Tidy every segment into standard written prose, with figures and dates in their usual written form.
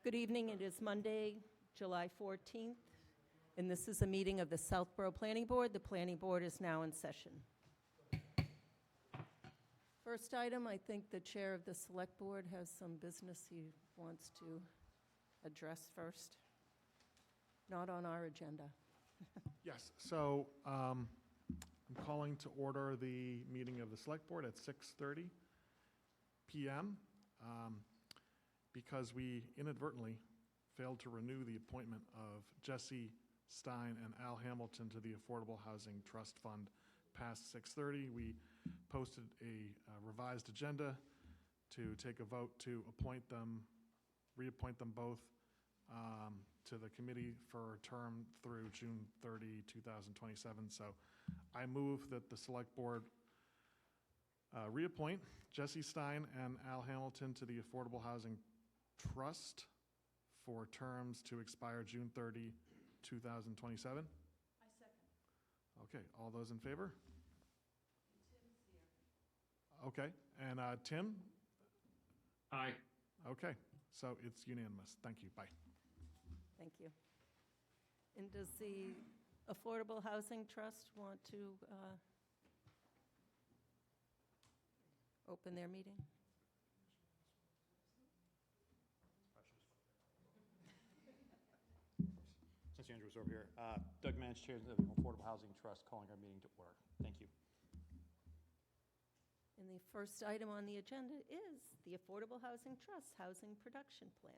Good evening. It is Monday, July 14th, and this is a meeting of the Southborough Planning Board. The Planning Board is now in session. First item, I think the Chair of the Select Board has some business he wants to address first. Not on our agenda. Yes, so I'm calling to order the meeting of the Select Board at 6:30 p.m. Because we inadvertently failed to renew the appointment of Jesse Stein and Al Hamilton to the Affordable Housing Trust Fund past 6:30. We posted a revised agenda to take a vote to appoint them, reappoint them both to the committee for a term through June 30, 2027. So I move that the Select Board reappoint Jesse Stein and Al Hamilton to the Affordable Housing Trust for terms to expire June 30, 2027. I second. Okay, all those in favor? Okay, and Tim? Aye. Okay, so it's unanimous. Thank you. Bye. Thank you. And does the Affordable Housing Trust want to open their meeting? Since Andrew's over here, Doug Manch, Chair of the Affordable Housing Trust, calling our meeting to order. Thank you. And the first item on the agenda is the Affordable Housing Trust Housing Production Plan.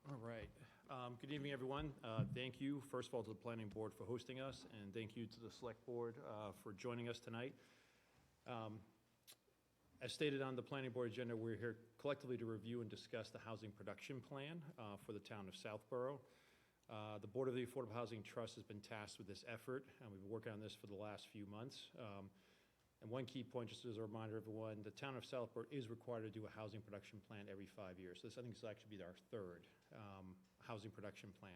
All right. Good evening, everyone. Thank you, first of all, to the Planning Board for hosting us, and thank you to the Select Board for joining us tonight. As stated on the Planning Board agenda, we're here collectively to review and discuss the Housing Production Plan for the town of Southborough. The Board of the Affordable Housing Trust has been tasked with this effort, and we've been working on this for the last few months. And one key point, just as a reminder, everyone, the town of Southborough is required to do a housing production plan every 5 years. So this, I think, is actually our third housing production plan.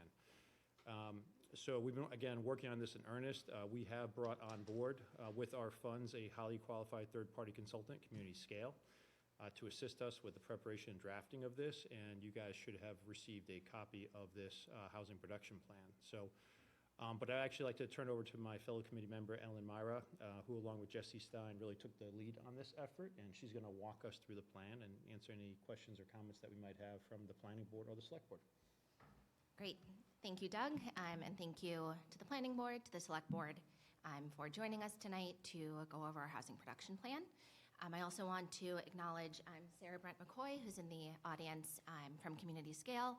So we've been, again, working on this in earnest. We have brought on board with our funds a highly qualified third-party consultant, Community Scale, to assist us with the preparation and drafting of this, and you guys should have received a copy of this housing production plan. So, but I'd actually like to turn over to my fellow committee member, Ellen Myra, who, along with Jesse Stein, really took the lead on this effort, and she's going to walk us through the plan and answer any questions or comments that we might have from the Planning Board or the Select Board. Great. Thank you, Doug, and thank you to the Planning Board, to the Select Board, for joining us tonight to go over our housing production plan. I also want to acknowledge Sarah Brent McCoy, who's in the audience from Community Scale.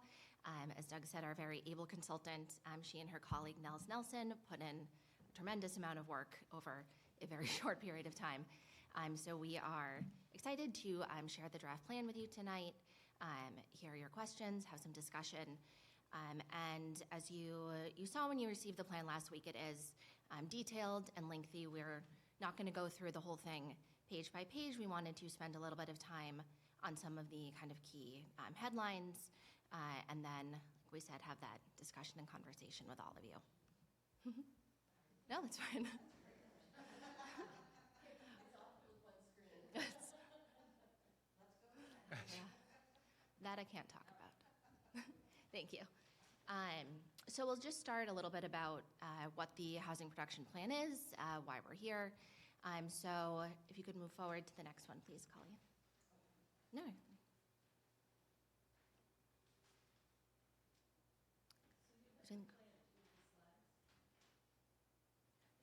As Doug said, our very able consultant. She and her colleague, Nels Nelson, put in a tremendous amount of work over a very short period of time. So we are excited to share the draft plan with you tonight, hear your questions, have some discussion. And as you saw when you received the plan last week, it is detailed and lengthy. We're not going to go through the whole thing page by page. We wanted to spend a little bit of time on some of the kind of key headlines, and then, like we said, have that discussion and conversation with all of you. No, that's fine. Yeah, that I can't talk about. Thank you. So we'll just start a little bit about what the housing production plan is, why we're here. So if you could move forward to the next one, please, Colleen. No.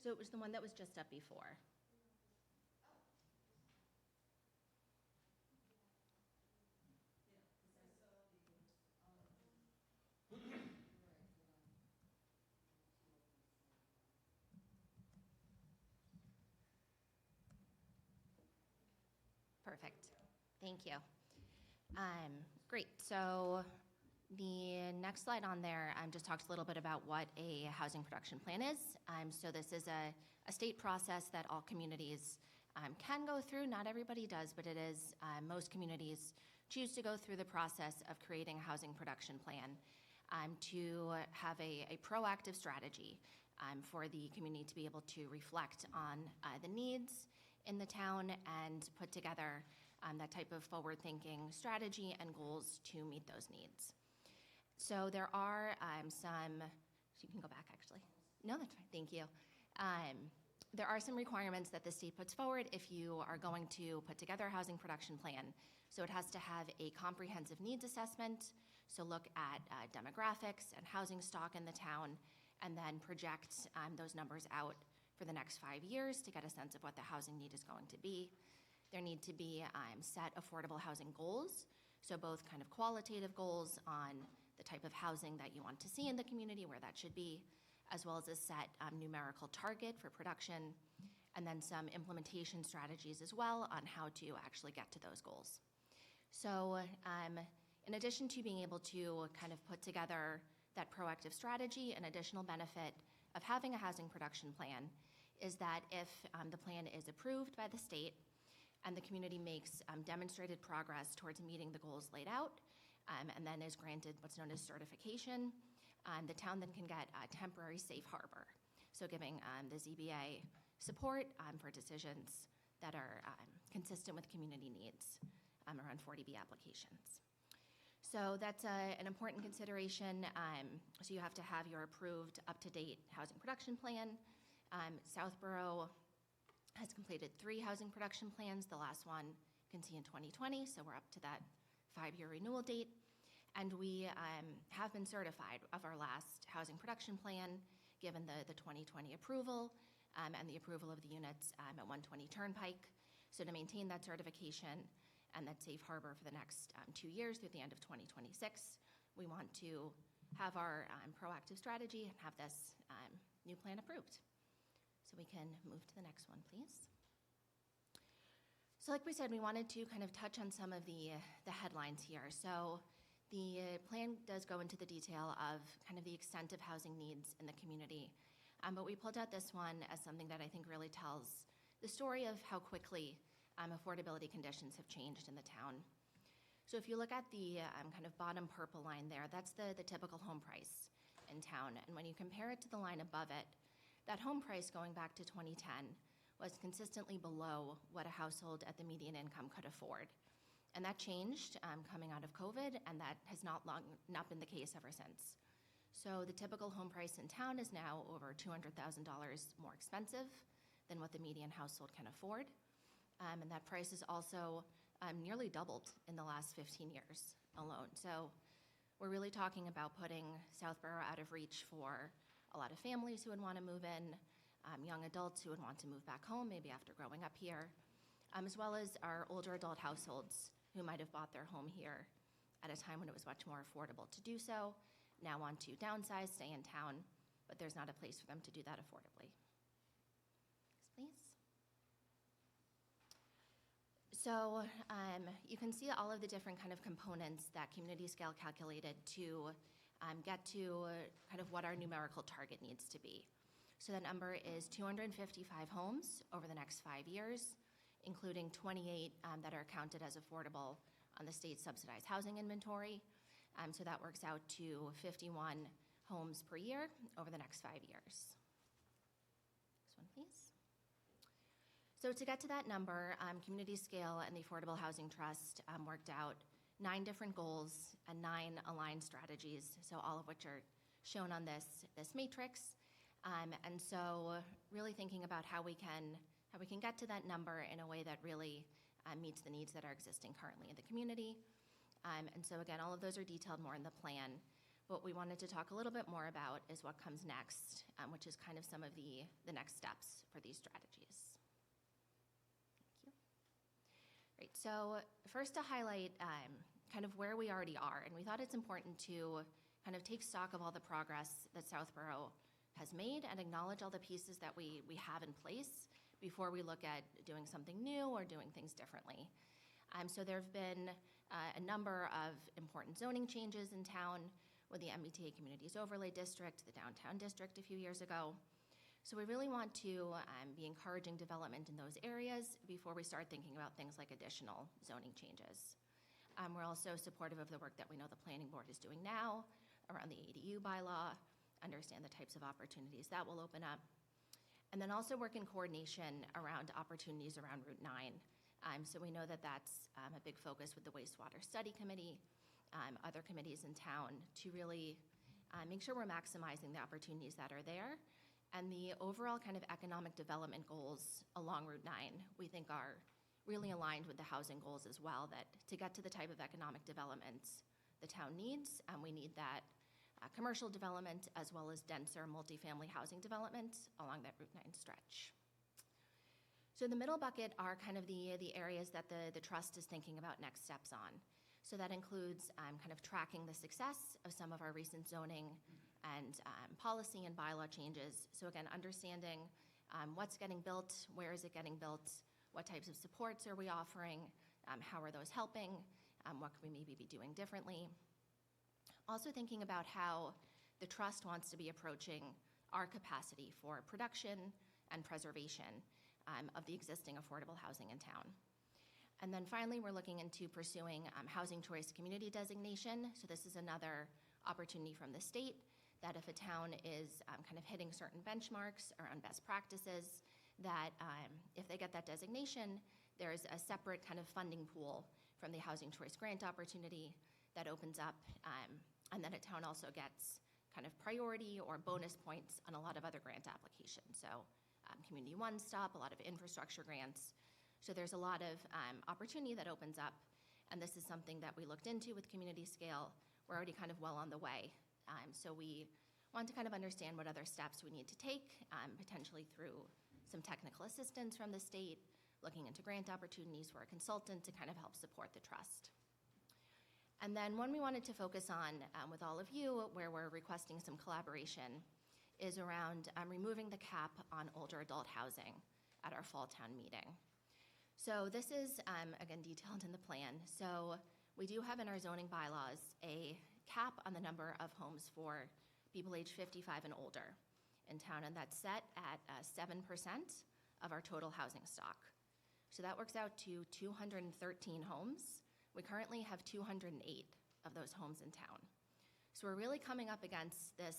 So it was the one that was just up before. Perfect. Thank you. Great. So the next slide on there just talks a little bit about what a housing production plan is. So this is a state process that all communities can go through. Not everybody does, but it is, most communities choose to go through the process of creating a housing production plan to have a proactive strategy for the community to be able to reflect on the needs in the town and put together that type of forward-thinking strategy and goals to meet those needs. So there are you can go back actually. No, that's fine, thank you. There are some requirements that the state puts forward if you are going to put together a housing production plan. So it has to have a comprehensive needs assessment, so look at demographics and housing stock in the town, and then project those numbers out for the next 5 years to get a sense of what the housing need is going to be. There need to be set affordable housing goals, so both kind of qualitative goals on the type of housing that you want to see in the community, where that should be, as well as a set numerical target for production, and then some implementation strategies as well on how to actually get to those goals. So in addition to being able to kind of put together that proactive strategy, an additional benefit of having a housing production plan is that if the plan is approved by the state and the community makes demonstrated progress towards meeting the goals laid out, and then is granted what's known as certification, the town then can get a temporary safe harbor. So giving the ZBA support for decisions that are consistent with community needs around 40B applications. So that's an important consideration. So you have to have your approved up-to-date housing production plan. Southborough has completed 3 housing production plans. The last one you can see in 2020, so we're up to that 5-year renewal date. And we have been certified of our last housing production plan, given the 2020 approval and the approval of the units at 120 Turnpike. So to maintain that certification and that safe harbor for the next 2 years through the end of 2026, we want to have our proactive strategy and have this new plan approved. So we can move to the next one, please. So like we said, we wanted to kind of touch on some of the headlines here. So the plan does go into the detail of kind of the extent of housing needs in the community. But we pulled out this one as something that I think really tells the story of how quickly affordability conditions have changed in the town. So if you look at the kind of bottom purple line there, that's the typical home price in town. And when you compare it to the line above it, that home price going back to 2010 was consistently below what a household at the median income could afford. And that changed coming out of COVID, and that has not been the case ever since. So the typical home price in town is now over $200,000 more expensive than what the median household can afford. And that price has also nearly doubled in the last 15 years alone. So we're really talking about putting Southborough out of reach for a lot of families who would want to move in, young adults who would want to move back home, maybe after growing up here, as well as our older adult households who might have bought their home here at a time when it was much more affordable to do so, now want to downsize, stay in town, but there's not a place for them to do that affordably. Next, please. So you can see all of the different kind of components that community scale calculated to get to kind of what our numerical target needs to be. So that number is 255 homes over the next 5 years, including 28 that are counted as affordable on the state's subsidized housing inventory. So that works out to 51 homes per year over the next 5 years. Next one, please. So to get to that number, Community Scale and the Affordable Housing Trust worked out 9 different goals and 9 aligned strategies, so all of which are shown on this matrix. And so really thinking about how we can get to that number in a way that really meets the needs that are existing currently in the community. And so again, all of those are detailed more in the plan. What we wanted to talk a little bit more about is what comes next, which is kind of some of the next steps for these strategies. Great, so first to highlight kind of where we already are, and we thought it's important to kind of take stock of all the progress that Southborough has made and acknowledge all the pieces that we have in place before we look at doing something new or doing things differently. So there have been a number of important zoning changes in town with the MBTA Communities Overlay District, the Downtown District a few years ago. So we really want to be encouraging development in those areas before we start thinking about things like additional zoning changes. We're also supportive of the work that we know the planning board is doing now around the ADU bylaw, understand the types of opportunities that will open up, and then also work in coordination around opportunities around Route 9. So we know that that's a big focus with the wastewater study committee, other committees in town, to really make sure we're maximizing the opportunities that are there. And the overall kind of economic development goals along Route 9, we think are really aligned with the housing goals as well, that to get to the type of economic development the town needs, we need that commercial development as well as denser multifamily housing development along that Route 9 stretch. So the middle bucket are kind of the areas that the trust is thinking about next steps on. So that includes kind of tracking the success of some of our recent zoning and policy and bylaw changes. So again, understanding what's getting built, where is it getting built, what types of supports are we offering, how are those helping, what can we maybe be doing differently. Also thinking about how the trust wants to be approaching our capacity for production and preservation of the existing affordable housing in town. And then finally, we're looking into pursuing housing choice community designation. So this is another opportunity from the state that if a town is kind of hitting certain benchmarks around best practices, that if they get that designation, there's a separate kind of funding pool from the housing choice grant opportunity that opens up, and then a town also gets kind of priority or bonus points on a lot of other grant applications. So Community One Stop, a lot of infrastructure grants. So there's a lot of opportunity that opens up, and this is something that we looked into with community scale. We're already kind of well on the way. So we want to kind of understand what other steps we need to take, potentially through some technical assistance from the state, looking into grant opportunities for a consultant to kind of help support the trust. And then one we wanted to focus on with all of you, where we're requesting some collaboration, is around removing the cap on older adult housing at our fall town meeting. So this is, again, detailed in the plan. So we do have in our zoning bylaws a cap on the number of homes for people age 55 and older in town, and that's set at 7% of our total housing stock. So that works out to 213 homes. We currently have 208 of those homes in town. So we're really coming up against this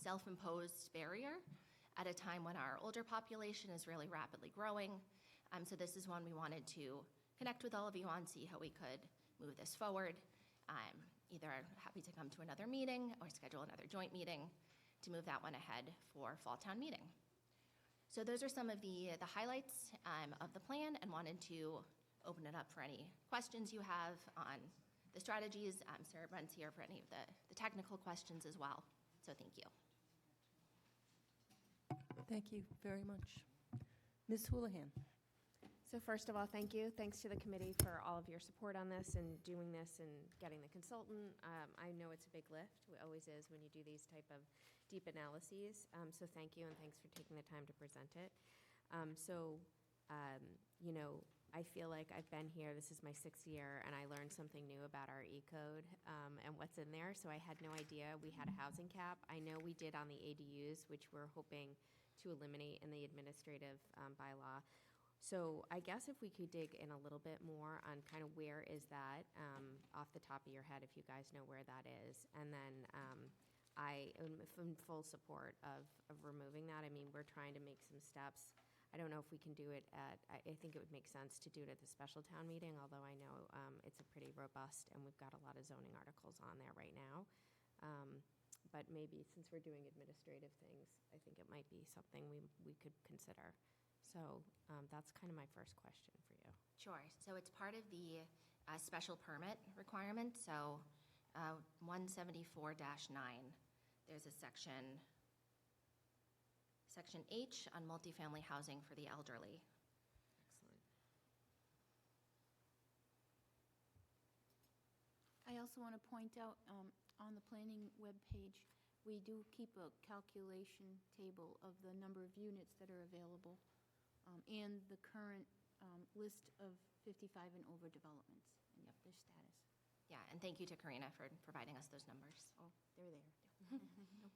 self-imposed barrier at a time when our older population is really rapidly growing. So this is one we wanted to connect with all of you on, see how we could move this forward. Either happy to come to another meeting or schedule another joint meeting to move that one ahead for fall town meeting. So those are some of the highlights of the plan, and wanted to open it up for any questions you have on the strategies. Sarah Brent's here for any of the technical questions as well. So thank you. Thank you very much. Ms. Houlihan. So first of all, thank you. Thanks to the committee for all of your support on this and doing this and getting the consultant. I know it's a big lift. It always is when you do these type of deep analyses. So thank you, and thanks for taking the time to present it. You know, I feel like I've been here. This is my 6th year, and I learned something new about our E-code and what's in there. So I had no idea we had a housing cap. I know we did on the ADUs, which we're hoping to eliminate in the administrative bylaw. So I guess if we could dig in a little bit more on kind of where is that off the top of your head, if you guys know where that is. And then I am in full support of removing that. I mean, we're trying to make some steps. I don't know if we can do it at, I think it would make sense to do it at the special town meeting, although I know it's a pretty robust, and we've got a lot of zoning articles on there right now. But maybe since we're doing administrative things, I think it might be something we could consider. So that's kind of my first question for you. Sure. So it's part of the special permit requirement. So 174-9, there's a section H on multifamily housing for the elderly. Excellent. I also want to point out on the planning webpage, we do keep a calculation table of the number of units that are available and the current list of 55 and over developments and their status. Yeah, and thank you to Karina for providing us those numbers. Oh, they're there. No problem.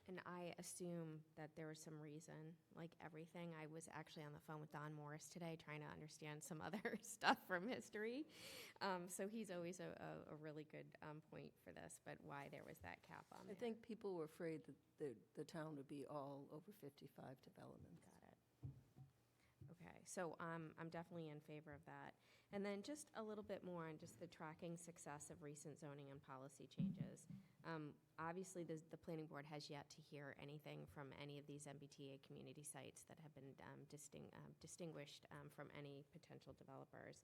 And I assume that there was some reason, like everything. I was actually on the phone with Don Morris today trying to understand some other stuff from history. So he's always a really good point for this, but why there was that cap on I there. think people were afraid that the town would be all over 55 development. Got it. Okay, so I'm definitely in favor of that. And then just a little bit more on just the tracking success of recent zoning and policy changes. Obviously, the planning board has yet to hear anything from any of these MBTA community sites that have been distinguished from any potential developers.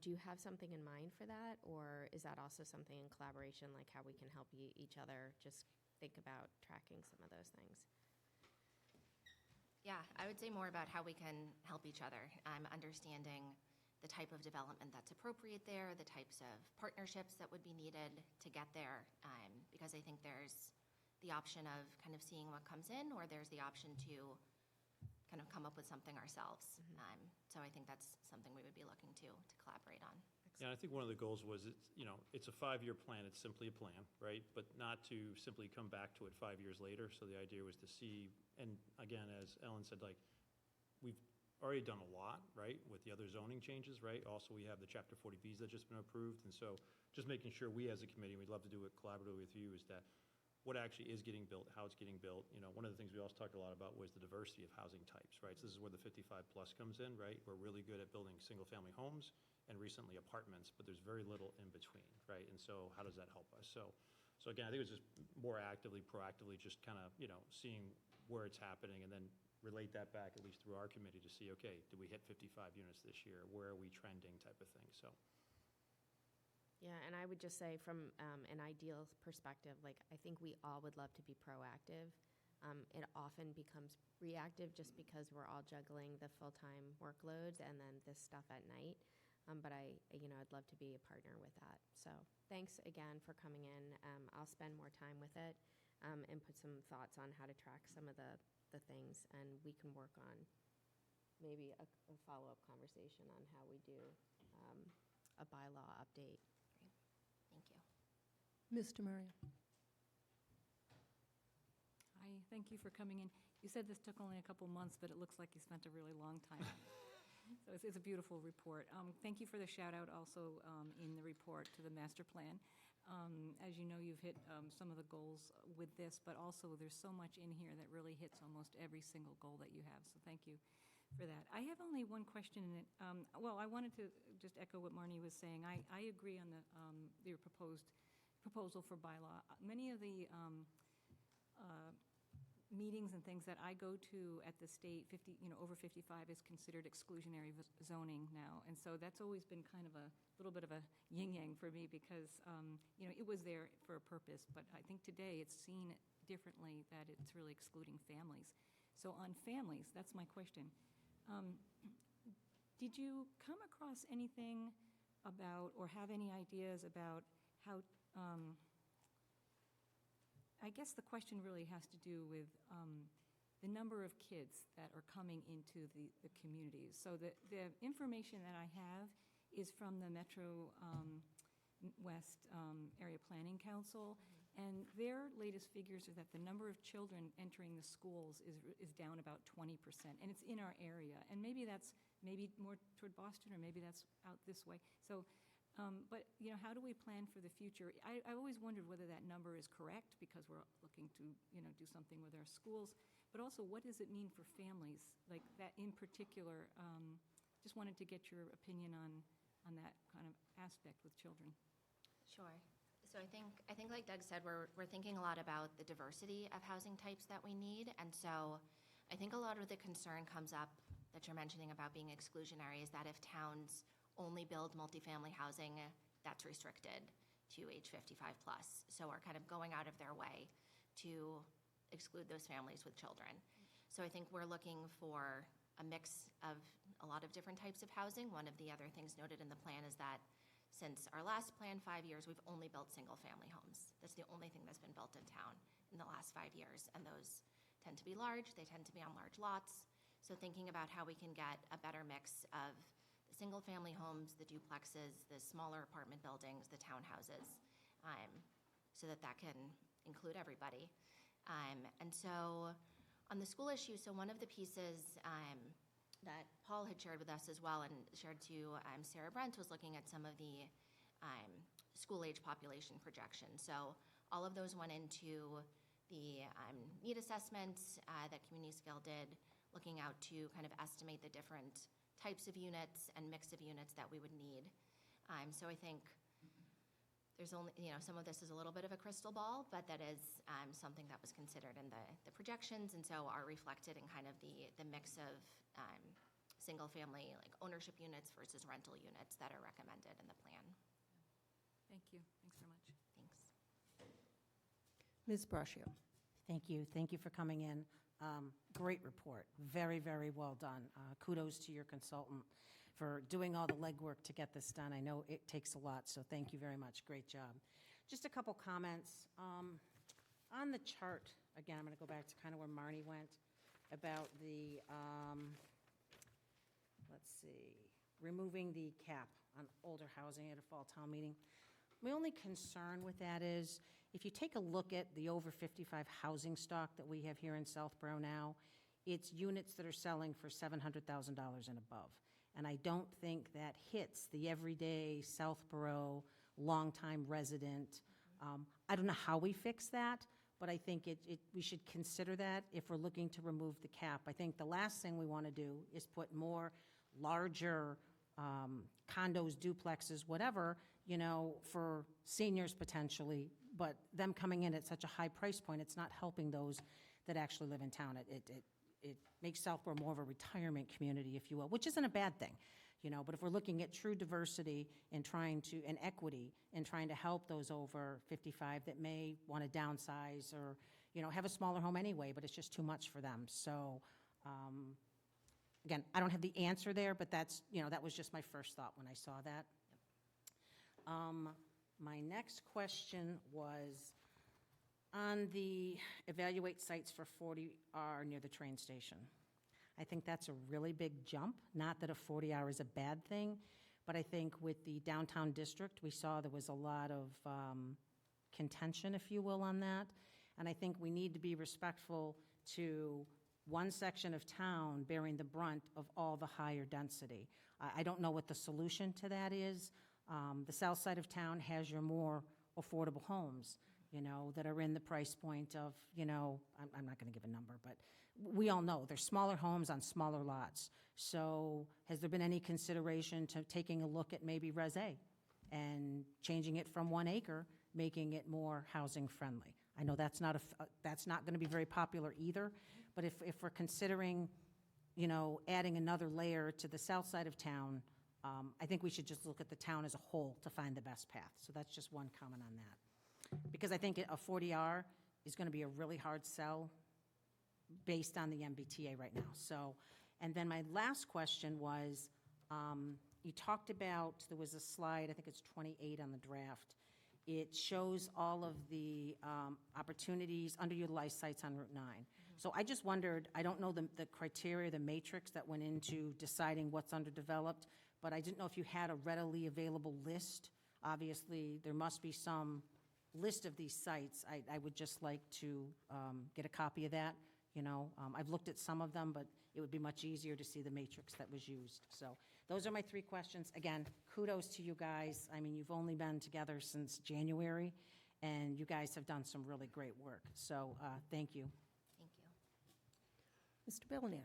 Do you have something in mind for that, or is that also something in collaboration, like how we can help each other just think about tracking some of those things? Yeah, I would say more about how we can help each other. Understanding the type of development that's appropriate there, the types of partnerships that would be needed to get there, because I think there's the option of kind of seeing what comes in, or there's the option to kind of come up with something ourselves. So I think that's something we would be looking to collaborate on. Yeah, I think one of the goals was, it's a 5-year plan, it's simply a plan, right? But not to simply come back to it 5 years later. So the idea was to see, and again, as Ellen said, like, we've already done a lot, right, with the other zoning changes, right? Also, we have the Chapter 40Bs that just been approved, and so just making sure we as a committee, we'd love to do it collaboratively with you, is that what actually is getting built, how it's getting built. One of the things we also talked a lot about was the diversity of housing types, right? So this is where the 55+ comes in, right? We're really good at building single-family homes and recently apartments, but there's very little in between, right? And so how does that help us? So again, I think it was just more actively, proactively, just kind of, seeing where it's happening and then relate that back, at least through our committee, to see, okay, did we hit 55 units this year? Where are we trending type of thing, so. Yeah, and I would just say from an ideal perspective, like, I think we all would love to be proactive. It often becomes reactive just because we're all juggling the full-time workloads and then this stuff at night. But I'd love to be a partner with that. So thanks again for coming in. I'll spend more time with it and put some thoughts on how to track some of the things, and we can work on maybe a follow-up conversation on how we do a bylaw update. Thank you. Mr. Murray? Hi, thank you for coming in. You said this took only a couple months, but it looks like you spent a really long time. So it's a beautiful report. Thank you for the shout out also in the report to the master plan. As you know, you've hit some of the goals with this, but also there's so much in here that really hits almost every single goal that you have. So thank you for that. I have only one question in it. Well, I wanted to just echo what Marnie was saying. I agree on your proposal for bylaw. Many of the meetings and things that I go to at the state, over 55 is considered exclusionary zoning now. And so that's always been kind of a little bit of a yin-yang for me because, it was there for a purpose. But I think today it's seen differently, that it's really excluding families. So on families, that's my question. Did you come across anything about or have any ideas about how I guess the question really has to do with the number of kids that are coming into the communities. So the information that I have is from the Metro West Area Planning Council, and their latest figures are that the number of children entering the schools is down about 20%, and it's in our area. And maybe that's more toward Boston, or maybe that's out this way. So. But, how do we plan for the future? I always wondered whether that number is correct because we're looking to, do something with our schools. But also, what does it mean for families? Like that in particular, just wanted to get your opinion on that kind of aspect with children. Sure. So I think like Doug said, we're thinking a lot about the diversity of housing types that we need. And so I think a lot of the concern comes up that you're mentioning about being exclusionary is that if towns only build multifamily housing, that's restricted to age 55+. So are kind of going out of their way to exclude those families with children. So I think we're looking for a mix of a lot of different types of housing. One of the other things noted in the plan is that since our last plan, 5 years, we've only built single-family homes. That's the only thing that's been built in town in the last 5 years. And those tend to be large. They tend to be on large lots. So thinking about how we can get a better mix of single-family homes, the duplexes, the smaller apartment buildings, the townhouses, so that can include everybody. And so on the school issue, so one of the pieces that Paul had shared with us as well and shared to Sarah Brent was looking at some of the school-age population projections. So all of those went into the need assessments that Community Scale did, looking out to kind of estimate the different types of units and mix of units that we would need. So I think there's only, some of this is a little bit of a crystal ball, but that is something that was considered in the projections, and so are reflected in kind of the mix of single-family, like ownership units versus rental units that are recommended in the plan. Thank you. Thanks very much. Thanks. Ms. Braccio. Thank you. Thank you for coming in. Great report. Very, very well done. Kudos to your consultant for doing all the legwork to get this done. I know it takes a lot, so thank you very much. Great job. Just a couple comments. On the chart, again, I'm going to go back to kind of where Marnie went about the, let's see, removing the cap on older housing at a fall town meeting. My only concern with that is, if you take a look at the over 55 housing stock that we have here in Southborough now, it's units that are selling for $700,000 and above. And I don't think that hits the everyday Southborough longtime resident. I don't know how we fix that, but I think we should consider that if we're looking to remove the cap. I think the last thing we want to do is put more larger condos, duplexes, whatever, for seniors potentially, but them coming in at such a high price point, it's not helping those that actually live in town. It makes Southborough more of a retirement community, if you will, which isn't a bad thing, but if we're looking at true diversity and and equity and trying to help those over 55 that may want to downsize or, have a smaller home anyway, but it's just too much for them. So, again, I don't have the answer there, but that's, that was just my first thought when I saw that. My next question was on the evaluate sites for 40R near the train station. I think that's a really big jump. Not that a 40R is a bad thing, but I think with the downtown district, we saw there was a lot of contention, if you will, on that. And I think we need to be respectful to one section of town bearing the brunt of all the higher density. I don't know what the solution to that is. The south side of town has your more affordable homes, that are in the price point of, I'm not going to give a number, but we all know there's smaller homes on smaller lots. So has there been any consideration to taking a look at maybe Res A and changing it from 1 acre, making it more housing friendly? I know that's not going to be very popular either, but if we're considering, adding another layer to the south side of town, I think we should just look at the town as a whole to find the best path. So that's just one comment on that. Because I think a 40R is going to be a really hard sell based on the MBTA right now. So, and then my last question was, you talked about, there was a slide, I think it's 28 on the draft. It shows all of the opportunities, underutilized sites on Route 9. So I just wondered, I don't know the criteria, the matrix that went into deciding what's underdeveloped, but I didn't know if you had a readily available list. Obviously, there must be some list of these sites. I would just like to get a copy of that. I've looked at some of them, but it would be much easier to see the matrix that was used. So those are my 3 questions. Again, kudos to you guys. I mean, you've only been together since January, and you guys have done some really great work. So thank you. Thank you. Mr. Belknap.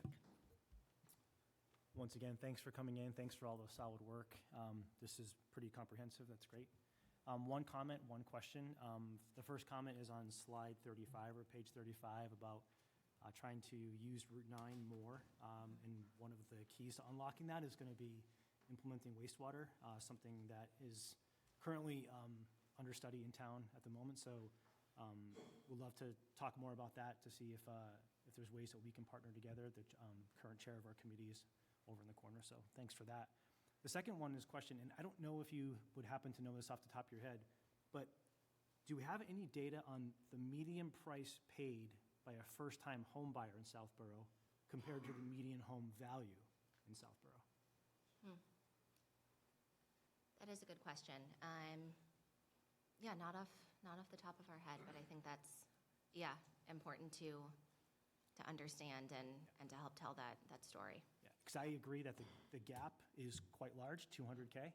Once again, thanks for coming in. Thanks for all the solid work. This is pretty comprehensive. That's great. One comment, one question. The first comment is on slide 35 or page 35 about trying to use Route 9 more. And one of the keys to unlocking that is going to be implementing wastewater, something that is currently under study in town at the moment. So we'd love to talk more about that to see if there's ways that we can partner together. The current chair of our committee is over in the corner, so thanks for that. The second one is question, and I don't know if you would happen to know this off the top of your head, but do we have any data on the median price paid by a first-time home buyer in Southborough compared to the median home value in Southborough? That is a good question. Yeah, not off the top of our head, but I think that's, yeah, important to understand and to help tell that story. Yeah, because I agree that the gap is quite large, 200K.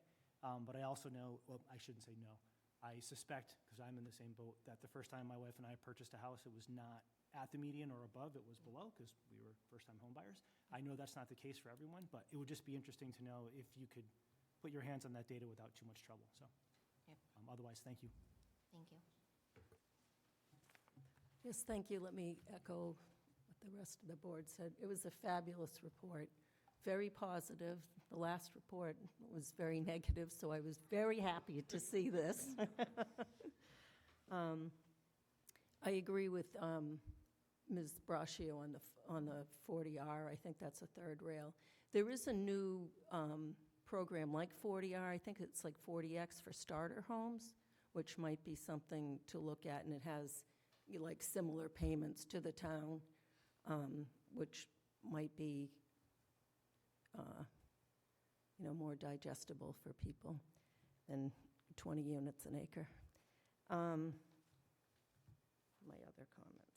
But I also know, well, I shouldn't say no. I suspect, because I'm in the same boat, that the first time my wife and I purchased a house, it was not at the median or above, it was below, because we were first-time home buyers. I know that's not the case for everyone, but it would just be interesting to know if you could put your hands on that data without too much trouble, so. Yep. Otherwise, thank you. Thank you. Yes, thank you. Let me echo what the rest of the board said. It was a fabulous report, very positive. The last report was very negative, so I was very happy to see this. I agree with Ms. Braccio on the 40R. I think that's a third rail. There is a new program like 40R. I think it's like 40X for starter homes, which might be something to look at, and it has like similar payments to the town, which might be more digestible for people than 20 units an acre. My other comments.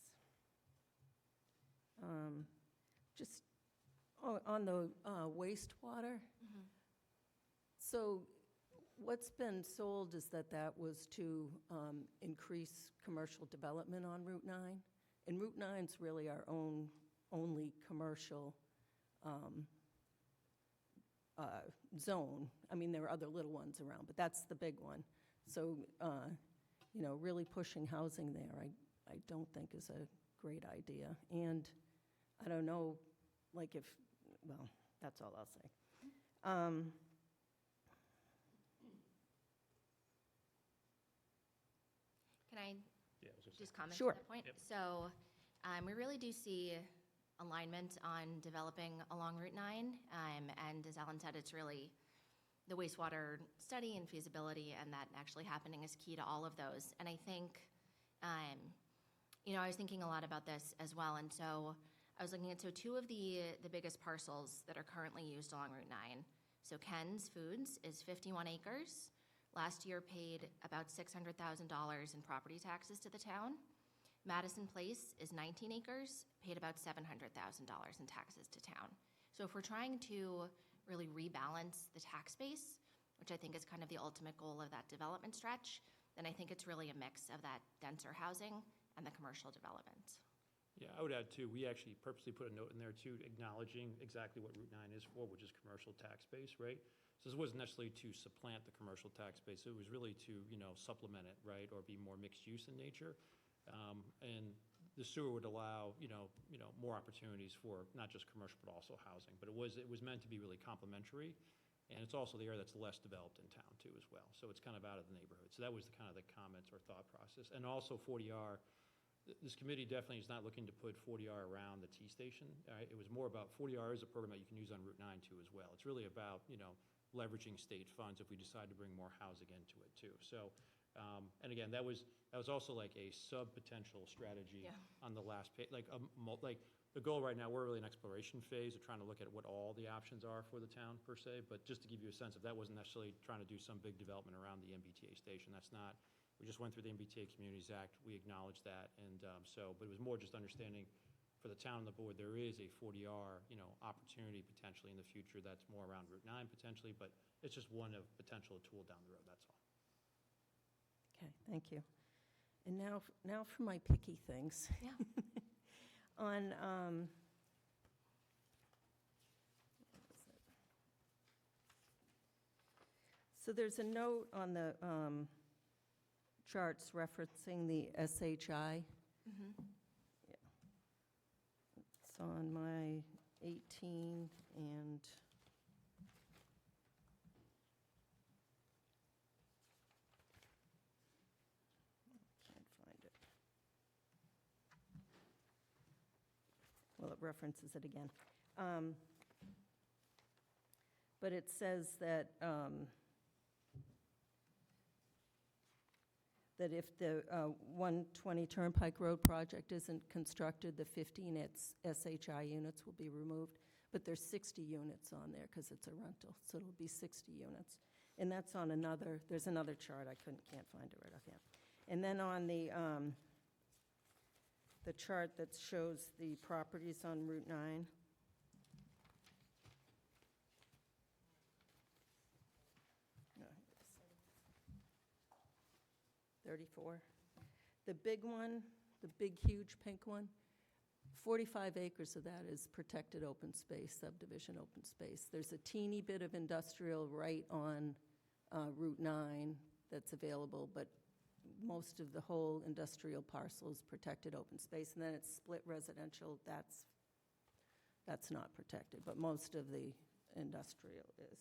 Just on the wastewater. So what's been sold is that was to increase commercial development on Route 9. And Route 9's really our only commercial zone. I mean, there are other little ones around, but that's the big one. So, really pushing housing there, I don't think is a great idea. And I don't know, well, that's all I'll say. Can I Yeah, I was gonna say. just comment Sure. on that point? Yep. So we really do see alignment on developing along Route 9. And as Alan said, it's really the wastewater study and feasibility and that actually happening is key to all of those. And I think, I was thinking a lot about this as well. And so I was looking at, two of the biggest parcels that are currently used along Route 9. So Ken's Foods is 51 acres. Last year paid about $600,000 in property taxes to the town. Madison Place is 19 acres, paid about $700,000 in taxes to town. So if we're trying to really rebalance the tax base, which I think is kind of the ultimate goal of that development stretch, then I think it's really a mix of that denser housing and the commercial development. Yeah, I would add too, we actually purposely put a note in there too, acknowledging exactly what Route 9 is for, which is commercial tax base, right? So this wasn't necessarily to supplant the commercial tax base, it was really to, supplement it, right? Or be more mixed use in nature. And the sewer would allow, more opportunities for not just commercial, but also housing. But it was meant to be really complementary. And it's also the area that's less developed in town too as well. So it's kind of out of the neighborhood. So that was the kind of the comments or thought process. And also 40R, this committee definitely is not looking to put 40R around the T station. Right? It was more about 40R is a program that you can use on Route 9 too as well. It's really about, leveraging state funds if we decide to bring more housing into it too. So, and again, that was also like a sub-potential strategy on the last page. Like the goal right now, we're really in exploration phase of trying to look at what all the options are for the town per se. But just to give you a sense of that wasn't necessarily trying to do some big development around the MBTA station. That's not. We just went through the MBTA Communities Act. We acknowledged that, and but it was more just understanding. For the town and the board, there is a 40R, opportunity potentially in the future that's more around Route 9 potentially, but it's just one of potential tool down the road, that's all. Okay, thank you. And now for my picky things. Yeah. On, so there's a note on the charts referencing the SHI. It's on my 18 and can't find it. Well, it references it again. But it says that that if the 120 Turnpike Road project isn't constructed, the 15 SHI units will be removed. But there's 60 units on there because it's a rental, so it'll be 60 units. And that's on there's another chart, can't find it right offhand. And then on the the chart that shows the properties on Route 9. No, 34. The big one, the big, huge pink one, 45 acres of that is protected open space, subdivision open space. There's a teeny bit of industrial right on Route 9 that's available, but most of the whole industrial parcel is protected open space, and then it's split residential, that's not protected, but most of the industrial is.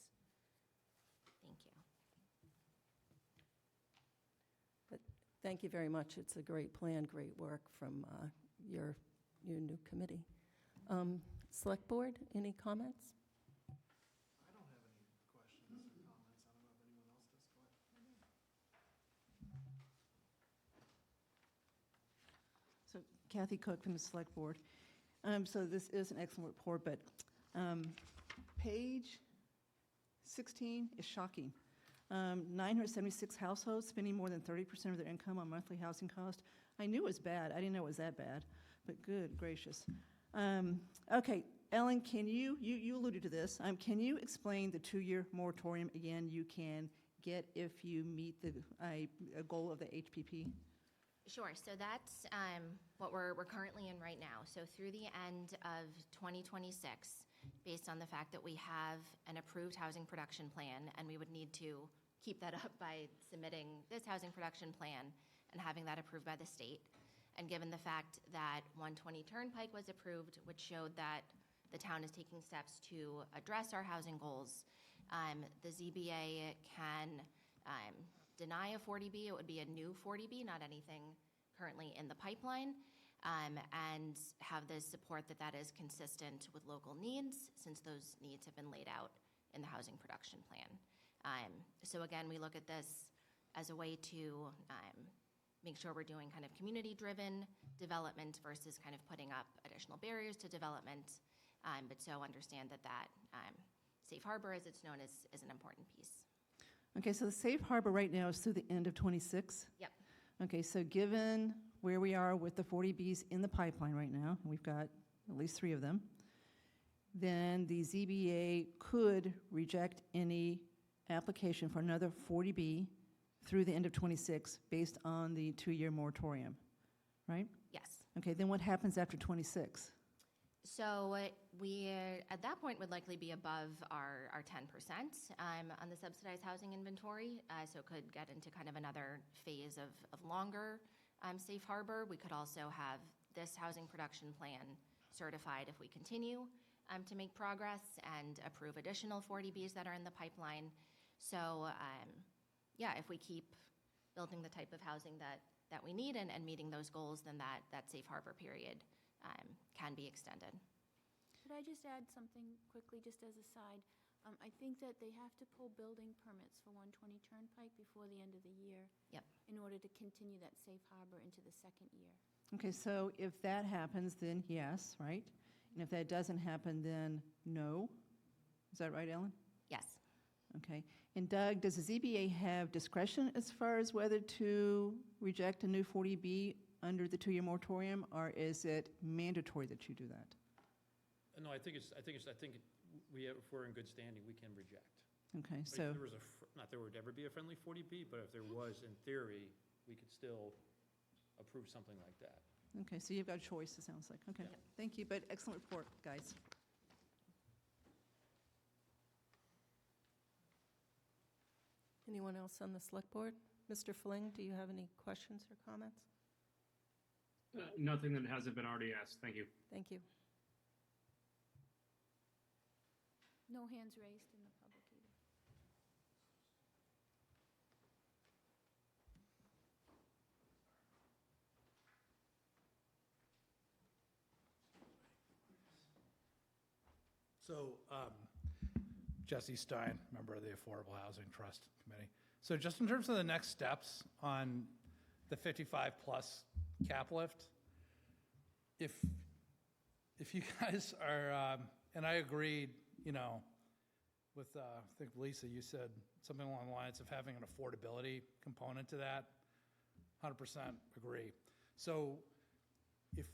Thank you. But thank you very much. It's a great plan, great work from your new committee. Select Board, any comments? I don't have any questions or comments. I don't know if anyone else does. Go ahead. So Kathy Cook from the Select Board. So this is an excellent report, but page 16 is shocking. 976 households spending more than 30% of their income on monthly housing cost. I knew it was bad. I didn't know it was that bad, but good gracious. Okay, Ellen, can you alluded to this. Can you explain the 2-year moratorium again you can get if you meet a goal of the HPP? Sure. So that's what we're currently in right now. So through the end of 2026, based on the fact that we have an approved housing production plan, and we would need to keep that up by submitting this housing production plan and having that approved by the state. And given the fact that 120 Turnpike was approved, which showed that the town is taking steps to address our housing goals, the ZBA can deny a 40B. It would be a new 40B, not anything currently in the pipeline, and have the support that is consistent with local needs, since those needs have been laid out in the housing production plan. So again, we look at this as a way to make sure we're doing kind of community-driven development versus kind of putting up additional barriers to development, but so understand that safe harbor, as it's known, is an important piece. Okay, so the safe harbor right now is through the end of 26? Yep. Okay, so given where we are with the 40Bs in the pipeline right now, and we've got at least 3 of them, then the ZBA could reject any application for another 40B through the end of 26 based on the 2-year moratorium, right? Yes. Okay, then what happens after 26? So we, at that point, would likely be above our 10% on the subsidized housing inventory, so could get into kind of another phase of longer safe harbor. We could also have this housing production plan certified if we continue to make progress and approve additional 40Bs that are in the pipeline. So yeah, if we keep building the type of housing that we need and meeting those goals, then that safe harbor period can be extended. Could I just add something quickly, just as a side? I think that they have to pull building permits for 120 Turnpike before the end of the year. Yep. In order to continue that safe harbor into the second year. Okay, so if that happens, then yes, right? And if that doesn't happen, then no? Is that right, Ellen? Yes. Okay. And Doug, does the ZBA have discretion as far as whether to reject a new 40B under the 2-year moratorium, or is it mandatory that you do that? No, I think if we're in good standing, we can reject. Okay, But so, if there was not there would ever be a friendly 40B, but if there was, in theory, we could still approve something like that. okay, so you've got a choice, it sounds like. Okay, Yeah. thank you, but excellent report, guys. Anyone else on the Select Board? Mr. Fling, do you have any questions or comments? Nothing that hasn't been already asked. Thank you. Thank you. No hands raised in the public either. So, Jesse Stein, member of the Affordable Housing Trust Committee. So just in terms of the next steps on the 55-plus cap lift, if you guys are, and I agreed, with, I think, Lisa, you said something along the lines of having an affordability component to that. 100% agree. So if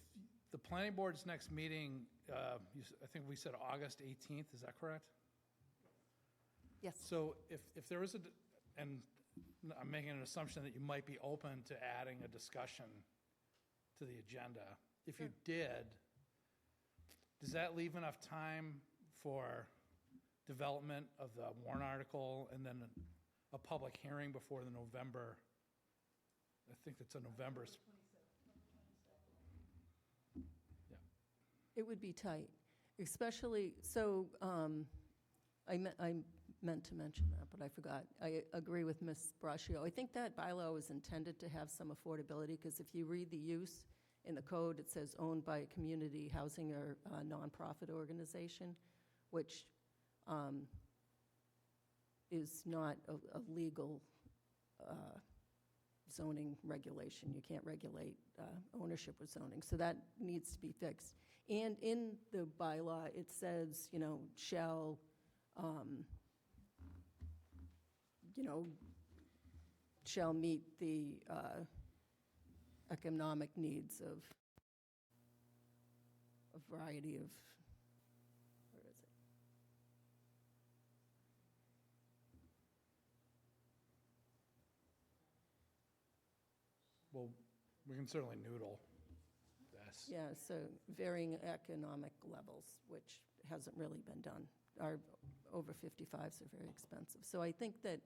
the planning board's next meeting, I think we said August 18th, is that correct? Yes. So if there is and I'm making an assumption that you might be open to adding a discussion to the agenda. If you did, does that leave enough time for development of the warrant article and then a public hearing before the November, I think it's a November. It would be tight, especially, so I meant to mention that, but I forgot. I agree with Ms. Braccio. I think that bylaw was intended to have some affordability, because if you read the use in the code, it says owned by a community housing or nonprofit organization, which is not a legal zoning regulation. You can't regulate ownership with zoning. So that needs to be fixed. And in the bylaw, it says, shall, shall meet the economic needs of a variety of, where is it? Well, we can certainly noodle this. Yeah, so varying economic levels, which hasn't really been done. Our over 55s are very expensive. So I think that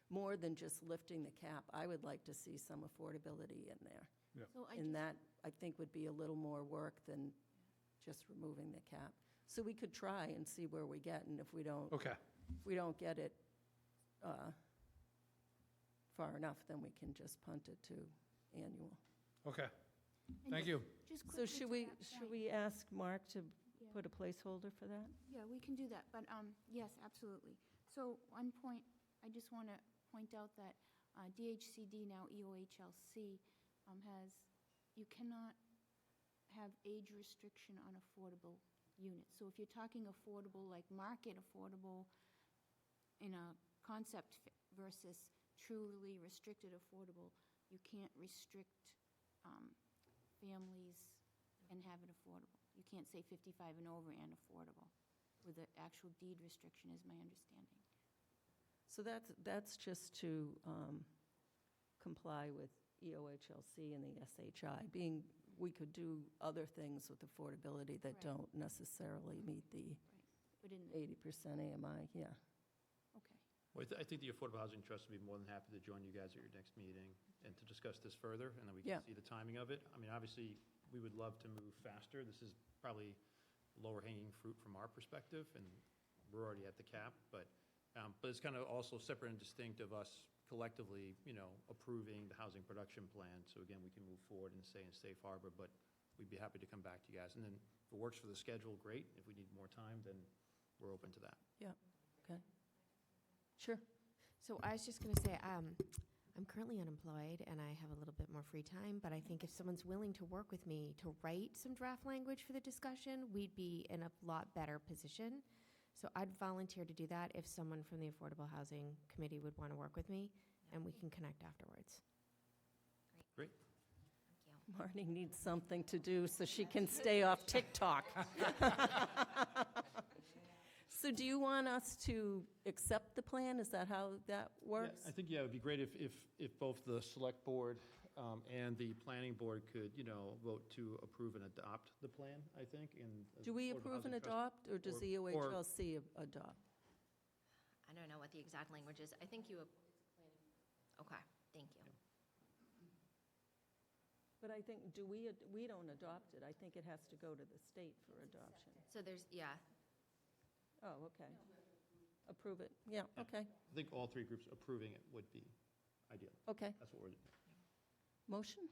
more than just lifting the cap, I would like to see some affordability in there. So And that, I think, would be a little more work than just removing the cap. So we could try and see where we get, and if we don't, Okay. if we don't get it far enough, then we can just punt it to annual. Okay. And Thank you. Just So quickly to that point. we ask Mark to Yeah. put a placeholder for that? Yeah, we can do that, but yes, absolutely. So one point, I just want to point out that DHCD, now EOHLC, has, you cannot have age restriction on affordable units. So if you're talking affordable, like market affordable in a concept versus truly restricted affordable, you can't restrict families and have it affordable. You can't say 55 and over and affordable, with the actual deed restriction, is my understanding. So that's just to comply with EOHLC and the SHI, being we could do other things with affordability that Right. don't necessarily meet the Right. But in the, 80% AMI, yeah. okay. Well, I think the Affordable Housing Trust would be more than happy to join you guys at your next meeting and to discuss this further, and then we Yeah. can see the timing of it. I mean, obviously, we would love to move faster. This is probably lower hanging fruit from our perspective, and we're already at the cap, but it's kind of also separate and distinct of us collectively, approving the housing production plan. So again, we can move forward and stay in safe harbor, but we'd be happy to come back to you guys. And then if it works for the schedule, great. If we need more time, then we're open to that. Okay. Sure. So I was just going to say, I'm currently unemployed and I have a little bit more free time, but I think if someone's willing to work with me to write some draft language for the discussion, we'd be in a lot better position. So I'd volunteer to do that if someone from the Affordable Housing Committee would want to work with me, and we can connect afterwards. Great. Thank you. Marnie needs something to do so she can stay off TikTok. So do you want us to accept the plan? Is that how that works? Yeah, I think, it'd be great if both the select board and the planning board could, vote to approve and adopt the plan, I think, and. Do we Affordable approve and Housing Trust- adopt, or does the or- EOHLC adopt? I don't know what the exact language is. I think you, okay, thank you. But I think, we don't adopt it. I think it has to go to the state for adoption. So there's, yeah, Oh, okay. Approve it. Yeah, Yeah. okay, I think all three groups approving it would be ideal. okay. That's what we're. Motion?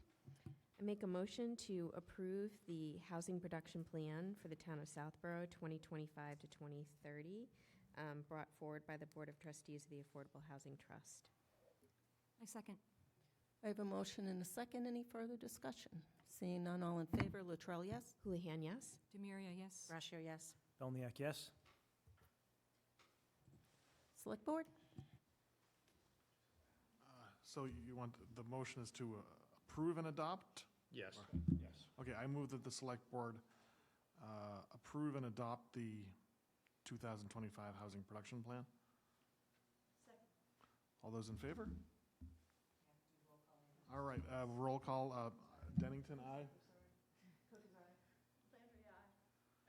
I make a motion to approve the housing production plan for the town of Southborough, 2025 to 2030, brought forward by the Board of Trustees of the Affordable Housing Trust. I second. I have a motion and a second. Any further discussion? Seeing none, all in favor, Latrell, yes? Houlihan, yes? Demiria, yes. Brascio, yes. Belniak, yes? Select Board? So you want, the motion is to approve and adopt Yes, yes. Okay, I move that the Select Board approve and adopt the 2025 Housing Production Plan. Second. All those in favor? All right, roll call, Dennington, aye? Cook's eye.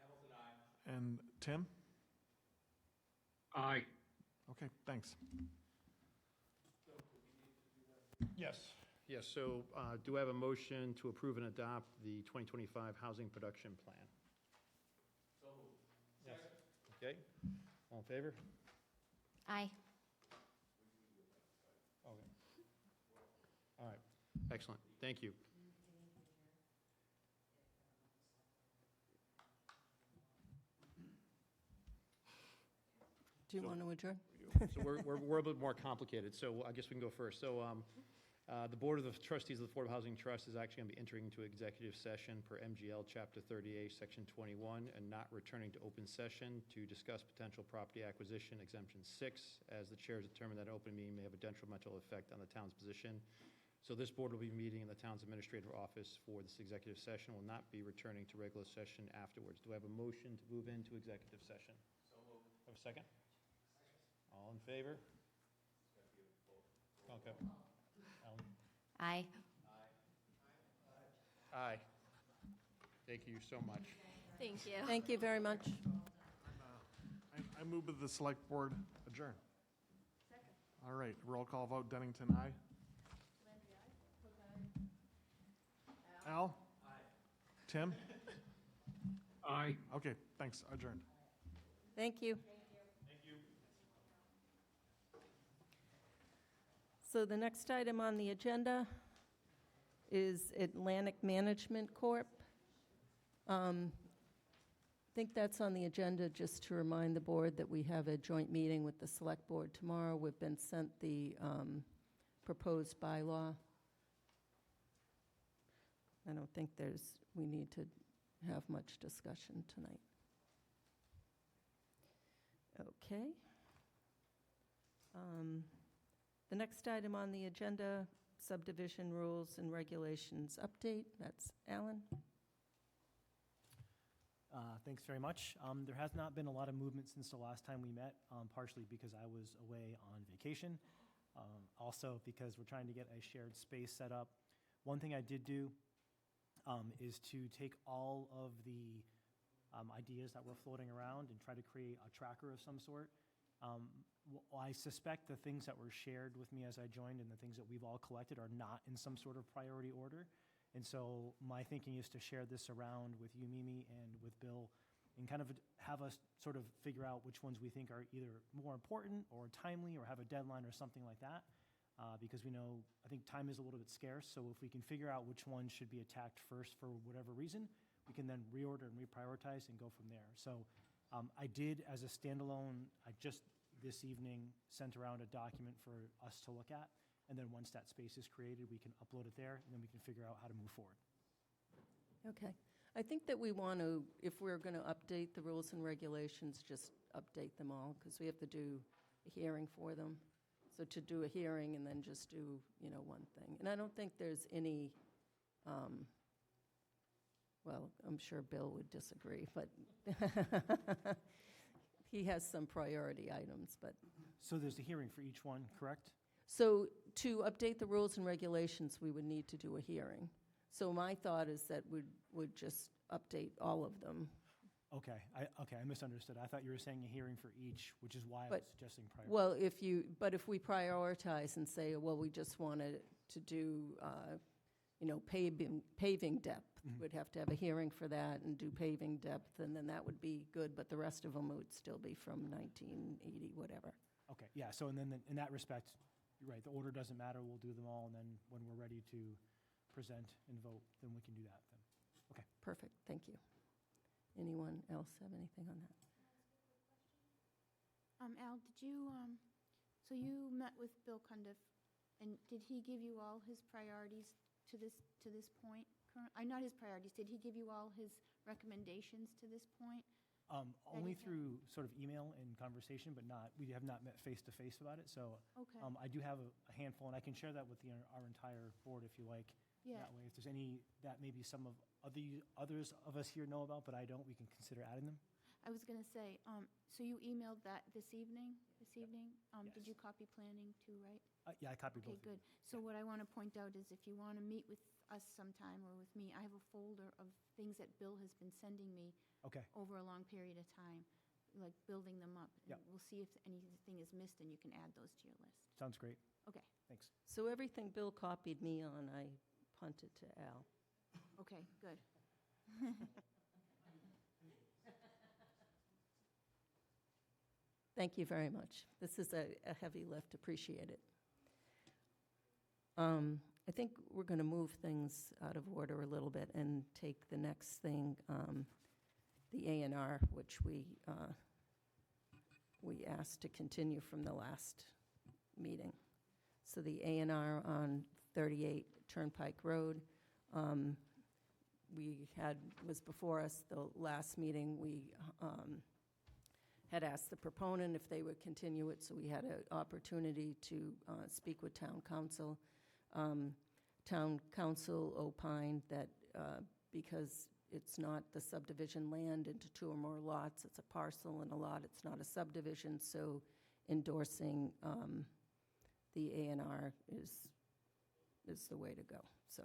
Landry, aye. And Tim? Aye. Okay, thanks. Yes. Yes, so do I have a motion to approve and adopt the 2025 Housing Production Plan? So moved. Yes. Okay, all in favor? Aye. Okay. All right, excellent, thank you. Do you want to adjourn? So we're a bit more complicated, so I guess we can go first. So the Board of the Trustees of the Affordable Housing Trust is actually going to be entering into executive session per MGL Chapter 38, Section 21, and not returning to open session to discuss potential property acquisition exemption 6, as the chair has determined that an open meeting may have a detrimental effect on the town's position. So this board will be meeting in the town's administrative office for this executive session, will not be returning to regular session afterwards. Do I have a motion to move into executive session? So moved. Have a second? All in favor? Okay. Alan? Aye. Aye. Thank you so much. Thank you. Thank you very much. I move that the Select Board adjourn. Second. All right, roll call vote, Dennington, aye? Landry, aye. Cook, aye. Al? Aye. Tim? Aye. Okay, thanks, adjourned. Thank you. So the next item on the agenda is Atlantic Management Corp. I think that's on the agenda just to remind the board that we have a joint meeting with the Select Board tomorrow. We've been sent the proposed bylaw. I don't think we need to have much discussion tonight. Okay. The next item on the agenda, subdivision rules and regulations update. That's Alan. Thanks very much. There has not been a lot of movement since the last time we met, partially because I was away on vacation, also because we're trying to get a shared space set up. One thing I did do is to take all of the ideas that were floating around and try to create a tracker of some sort. I suspect the things that were shared with me as I joined and the things that we've all collected are not in some sort of priority order. And so my thinking is to share this around with you, Mimi, and with Bill, and kind of have us sort of figure out which ones we think are either more important or timely or have a deadline or something like that. Because we know, I think time is a little bit scarce, so if we can figure out which ones should be attacked first for whatever reason, we can then reorder and reprioritize and go from there. So I did, as a standalone, I just this evening sent around a document for us to look at, and then once that space is created, we can upload it there, and then we can figure out how to move forward. Okay. I think that we want to, if we're going to update the rules and regulations, just update them all, because we have to do a hearing for them. So to do a hearing and then just do, one thing. And I don't think there's any, well, I'm sure Bill would disagree, but he has some priority items, but. So there's a hearing for each one, correct? So to update the rules and regulations, we would need to do a hearing. So my thought is that we'd just update all of them. Okay, I misunderstood. I thought you were saying a hearing for each, which is why I was suggesting priority. Well, if we prioritize and say, well, we just wanted to do, paving depth, we'd have to have a hearing for that and do paving depth, and then that would be good, but the rest of them would still be from 1980, whatever. Okay, yeah, so and then in that respect, you're right, the order doesn't matter, we'll do them all, and then when we're ready to present and vote, then we can do that then. Okay. Perfect, thank you. Anyone else have anything on that? Al, did you, so you met with Bill Cundiff, and did he give you all his priorities to this point? Not his priorities, did he give you all his recommendations to this point? Only through sort of email and conversation, but we have not met face-to-face about it, so Okay. I do have a handful, and I can share that with our entire board if you like, Yeah. That way, if there's any that maybe some of others of us here know about, but I don't, we can consider adding them. I was going to say, so you emailed that this evening? Did you copy planning too, right? Yeah, I copied Okay, both. of good. you. So what I want to point out is if you want to meet with us sometime or with me, I have a folder of things that Bill has been sending me Okay, over a long period of time, like building them up. And Yep. we'll see if anything is missed and you can add those to your list. sounds great. Okay, Thanks. So everything Bill copied me on, I punted to Al. okay, good. Thank you very much. This is a heavy lift, appreciate it. I think we're going to move things out of order a little bit and take the next thing, the A&R, which we asked to continue from the last meeting. So the A&R on 38 Turnpike Road, was before us the last meeting. We had asked the proponent if they would continue it, so we had an opportunity to speak with town council. Town council opined that because it's not the subdivision land into 2 or more lots, it's a parcel and a lot, it's not a subdivision, so endorsing the A&R is the way to go, so.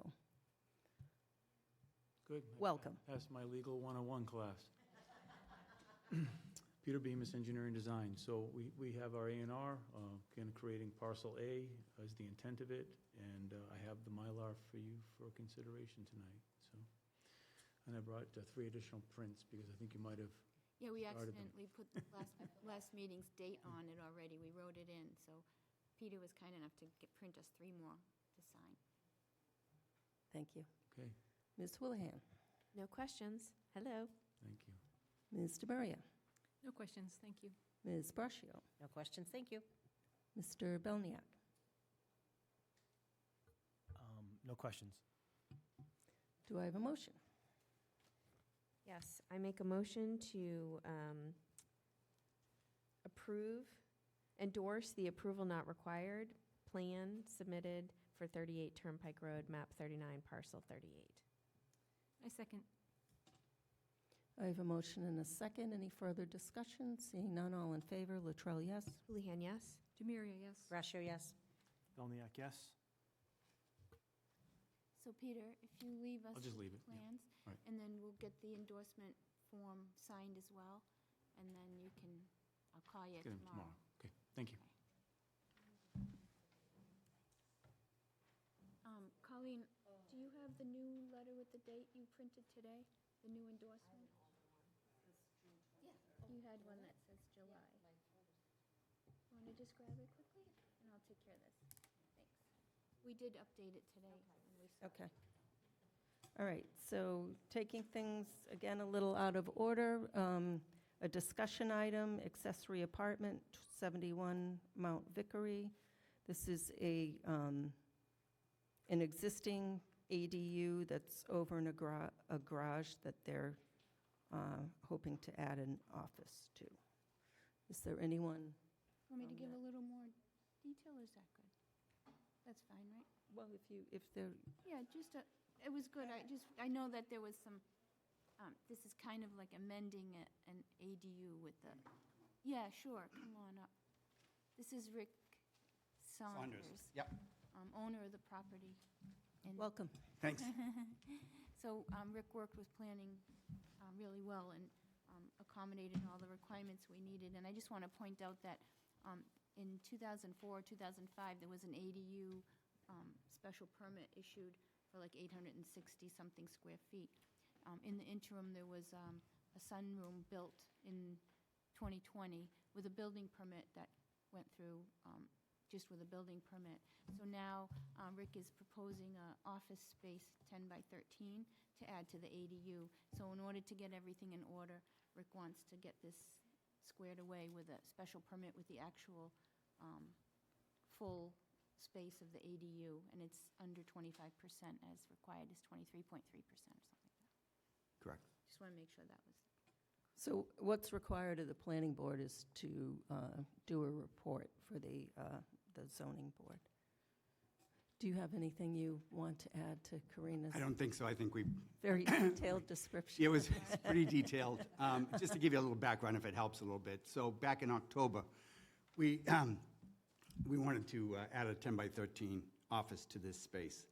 Good. Welcome. That's my legal 101 class. Peter Bemis, Engineering Design. So we have our A&R, again, creating parcel A as the intent of it, and I have the Mylar for you for consideration tonight, so. And I brought 3 additional prints because I think you might have, Yeah, we Started them. accidentally put the last meeting's date on it already. We wrote it in, so Peter was kind enough to print us 3 more to sign. Thank you. okay, Ms. Houlihan. No questions. Hello. thank you. Ms. DeMaria. No questions, thank you. Ms. Braccio. No questions, thank you. Mr. Belniak. No questions. Do I have a motion? Yes, I make a motion to endorse the approval not required plan submitted for 38 Turnpike Road, map 39, parcel 38. I second. I have a motion and a second. Any further discussion? Seeing none, all in favor. Latrell, yes. Houlihan, yes. Demiria, yes. Brascio, yes. Belniak, yes. So Peter, if you leave us I'll just leave it, yeah. plans, All right. and then we'll get the endorsement form signed as well, and then you can, I'll call you Get them tomorrow. Okay, thank you. Colleen, do you have the new letter with the date you printed today? The new endorsement? Yeah. You had one that says July. Want to just grab it quickly? And I'll take care of this. Thanks. We did update it today when we saw it. Okay. All right, so taking things, again, a little out of order, a discussion item, accessory apartment, 71 Mount Vickery. This is an existing ADU that's over in a garage that they're hoping to add an office to. Is there anyone? Want me to give a little more detail, or is that good? That's fine, right? Well, if they're, Yeah, just, it was good. I know that there was some, this is kind of like amending an ADU with the, yeah, sure, come on up. This is Rick Saunders. Yep, Owner of the property. And welcome. thanks. So Rick worked with planning really well and accommodated all the requirements we needed. And I just want to point out that in 2004, 2005, there was an ADU special permit issued for like 860-something square feet. In the interim, there was a sunroom built in 2020 with a building permit that went through just with a building permit. So now Rick is proposing an office space 10 by 13 to add to the ADU. So in order to get everything in order, Rick wants to get this squared away with a special permit with the actual full space of the ADU, and it's under 25% as required is 23.3% or something like that. Correct. Just want to make sure that was. So what's required of the planning board is to do a report for the zoning board. Do you have anything you want to add to Karina's I don't think so. I think we, very detailed description? it was pretty detailed. Just to give you a little background, if it helps a little bit. So back in October, we wanted to add a 10 by 13 office to this space.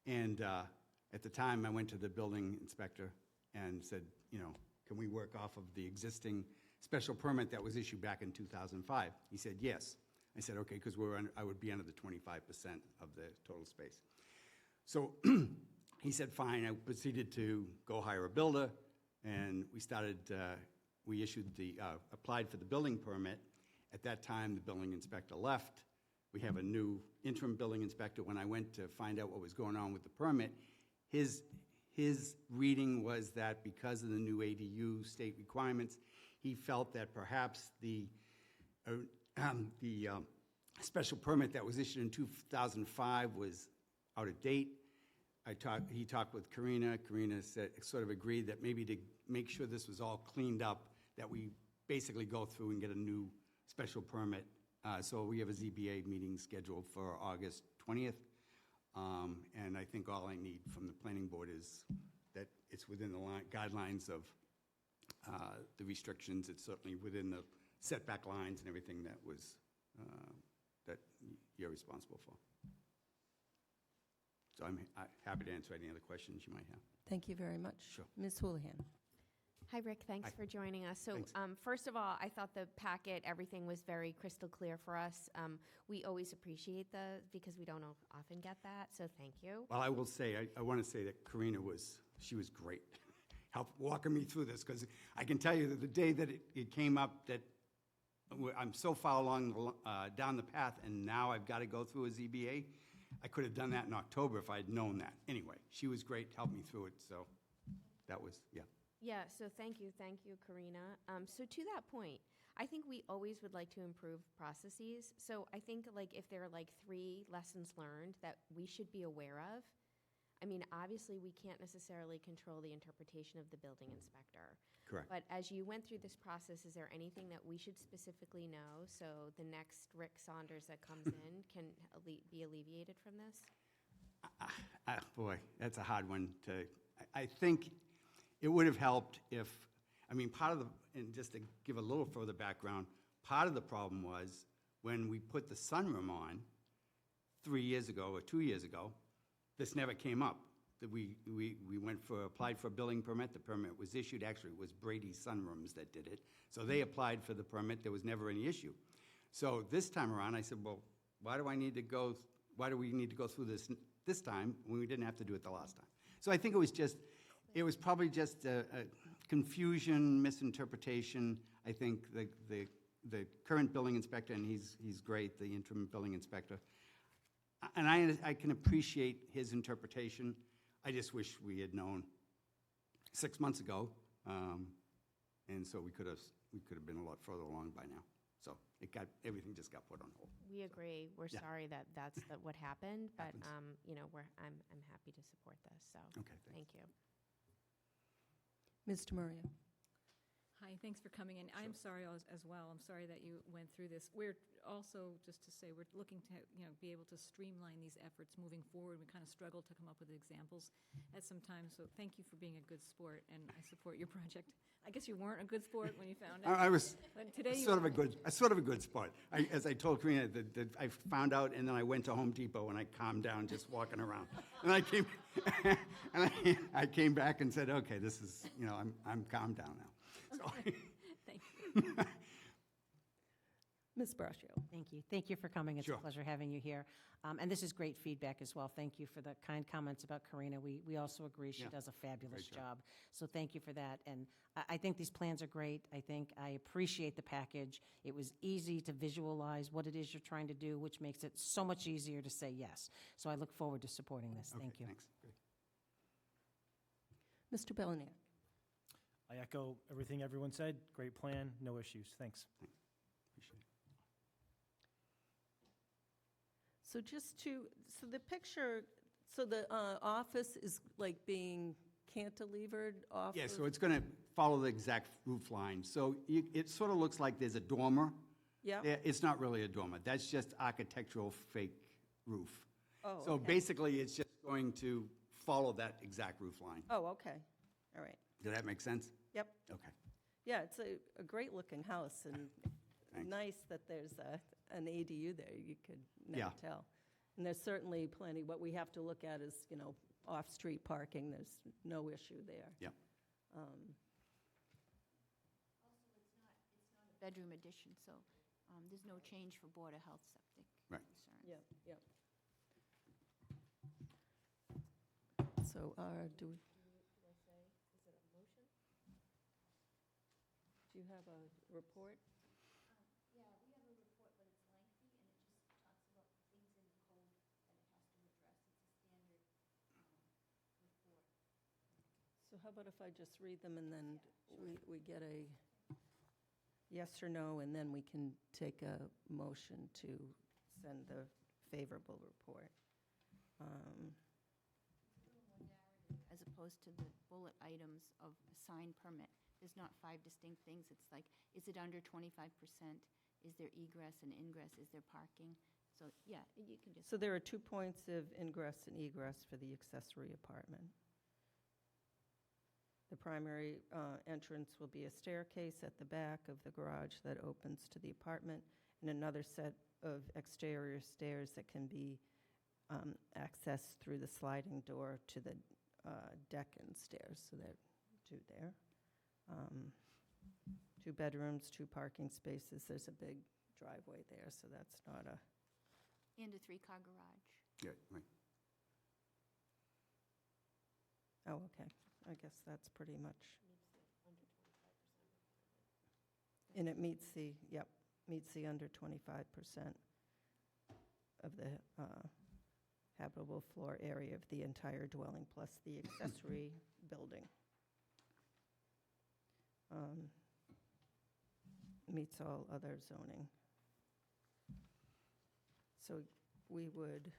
And at the time, I went to the building inspector and said, you know, can we work off of the existing special permit that was issued back in 2005? He said, yes. I said, okay, because I would be under the 25% of the total space. So he said, fine. I proceeded to go hire a builder, and we applied for the building permit. At that time, the building inspector left. We have a new interim building inspector. When I went to find out what was going on with the permit, his reading was that because of the new ADU state requirements, he felt that perhaps the special permit that was issued in 2005 was out of date. He talked with Karina. Karina sort of agreed that maybe to make sure this was all cleaned up, that we basically go through and get a new special permit. So we have a ZBA meeting scheduled for August 20th. And I think all I need from the planning board is that it's within the guidelines of the restrictions. It's certainly within the setback lines and everything that that you're responsible for. So I'm happy to answer any other questions you might have. Thank you very much. Sure. Ms. Houlihan. Hi, Rick. Thanks Hi. for joining us. So, Thanks. first of all, I thought the packet, everything was very crystal clear for us. We always appreciate because we don't often get that, so thank you. Well, I will say, I want to say that Karina she was great, help walking me through this, because I can tell you that the day that it came up that I'm so far along down the path, and now I've got to go through a ZBA, I could have done that in October if I'd known that. Anyway, she was great, helped me through it, so that was, yeah. Yeah, so thank you, Karina. So to that point, I think we always would like to improve processes. So I think if there are 3 lessons learned that we should be aware of, I mean, obviously we can't necessarily control the interpretation of the building inspector. Correct. But as you went through this process, is there anything that we should specifically know so the next Rick Saunders that comes in can be alleviated from this? Boy, that's a hard one I think it would have helped if, and just to give a little further background, part of the problem was when we put the sunroom on 3 years ago or 2 years ago, this never came up. That we applied for a building permit. The permit was issued. Actually, it was Brady's Sunrooms that did it. So they applied for the permit. There was never any issue. So this time around, I said, well, why do we need to go through this time when we didn't have to do it the last time? So I think it was probably just a confusion, misinterpretation. I think the current building inspector, and he's great, the interim building inspector, and I can appreciate his interpretation. I just wish we had known 6 months ago, and so we could have been a lot further along by now. So everything just got put on hold. We agree. We're sorry that that's what happened, but Happens. I'm happy to support this. So Okay, thanks. thank you. Mr. Murray. Hi, thanks for coming in. I'm sorry as well. I'm sorry that you went through this. We're also, just to say, we're looking to, be able to streamline these efforts moving forward. We kind of struggled to come up with examples at some time, so thank you for being a good sport, and I support your project. I guess you weren't a good sport when you found out. I was But today you sort of are. a good sport. As I told Karina, that I found out, and then I went to Home Depot and I calmed down just walking around. And I came back and said, okay, this is, I'm calmed down now. So. Thank you. Ms. Braccio. Thank you. Thank you for coming. It's Sure. a pleasure having you here. And this is great feedback as well. Thank you for the kind comments about Karina. We also agree she Yeah. does a fabulous Great job. job. So thank you for that. And I think these plans are great. I appreciate the package. It was easy to visualize what it is you're trying to do, which makes it so much easier to say yes. So I look forward to supporting this. Okay, Thank you. Thanks. Good. Mr. Bellinger. I echo everything everyone said. Great plan, no issues. Thanks. Appreciate it. So the picture, the office is being cantilevered off? Yeah, of- so it's going to follow the exact roof line. So it sort of looks like there's a dormer. Yeah, It's not really a dormer. That's just architectural fake roof. Oh, So okay. basically, it's just going to follow that exact roof line. Oh, okay, all right. Does that make sense? Yep. Okay. Yeah, it's a great-looking house, and Thanks. nice that there's an ADU there, you could never Yeah. tell. And there's certainly plenty, what we have to look at is, off-street parking, there's no issue there. Yeah. Bedroom addition, so there's no change for Board of Health septic Right. concerns. Yep, yep. So, do you have a report? Yeah, we have a report, but it's lengthy, and it just talks about things in the code that it has to address. It's a standard report. So how about if I just read them, and then we get a yes or no, and then we can take a motion to send the favorable report. As opposed to the bullet items of a sign permit. There's not 5 distinct things. It's like, is it under 25%? Is there egress and ingress? Is there parking? So, yeah, you can just. So there are 2 points of ingress and egress for the accessory apartment. The primary entrance will be a staircase at the back of the garage that opens to the apartment, and another set of exterior stairs that can be accessed through the sliding door to the deck and stairs, so there are 2 there. 2 bedrooms, 2 parking spaces. There's a big driveway there, so that's not a, And a 3-car garage. Yeah, right. oh, okay. I guess that's pretty much. And it meets the under 25% of the habitable floor area of the entire dwelling, plus the accessory building. Meets all other zoning. So we would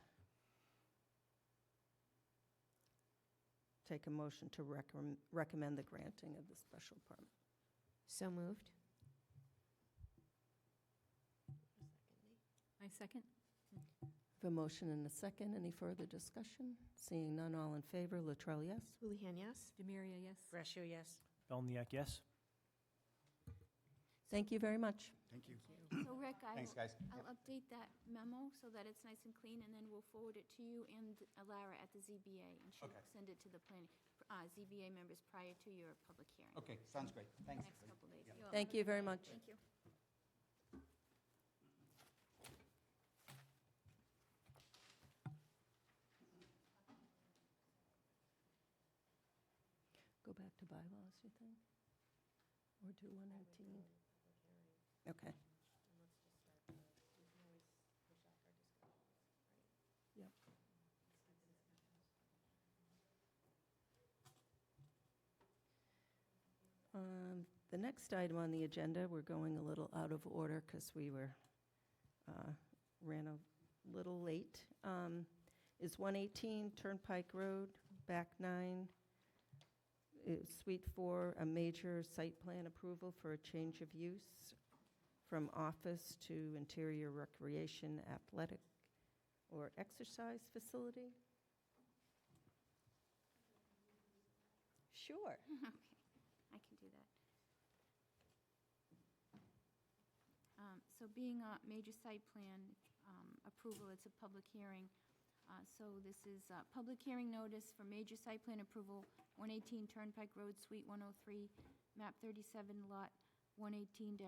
take a motion to recommend the granting of the special permit. So moved. I second. Have a motion and a second. Any further discussion? Seeing none, all in favor. Latrell, yes? Houlihan, yes. Demiria, yes. Brascio, yes. Belniak, yes? Thank you very much. Thank you. So Rick, Thanks, guys. I'll update that memo so that it's nice and clean, and then we'll forward it to you and Alara at the ZBA, and she'll Okay. send it to the ZBA members prior to your public hearing. Okay, sounds great. Thanks. Next couple days. Yeah. Thank you very much. Thank you. Go back to bylaws, you think? Or do 118? Okay. Yep. The next item on the agenda, we're going a little out of order because we ran a little late, is 118 Turnpike Road, back 9. Suite 4, a major site plan approval for a change of use from office to interior recreation, athletic, or exercise facility? Sure. Okay, I can do that. So being a major site plan approval, it's a public hearing. So this is a public hearing notice for major site plan approval, 118 Turnpike Road, Suite 103, map 37, lot 118-004.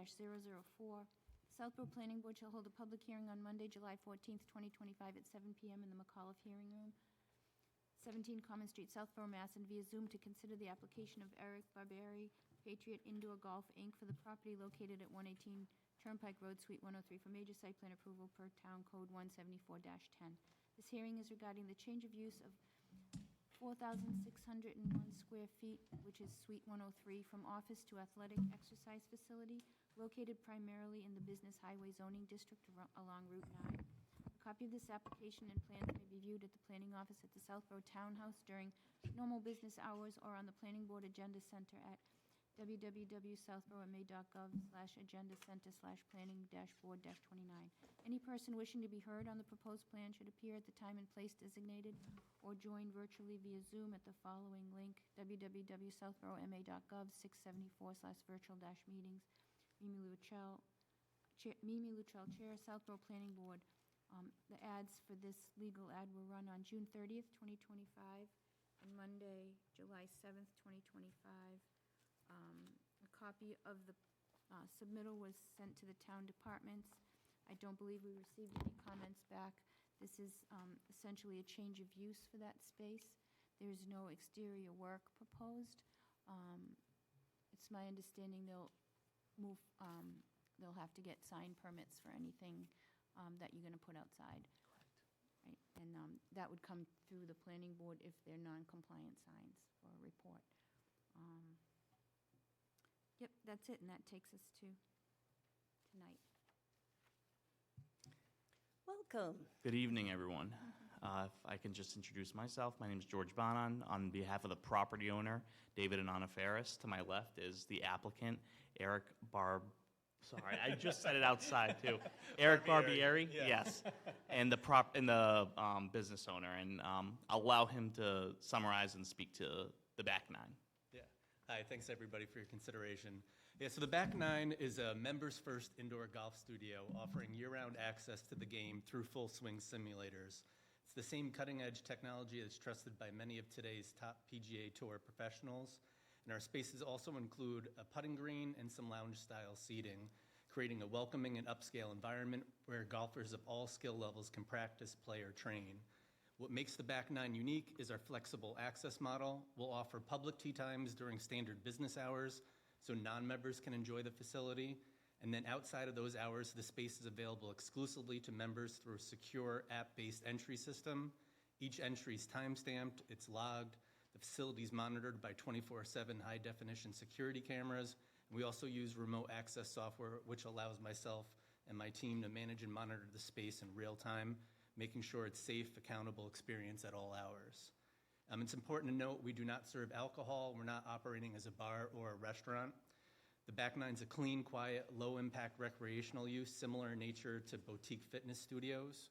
Southborough Planning Board shall hold a public hearing on Monday, July 14th, 2025 at 7 PM in the McAuliffe Hearing Room, 17 Common Street, Southborough, Mass., and via Zoom to consider the application of Eric Barberi, Patriot Indoor Golf, Inc., for the property located at 118 Turnpike Road, Suite 103, for major site plan approval per Town Code 174-10. This hearing is regarding the change of use of 4,601 square feet, which is Suite 103, from office to athletic exercise facility, located primarily in the Business Highway Zoning District along Route 9. A copy of this application and plans may be viewed at the planning office at the Southborough Townhouse during normal business hours or on the Planning Board Agenda Center at www.southboroughma.gov/agenda center/planning-board-29. Any person wishing to be heard on the proposed plan should appear at the time and place designated or join virtually via Zoom at the following link, www.southboroughma.gov/674/virtual-meetings. Mimi Luchel, Chair, Southborough Planning Board. The ads for this legal ad will run on June 30th, 2025, and Monday, July 7th, 2025. A copy of the submittal was sent to the town departments. I don't believe we received any comments back. This is essentially a change of use for that space. There is no exterior work proposed. It's my understanding they'll have to get sign permits for anything that you're going to put outside. Right, and that would come through the planning board if they're non-compliant signs for a report. Yep, that's it, and that takes us to tonight. Welcome. Good evening, everyone. If I can just introduce myself, my name is George Bonan. On behalf of the property owner, David and Anna Ferris, to my left is the applicant, Eric Sorry, I just said it outside too. Eric Barbieri, yes, and the business owner, and I'll allow him to summarize and speak to the back nine. Yeah. Hi, thanks everybody for your consideration. Yeah, so the Back Nine is a members first indoor golf studio offering year-round access to the game through Full Swing simulators. It's the same cutting-edge technology that's trusted by many of today's top PGA Tour professionals. And our spaces also include a putting green and some lounge-style seating, creating a welcoming and upscale environment where golfers of all skill levels can practice, play, or train. What makes the Back Nine unique is our flexible access model. We'll offer public tee times during standard business hours so non-members can enjoy the facility. And then outside of those hours, the space is available exclusively to members through a secure app-based entry system. Each entry is time-stamped, it's logged. The facility is monitored by 24/7 high-definition security cameras. We also use remote access software, which allows myself and my team to manage and monitor the space in real time, making sure it's safe, accountable experience at all hours. It's important to note we do not serve alcohol. We're not operating as a bar or a restaurant. The Back Nine's a clean, quiet, low-impact recreational use, similar in nature to boutique fitness studios.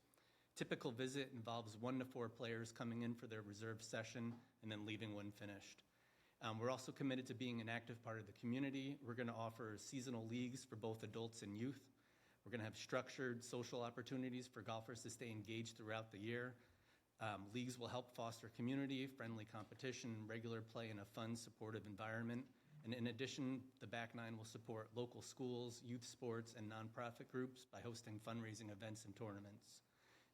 Typical visit involves 1 to 4 players coming in for their reserved session and then leaving when finished. We're also committed to being an active part of the community. We're going to offer seasonal leagues for both adults and youth. We're going to have structured social opportunities for golfers to stay engaged throughout the year. Leagues will help foster community, friendly competition, regular play in a fun, supportive environment. And in addition, the Back Nine will support local schools, youth sports, and nonprofit groups by hosting fundraising events and tournaments.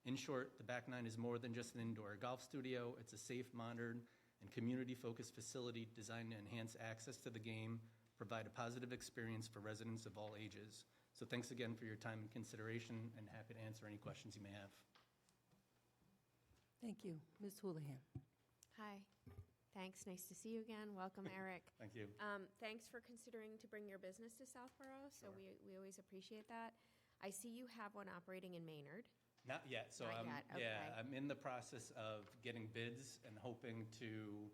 In short, the Back Nine is more than just an indoor golf studio. It's a safe, modern, and community-focused facility designed to enhance access to the game, provide a positive experience for residents of all ages. So thanks again for your time and consideration, and happy to answer any questions you may have. Thank you. Ms. Houlihan. Hi. Thanks. Nice to see you again. Welcome, Eric. Thank you. Thanks for considering to bring your business to Southborough. So Sure. we always appreciate that. I see you have one operating in Maynard. Not yet. So Not yet, okay. I'm in the process of getting bids and hoping to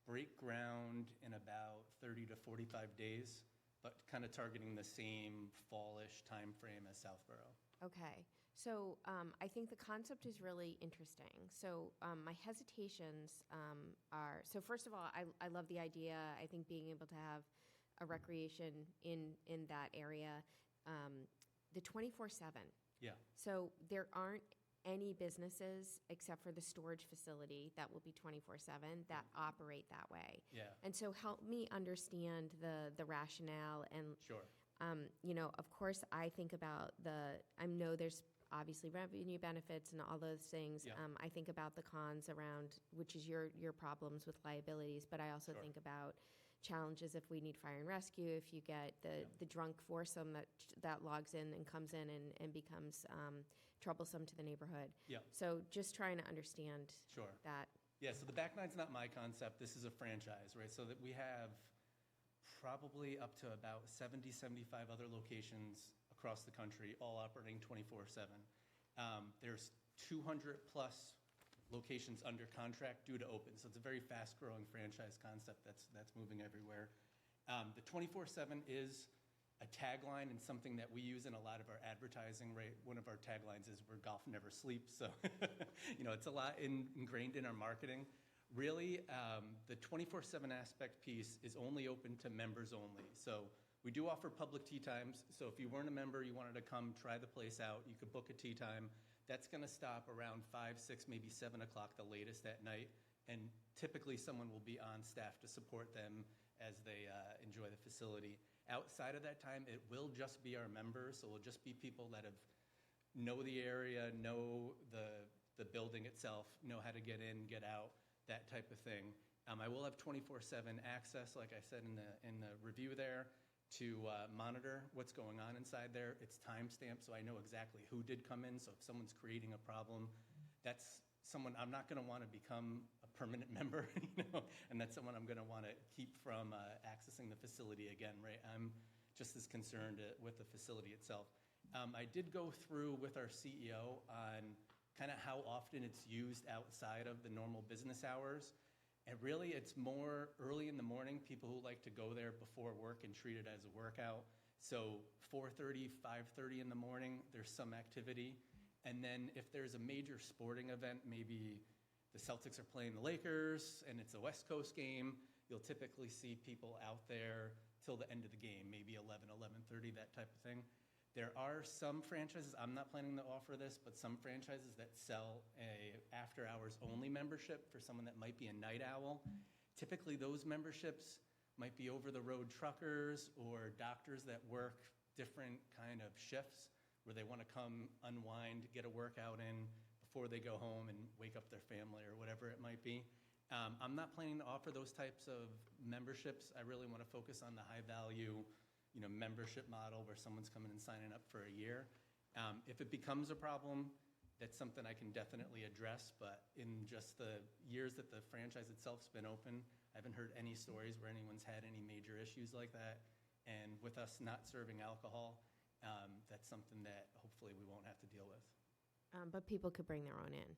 break ground in about 30 to 45 days, but kind of targeting the same fallish timeframe as Southborough. Okay. So I think the concept is really interesting. So my hesitations are, so first of all, I love the idea. I think being able to have a recreation in that area, the 24/7. Yeah. So there aren't any businesses except for the storage facility that will be 24/7 that operate that way. Yeah. And so help me understand the rationale and, Sure. you know, of course, I think about I know there's obviously revenue benefits and all those things. Yeah. I think about the cons around, which is your problems with liabilities, but I also Sure. think about challenges if we need fire and rescue, if you get the drunk foursome that logs in and comes in and becomes troublesome to the neighborhood. Yeah. So just trying to understand Sure. that. Yeah, so the Back Nine's not my concept. This is a franchise, right? So that we have probably up to about 70, 75 other locations across the country, all operating 24/7. There's 200-plus locations under contract due to open. So it's a very fast-growing franchise concept that's moving everywhere. The 24/7 is a tagline and something that we use in a lot of our advertising, right? One of our taglines is where golf never sleeps. So, it's a lot ingrained in our marketing. Really, the 24/7 aspect piece is only open to members only. So we do offer public tee times. So if you weren't a member, you wanted to come try the place out, you could book a tee time. That's going to stop around 5, 6, maybe 7 o'clock the latest at night. And typically someone will be on staff to support them as they enjoy the facility. Outside of that time, it will just be our members, so it will just be people that know the area, know the building itself, know how to get in, get out, that type of thing. I will have 24/7 access, like I said in the review there, to monitor what's going on inside there. It's timestamped, so I know exactly who did come in, so if someone's creating a problem, that's someone I'm not going to want to become a permanent member, and that's someone I'm going to want to keep from accessing the facility again, right? I'm just as concerned with the facility itself. I did go through with our CEO on kind of how often it's used outside of the normal business hours, and really it's more early in the morning, people who like to go there before work and treat it as a workout. So 4:30, 5:30 in the morning, there's some activity. And then if there's a major sporting event, maybe the Celtics are playing the Lakers and it's a West Coast game, you'll typically see people out there till the end of the game, maybe 11, 11:30, that type of thing. There are some franchises, I'm not planning to offer this, but some franchises that sell a after-hours only membership for someone that might be a night owl. Typically those memberships might be over-the-road truckers or doctors that work different kind of shifts, where they want to come unwind, get a workout in before they go home and wake up their family or whatever it might be. I'm not planning to offer those types of memberships. I really want to focus on the high-value, membership model where someone's coming and signing up for a year. If it becomes a problem, that's something I can definitely address, but in just the years that the franchise itself's been open, I haven't heard any stories where anyone's had any major issues like that. And with us not serving alcohol, that's something that hopefully we won't have to deal with. But people could bring their own in.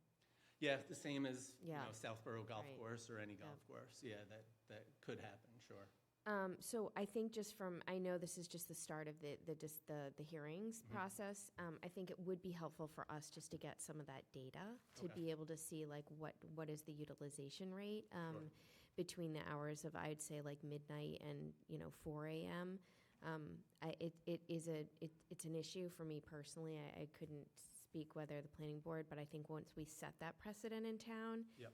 Yeah, the same as Yeah. Southborough Golf Right. Course or any golf course. Yeah, that could happen, sure. So I think just I know this is just the start of the hearings process. I think it would be helpful for us just to get some of that data to Okay. be able to see like what is the utilization rate Sure. between the hours of, I'd say, like midnight and 4 a.m. It's an issue for me personally. I couldn't speak whether the planning board, but I think once we set that precedent in town, Yep.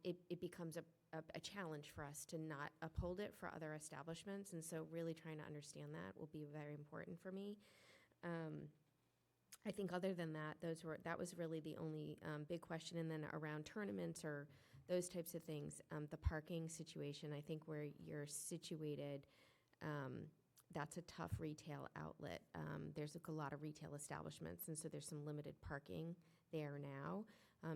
it becomes a challenge for us to not uphold it for other establishments. And so really trying to understand that will be very important for me. I think other than that, that was really the only big question. And then around tournaments or those types of things, the parking situation, I think where you're situated, that's a tough retail outlet. There's a lot of retail establishments, and so there's some limited parking there now.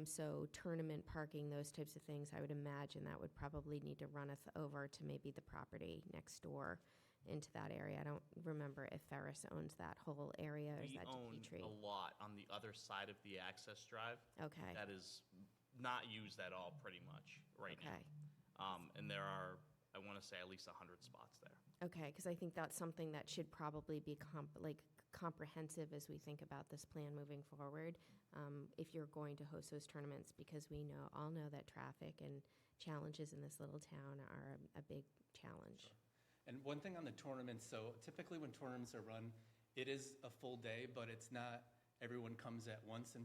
So tournament parking, those types of things, I would imagine that would probably need to run us over to maybe the property next door into that area. I don't remember if Ferris owns that whole area, or is We that own DePietri? a lot on the other side of the access drive. Okay. That is not used at all, pretty much, right now. Okay. And there are, I want to say, at least 100 spots there. Okay, because I think that's something that should probably be comprehensive as we think about this plan moving forward, if you're going to host those tournaments, because we all know that traffic and challenges in this little town are a big challenge. Sure. And one thing on the tournaments, so typically when tournaments are run, it is a full day, but it's not everyone comes at once and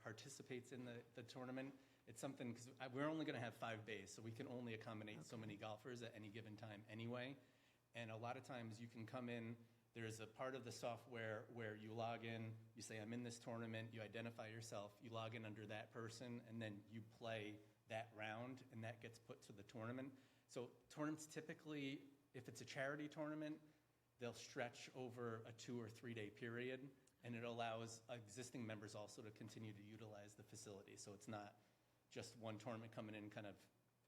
participates in the tournament. It's something, because we're only going to have 5 bays, so we can only accommodate so many golfers at any given time anyway. And a lot of times you can come in, there's a part of the software where you log in, you say, I'm in this tournament, you identify yourself, you log in under that person, and then you play that round, and that gets put to the tournament. So tournaments typically, if it's a charity tournament, they'll stretch over a 2 or 3 day period, and it allows existing members also to continue to utilize the facility. So it's not just one tournament coming in kind of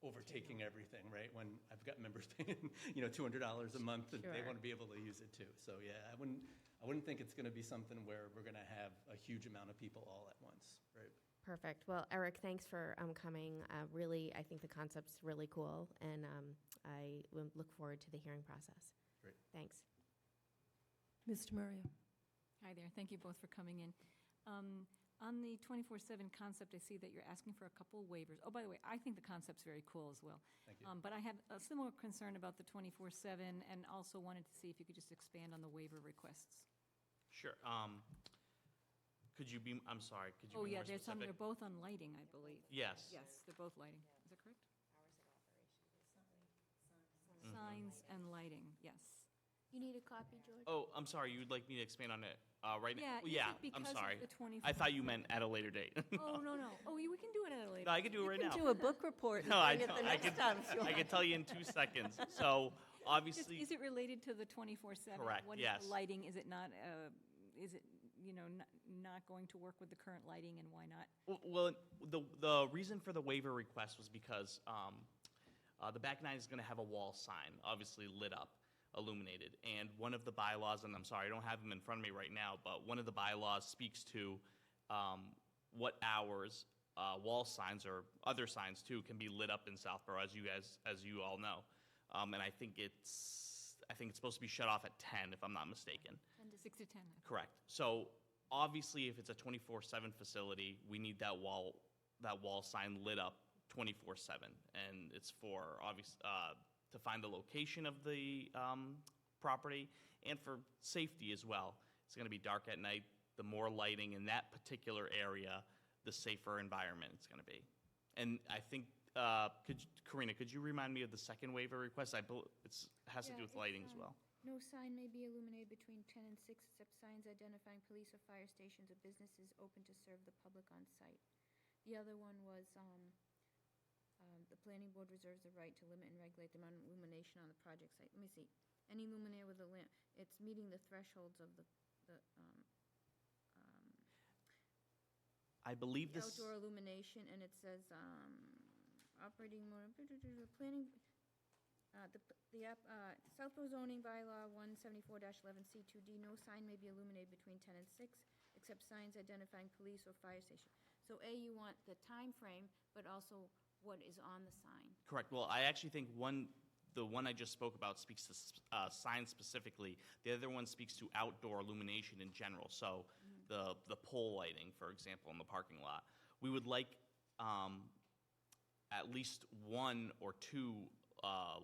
overtaking everything, right? When I've got members paying, $200 a month, and they Sure. want to be able to use it too. So yeah, I wouldn't think it's going to be something where we're going to have a huge amount of people all at once, right? Perfect. Well, Eric, thanks for coming. Really, I think the concept's really cool, and I will look forward to the hearing process. Great. Thanks. Mr. Murray? Hi there, thank you both for coming in. On the 24/7 concept, I see that you're asking for a couple waivers. Oh, by the way, I think the concept's very cool as well. Thank you. But I had a similar concern about the 24/7, and also wanted to see if you could just expand on the waiver requests. Sure. Could you be, I'm sorry, could you Oh, be yeah, more there's some, specific? they're both on lighting, I believe. Yes. Yes, they're both lighting. Is that correct? Mhm. Signs and lighting, yes. You need a copy, George? Oh, I'm sorry, you'd like me to expand on it right now? Yeah, is it Yeah, because I'm of sorry. the 24/7? I thought you meant at a later date. Oh, no. Oh, we can do it at a later. No, I could do it right You now. can do a book report and No, I bring it don't. the I next could, time if you I want. could tell you in 2 seconds. So, obviously, Is it related to the 24/7? Correct, What is yes. the lighting? Is it not, is it, not going to work with the current lighting, and why not? well, the reason for the waiver request was because the back nine is going to have a wall sign, obviously lit up, illuminated. And one of the bylaws, and I'm sorry, I don't have them in front of me right now, but one of the bylaws speaks to what hours wall signs or other signs too can be lit up in Southborough, as you all know. And I think it's supposed to be shut off at 10, if I'm not mistaken. 6 to 10. Correct. So obviously, if it's a 24/7 facility, we need that wall sign lit up 24/7, and it's for to find the location of the property and for safety as well. It's going to be dark at night. The more lighting in that particular area, the safer environment it's going to be. And I think, Karina, could you remind me of the second waiver request? It has to do with lighting as well. No sign may be illuminated between 10 and 6 except signs identifying police or fire stations or businesses open to serve the public on site. The other one was, the planning board reserves the right to limit and regulate the amount of illumination on the project site. Let me see. Any luminaire with a lamp, it's meeting the thresholds of the I believe this. outdoor illumination, and it says, operating mode, planning, Southborough zoning bylaw 174-11C2D, no sign may be illuminated between 10 and 6, except signs identifying police or fire station. So A, you want the time frame, but also what is on the sign. Correct. Well, I actually think the one I just spoke about speaks to signs specifically. The other one speaks to outdoor illumination in general. So the pole lighting, for example, in the parking lot. We would like at least 1 or 2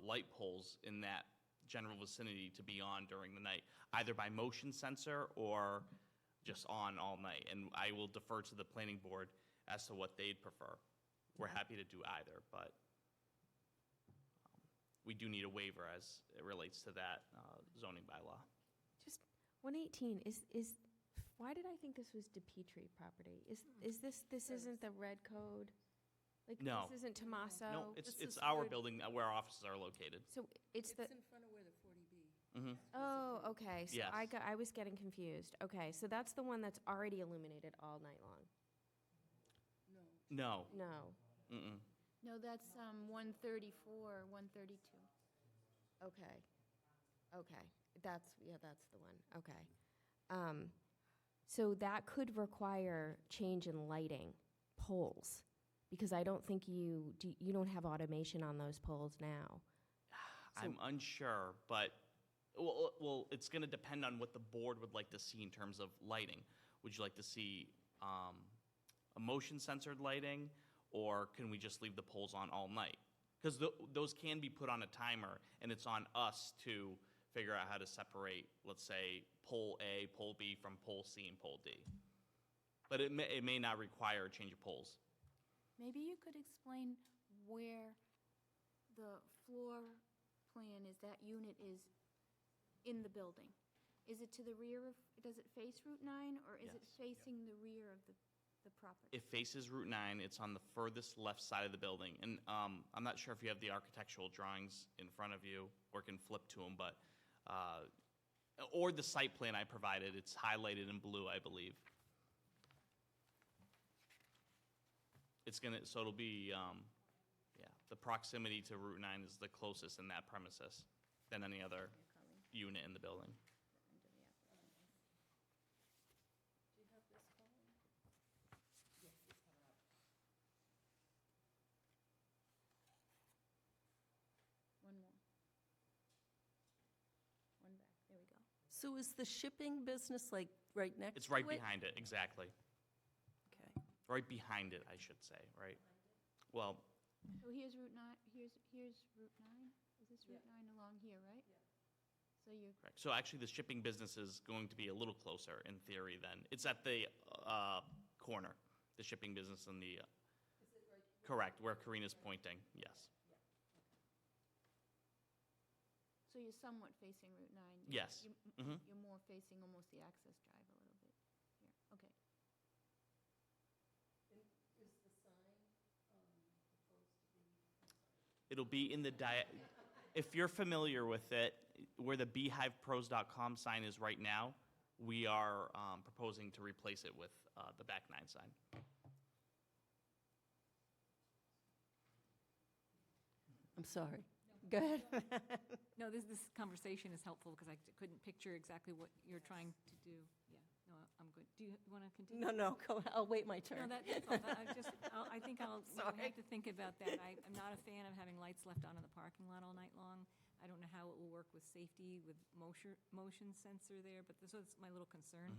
light poles in that general vicinity to be on during the night, either by motion sensor or just on all night. And I will defer to the planning board as to what they'd prefer. We're happy to do either, but we do need a waiver as it relates to that zoning bylaw. Just 118 is. Why did I think this was DePietri property? Is this isn't the red code? Like, No. This isn't Tomaso? No, it's our building where our offices are located. So it's the. in front of where the 40B. Mhm. Oh, okay. So Yes. I was getting confused. Okay, so that's the one that's already illuminated all night long. No. No. Mm-mm. No, that's 134, 132. Okay. That's the one. Okay. So that could require change in lighting poles, because I don't think you don't have automation on those poles now. I'm unsure, but, well, it's going to depend on what the board would like to see in terms of lighting. Would you like to see a motion-censored lighting, or can we just leave the poles on all night? Because those can be put on a timer, and it's on us to figure out how to separate, let's say, pole A, pole B from pole C and pole D. But it may not require a change of poles. Maybe you could explain where the floor plan is, that unit is in the building. Is it to the rear of, does it face Route 9, or is it Yes. facing the rear of the property? It faces Route 9. It's on the furthest left side of the building. And I'm not sure if you have the architectural drawings in front of you or can flip to them, but, or the site plan I provided. It's highlighted in blue, I believe. So it'll be, the proximity to Route 9 is the closest in that premises than any other unit in the building. So is the shipping business like right next to it? It's right behind it, exactly. Okay. Right behind it, I should say, right? Well, So here's Route 9, here's Route 9? Is this Route 9 along here, right? Yeah. So you're, correct. So actually, the shipping business is going to be a little closer in theory then. It's at the corner, the shipping business and the, correct, where Karina's pointing, yes. so you're somewhat facing Route 9? Yes. Mhm. You're more facing almost the access drive a little bit here, okay. It'll be in the if you're familiar with it, where the beehivepros.com sign is right now, we are proposing to replace it with the back 9 sign. I'm sorry. Go ahead. No, this conversation is helpful because I couldn't picture exactly what you're trying to do. Yeah, no, I'm good. Do you want to continue? No, I'll wait my No, turn. that's all. I think I'll have to think about that. I'm not a fan of having lights left on in the parking lot all night long. I don't know how it will work with safety, with motion sensor there, but this was my little concern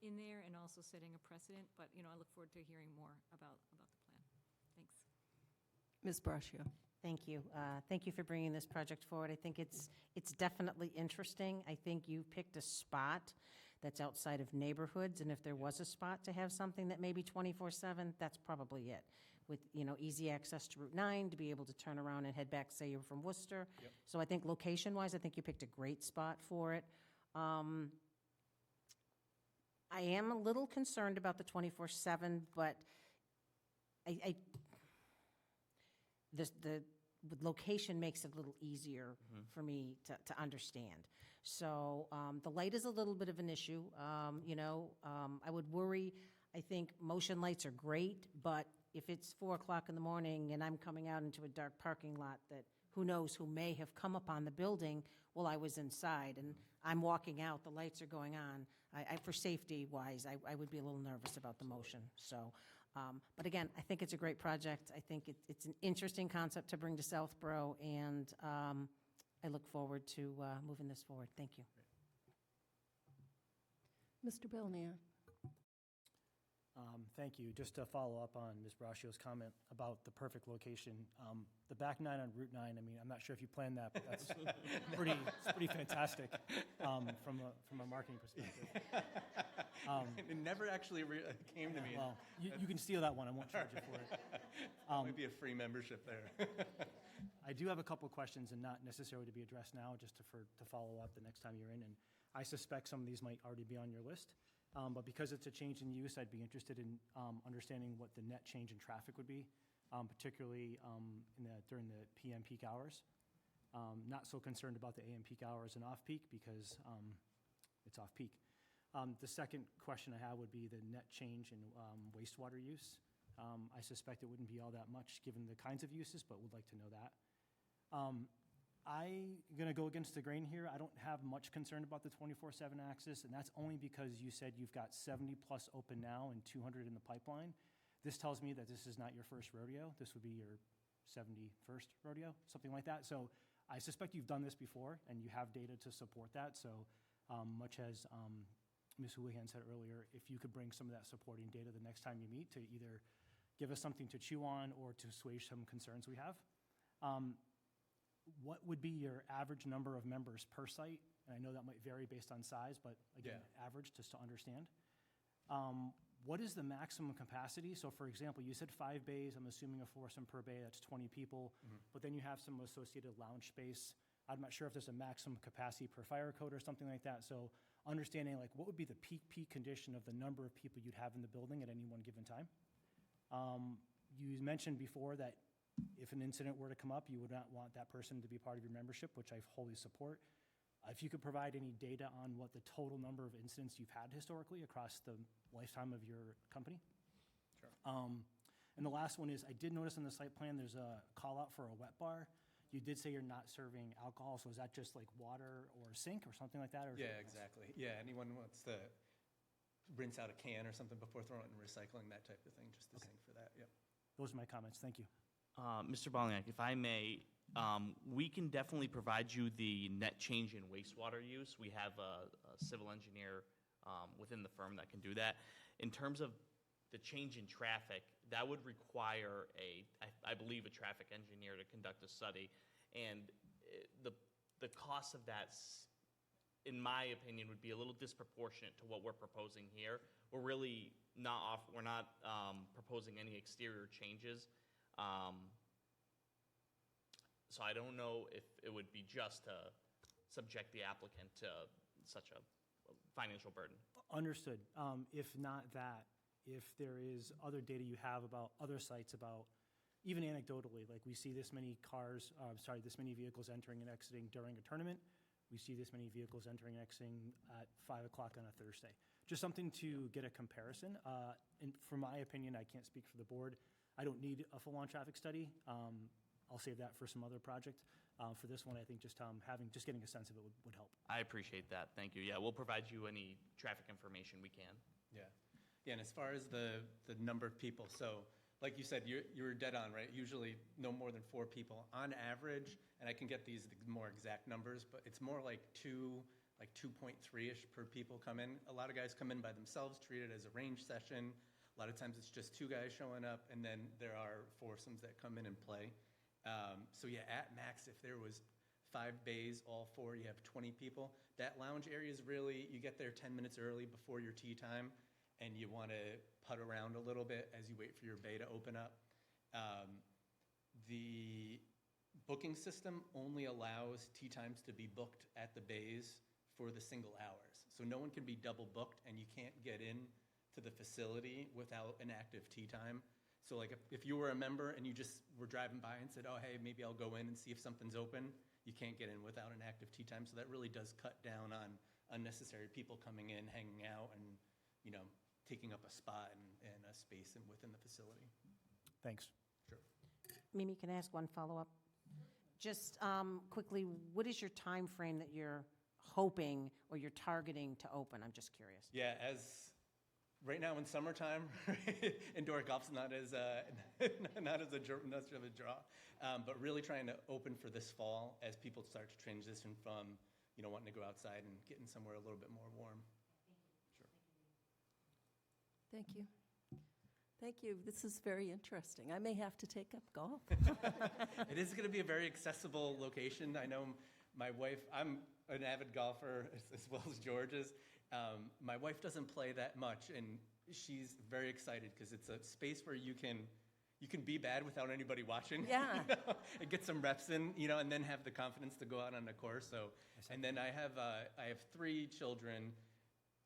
in there, and also setting a precedent. But, I look forward to hearing more about the plan. Thanks. Ms. Braccio. Thank you. Thank you for bringing this project forward. I think it's definitely interesting. I think you picked a spot that's outside of neighborhoods, and if there was a spot to have something that may be 24/7, that's probably it. With, easy access to Route 9, to be able to turn around and head back, say you're from Worcester. Yep. So I think location-wise, I think you picked a great spot for it. I am a little concerned about the 24/7, but the location makes it a little easier for me to understand. So the light is a little bit of an issue. I would worry, I think motion lights are great, but if it's 4 o'clock in the morning and I'm coming out into a dark parking lot that who knows who may have come upon the building while I was inside, and I'm walking out, the lights are going on, for safety-wise, I would be a little nervous about the motion. So, but again, I think it's a great project. I think it's an interesting concept to bring to Southborough, and I look forward to moving this forward. Thank you. Mr. Belnier. Thank you. Just to follow up on Ms. Braccio's comment about the perfect location, the back 9 on Route 9, I'm not sure if you planned that, but that's it's pretty fantastic from a marketing perspective. It never actually came to me. Well, you can steal that one. I won't charge you for it. Might be a free membership there. I do have a couple of questions, and not necessarily to be addressed now, just to follow up the next time you're in. And I suspect some of these might already be on your list. But because it's a change in use, I'd be interested in understanding what the net change in traffic would be, particularly during the PM peak hours. Not so concerned about the AM peak hours and off-peak because it's off-peak. The second question I have would be the net change in wastewater use. I suspect it wouldn't be all that much given the kinds of uses, but would like to know that. I'm going to go against the grain here. I don't have much concern about the 24/7 access, and that's only because you said you've got 70-plus open now and 200 in the pipeline. This tells me that this is not your first rodeo. This would be your 71st rodeo, something like that. So I suspect you've done this before, and you have data to support that. So much as Ms. Houlihan said earlier, if you could bring some of that supporting data the next time you meet to either give us something to chew on or to assuage some concerns we have. What would be your average number of members per site? And I know that might vary based on size, but again, average, just to understand. What is the maximum capacity? So for example, you said 5 bays, I'm assuming a foursome per bay, that's 20 people, but then you have some associated lounge space. I'm not sure if there's a maximum capacity per fire code or something like that. So understanding what would be the peak condition of the number of people you'd have in the building at any one given time. You mentioned before that if an incident were to come up, you would not want that person to be part of your membership, which I wholly support. If you could provide any data on what the total number of incidents you've had historically across the lifetime of your company. Sure. And the last one is, I did notice on the site plan there's a call out for a wet bar. You did say you're not serving alcohol, so is that just like water or a sink or something like that? Or Yeah, exactly. Yeah, anyone wants to rinse out a can or something before throwing it in recycling, that type of thing, just the sink for that, yeah. Those are my comments. Thank you. Mr. Balniak, if I may, We can definitely provide you the net change in wastewater use. We have a civil engineer within the firm that can do that. In terms of the change in traffic, that would require I believe, a traffic engineer to conduct a study. And the cost of that, in my opinion, would be a little disproportionate to what we're proposing here. We're really not proposing any exterior changes. So I don't know if it would be just to subject the applicant to such a financial burden. Understood. If not that, if there is other data you have about other sites, about even anecdotally, like we see this many this many vehicles entering and exiting during a tournament, we see this many vehicles entering and exiting at 5 o'clock on a Thursday. Just something to get a comparison. And for my opinion, I can't speak for the board. I don't need a full-on traffic study. I'll save that for some other project. For this one, I think just getting a sense of it would help. I appreciate that. Thank you. Yeah, we'll provide you any traffic information we can. Yeah. Yeah, and as far as the number of people, so like you said, you're dead on, right? Usually no more than 4 people on average, and I can get these more exact numbers, but it's more like 2.3-ish per people come in. A lot of guys come in by themselves, treat it as a range session. A lot of times it's just 2 guys showing up, and then there are foursomes that come in and play. So yeah, at max, if there was 5 bays, all 4, you have 20 people. That lounge area is really, you get there 10 minutes early before your tee time, and you want to putt around a little bit as you wait for your bay to open up. The booking system only allows tee times to be booked at the bays for the single hours. So no one can be double booked, and you can't get in to the facility without an active tee time. So like if you were a member and you just were driving by and said, oh, hey, maybe I'll go in and see if something's open, you can't get in without an active tee time. So that really does cut down on unnecessary people coming in, hanging out, and, taking up a spot and a space within the facility. Thanks. Sure. Mimi, can I ask one follow-up? Just quickly, what is your time frame that you're hoping or you're targeting to open? I'm just curious. Yeah, right now in summertime, indoor golf's not as much of a draw, but really trying to open for this fall as people start to transition from wanting to go outside and getting somewhere a little bit more warm. Sure. Thank you. Thank you. This is very interesting. I may have to take up golf. It is going to be a very accessible location. I know my wife, I'm an avid golfer as well as George is. My wife doesn't play that much, and she's very excited because it's a space where you can be bad without anybody watching. Yeah. And get some reps in, and then have the confidence to go out on the course. So, and then I have 3 children,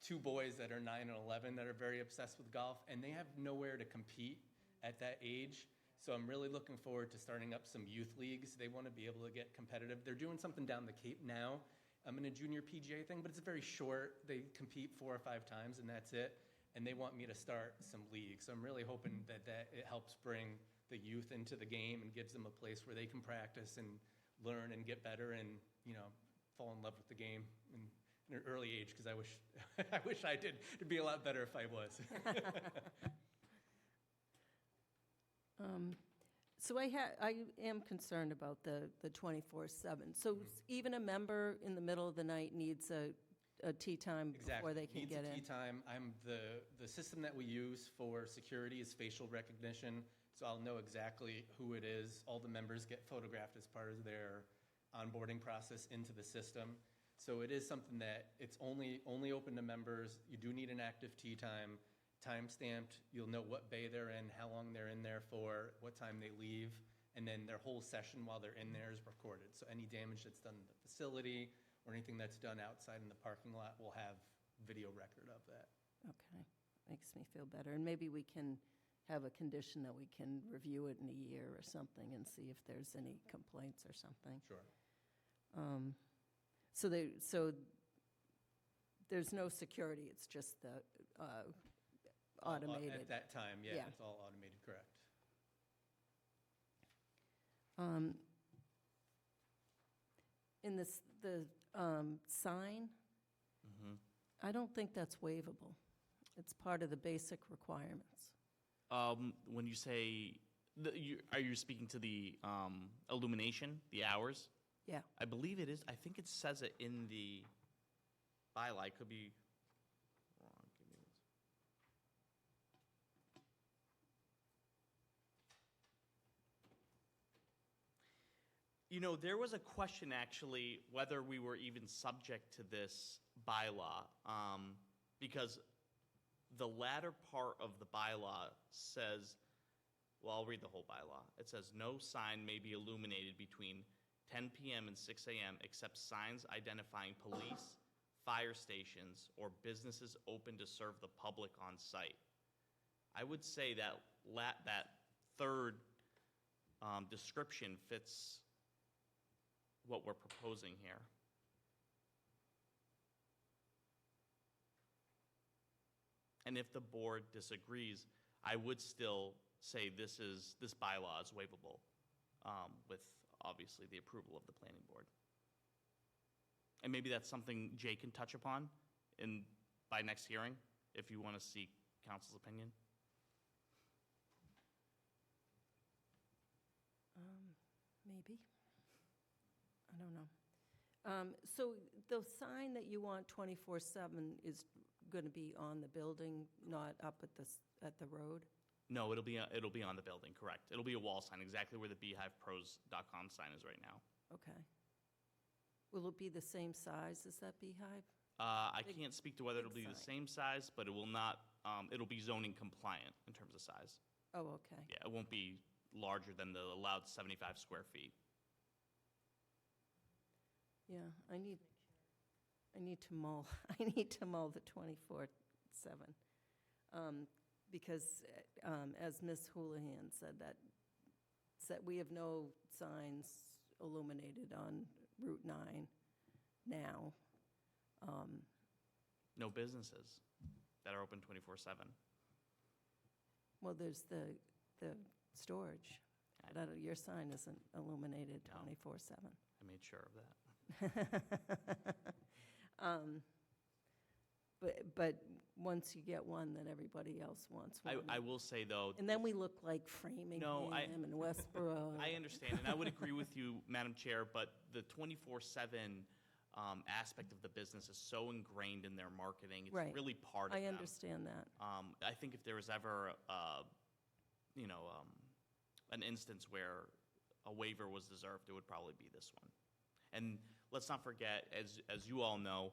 2 boys that are 9 and 11 that are very obsessed with golf, and they have nowhere to compete at that age. So I'm really looking forward to starting up some youth leagues. They want to be able to get competitive. They're doing something down the Cape now. I'm in a junior PGA thing, but it's very short. They compete 4 or 5 times, and that's it. And they want me to start some leagues. So I'm really hoping that it helps bring the youth into the game and gives them a place where they can practice and learn and get better and, fall in love with the game in an early age, because I wish I did. It'd be a lot better if I was. So I am concerned about the 24/7. So even a member in the middle of the night needs a tee time before they can get in? Needs a tee time. The system that we use for security is facial recognition, so I'll know exactly who it is. All the members get photographed as part of their onboarding process into the system. So it is something that it's only open to members. You do need an active tee time. Time-stamped, you'll know what bay they're in, how long they're in there for, what time they leave, and then their whole session while they're in there is recorded. So any damage that's done in the facility or anything that's done outside in the parking lot will have video record of that. Okay, makes me feel better. And maybe we can have a condition that we can review it in a year or something and see if there's any complaints or something. Sure. So there's no security, it's just the automated. At that time, yeah, Yeah. it's all automated, correct. In the sign, I don't think that's waivable. It's part of the basic requirements. When you say Are you speaking to the illumination, the hours? Yeah. I believe it is. I think it says it in the bylaw. I could be wrong. Give me one second. There was a question actually whether we were even subject to this bylaw, because the latter part of the bylaw says, well, I'll read the whole bylaw. It says, no sign may be illuminated between 10 p.m. and 6 a.m. except signs identifying police, fire stations, or businesses open to serve the public on site. I would say that that third description fits what we're proposing here. And if the board disagrees, I would still say this bylaw is waivable, with obviously the approval of the planning board. And maybe that's something Jay can touch upon by next hearing, if you want to seek council's opinion. Maybe. I don't know. So the sign that you want 24/7 is going to be on the building, not up at the road? No, it'll be on the building, correct. It'll be a wall sign, exactly where the beehivepros.com sign is right now. Okay. Will it be the same size as that beehive? I Big- can't speak to whether it'll be big the sign. same size, but it will not, it'll be zoning compliant in terms of size. Oh, okay. Yeah, it won't be larger than the allowed 75 square feet. Yeah, I need to mull, I need to mull the 24/7. Because, as Ms. Houlihan said, we have no signs illuminated on Route 9 now. No businesses that are open 24/7. Well, there's the storage. Your sign isn't illuminated No. 24/7. I made sure of that. But once you get one, then everybody else wants one. I will say, though. And then we look like Framingham and Westboro. I understand, and I would agree with you, Madam Chair, but the 24/7 aspect of the business is so ingrained in their marketing. It's Right. really part of I them. understand that. I think if there was ever, an instance where a waiver was deserved, it would probably be this one. And let's not forget, as you all know,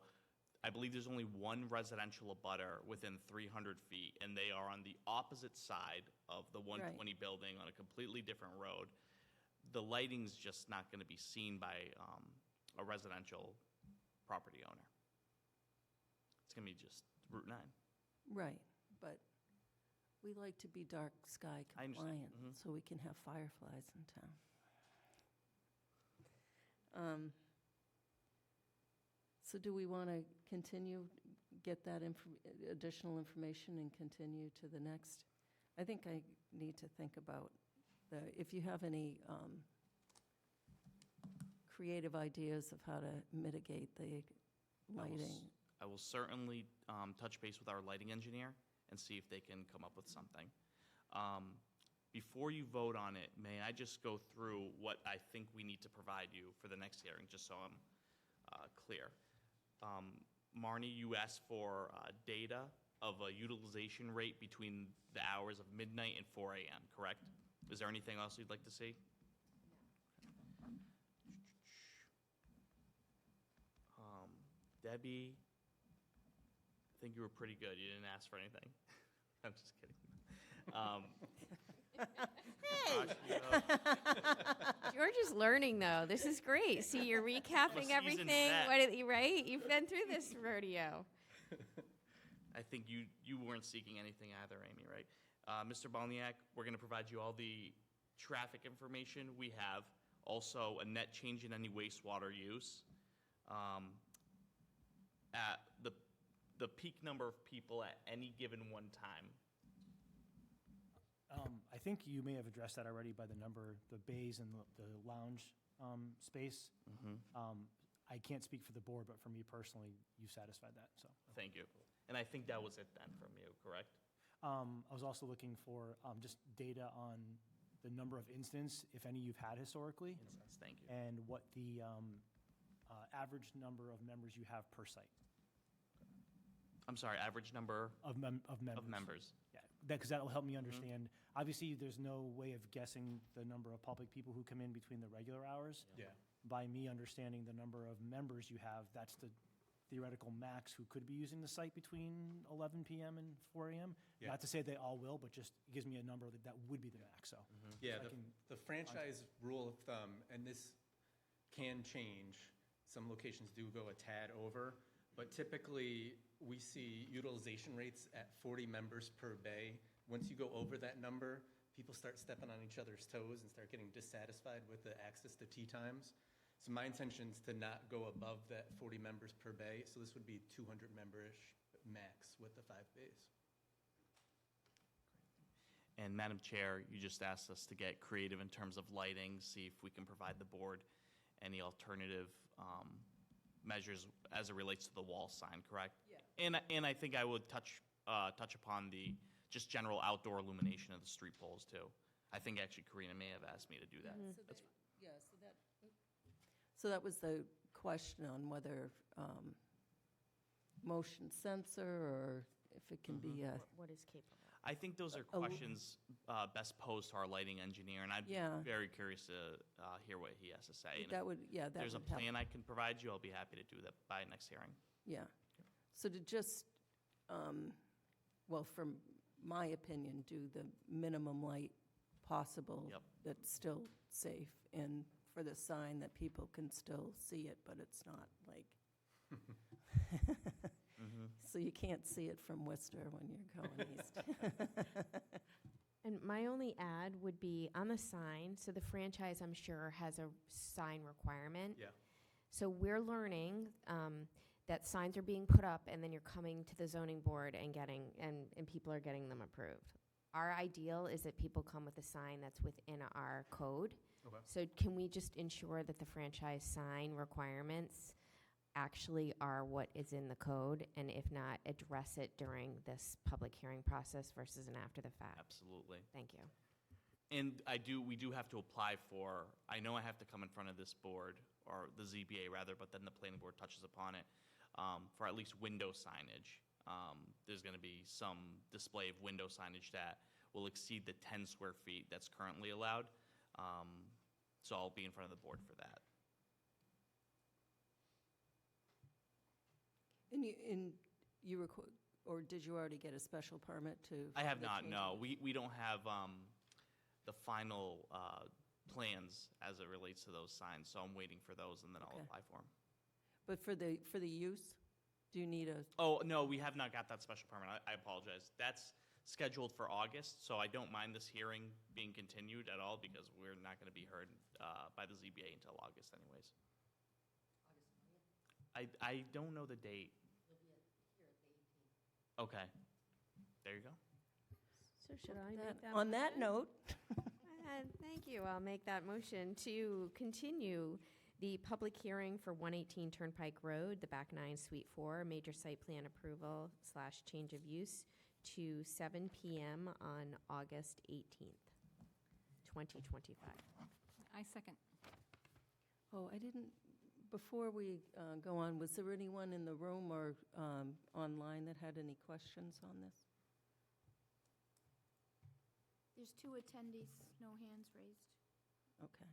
I believe there's only one residential abutter within 300 feet, and they are on the opposite side of the 120 building on a completely different road. The lighting's just not going to be seen by a residential property owner. It's going to be just Route 9. Right, but we like to be dark sky I understand. compliant, Mhm. so we can have fireflies in town. So do we want to continue, get that additional information and continue to the next? I think I need to think about if you have any creative ideas of how to mitigate the lighting. I will certainly touch base with our lighting engineer and see if they can come up with something. Before you vote on it, may I just go through what I think we need to provide you for the next hearing, just so I'm clear. Marnie, you asked for data of a utilization rate between the hours of midnight and 4 a.m., correct? Is there anything else you'd like to see? Debbie, I think you were pretty good. You didn't ask for anything. I'm just kidding. George is learning, though. This is great. See, you're recapping seasoned everything, vet. right? You've been through this rodeo. I think you weren't seeking anything either, Amy, right? Mr. Balniak, we're going to provide you all the traffic information we have, also a net change in any wastewater use, at the peak number of people at any given one time. I think you may have addressed that already by the number, the bays and the lounge space. I can't speak for the board, but for me personally, you satisfied that, so. Thank you. And I think that was it then from you, correct? I was also looking for just data on the number of incidents, if any, you've had historically, Instance, thank you. and what the average number of members you have per site. I'm sorry, average number Of members. of members. Yeah, because that'll help me understand. Obviously, there's no way of guessing the number of public people who come in between the regular hours. Yeah. By me understanding the number of members you have, that's the theoretical max who could be using the site between 11 PM and 4 AM. Yeah. Not to say they all will, but just gives me a number that would be the max, so. Yeah, I the, can- the franchise rule of thumb, and this can change, some locations do go a tad over, but typically, we see utilization rates at 40 members per bay. Once you go over that number, people start stepping on each other's toes and start getting dissatisfied with the access to tea times. So my intention is to not go above that 40 members per bay, so this would be 200 member-ish max with the 5 bays. And Madam Chair, you just asked us to get creative in terms of lighting, see if we can provide the board any alternative measures as it relates to the wall sign, correct? Yeah. And I think I would touch upon the just general outdoor illumination of the street poles too. I think actually Karina may have asked me to do that. So that was the question on whether motion sensor or if it can be a, What is capable? I think those are A- a- questions best posed to our lighting engineer, and I'd be Yeah. very curious to hear what he has to say. And that if would, yeah, that there's a would help. plan I can provide you, I'll be happy to do that by next hearing. Yeah. So to just, well, from my opinion, do the minimum light possible Yep. that's still safe, and for the sign that people can still see it, but it's not like, so you can't see it from Worcester when you're going east. And my only add would be on the sign, so the franchise, I'm sure, has a sign requirement. Yeah. So we're learning that signs are being put up, and then you're coming to the zoning board and getting, and people are getting them approved. Our ideal is that people come with a sign that's within our code. Okay. So can we just ensure that the franchise sign requirements actually are what is in the code, and if not, address it during this public hearing process versus an after the fact? Absolutely. Thank you. And we do have to apply for, I know I have to come in front of this board, or the ZBA rather, but then the planning board touches upon it, for at least window signage. There's going to be some display of window signage that will exceed the 10 square feet that's currently allowed. So I'll be in front of the board for that. And you or did you already get a special permit to? I have the not, change? no. We don't have the final plans as it relates to those signs, so I'm waiting for those, and then I'll Okay. apply for them. But for the use, do you need a, Oh, no, we have not got that special permit. I apologize. That's scheduled for August, so I don't mind this hearing being continued at all because we're not going to be heard by the ZBA until August anyways. I don't know the date. Okay. There you go. So should I make that? on that note, Thank you. I'll make that motion to continue the public hearing for 118 Turnpike Road, the Back 9 Suite 4, major site plan approval / change of use to 7 PM on August 18th, 2025. I second. oh, I didn't, before we go on, was there anyone in the room or online that had any questions on this? There's 2 attendees, no hands raised. Okay.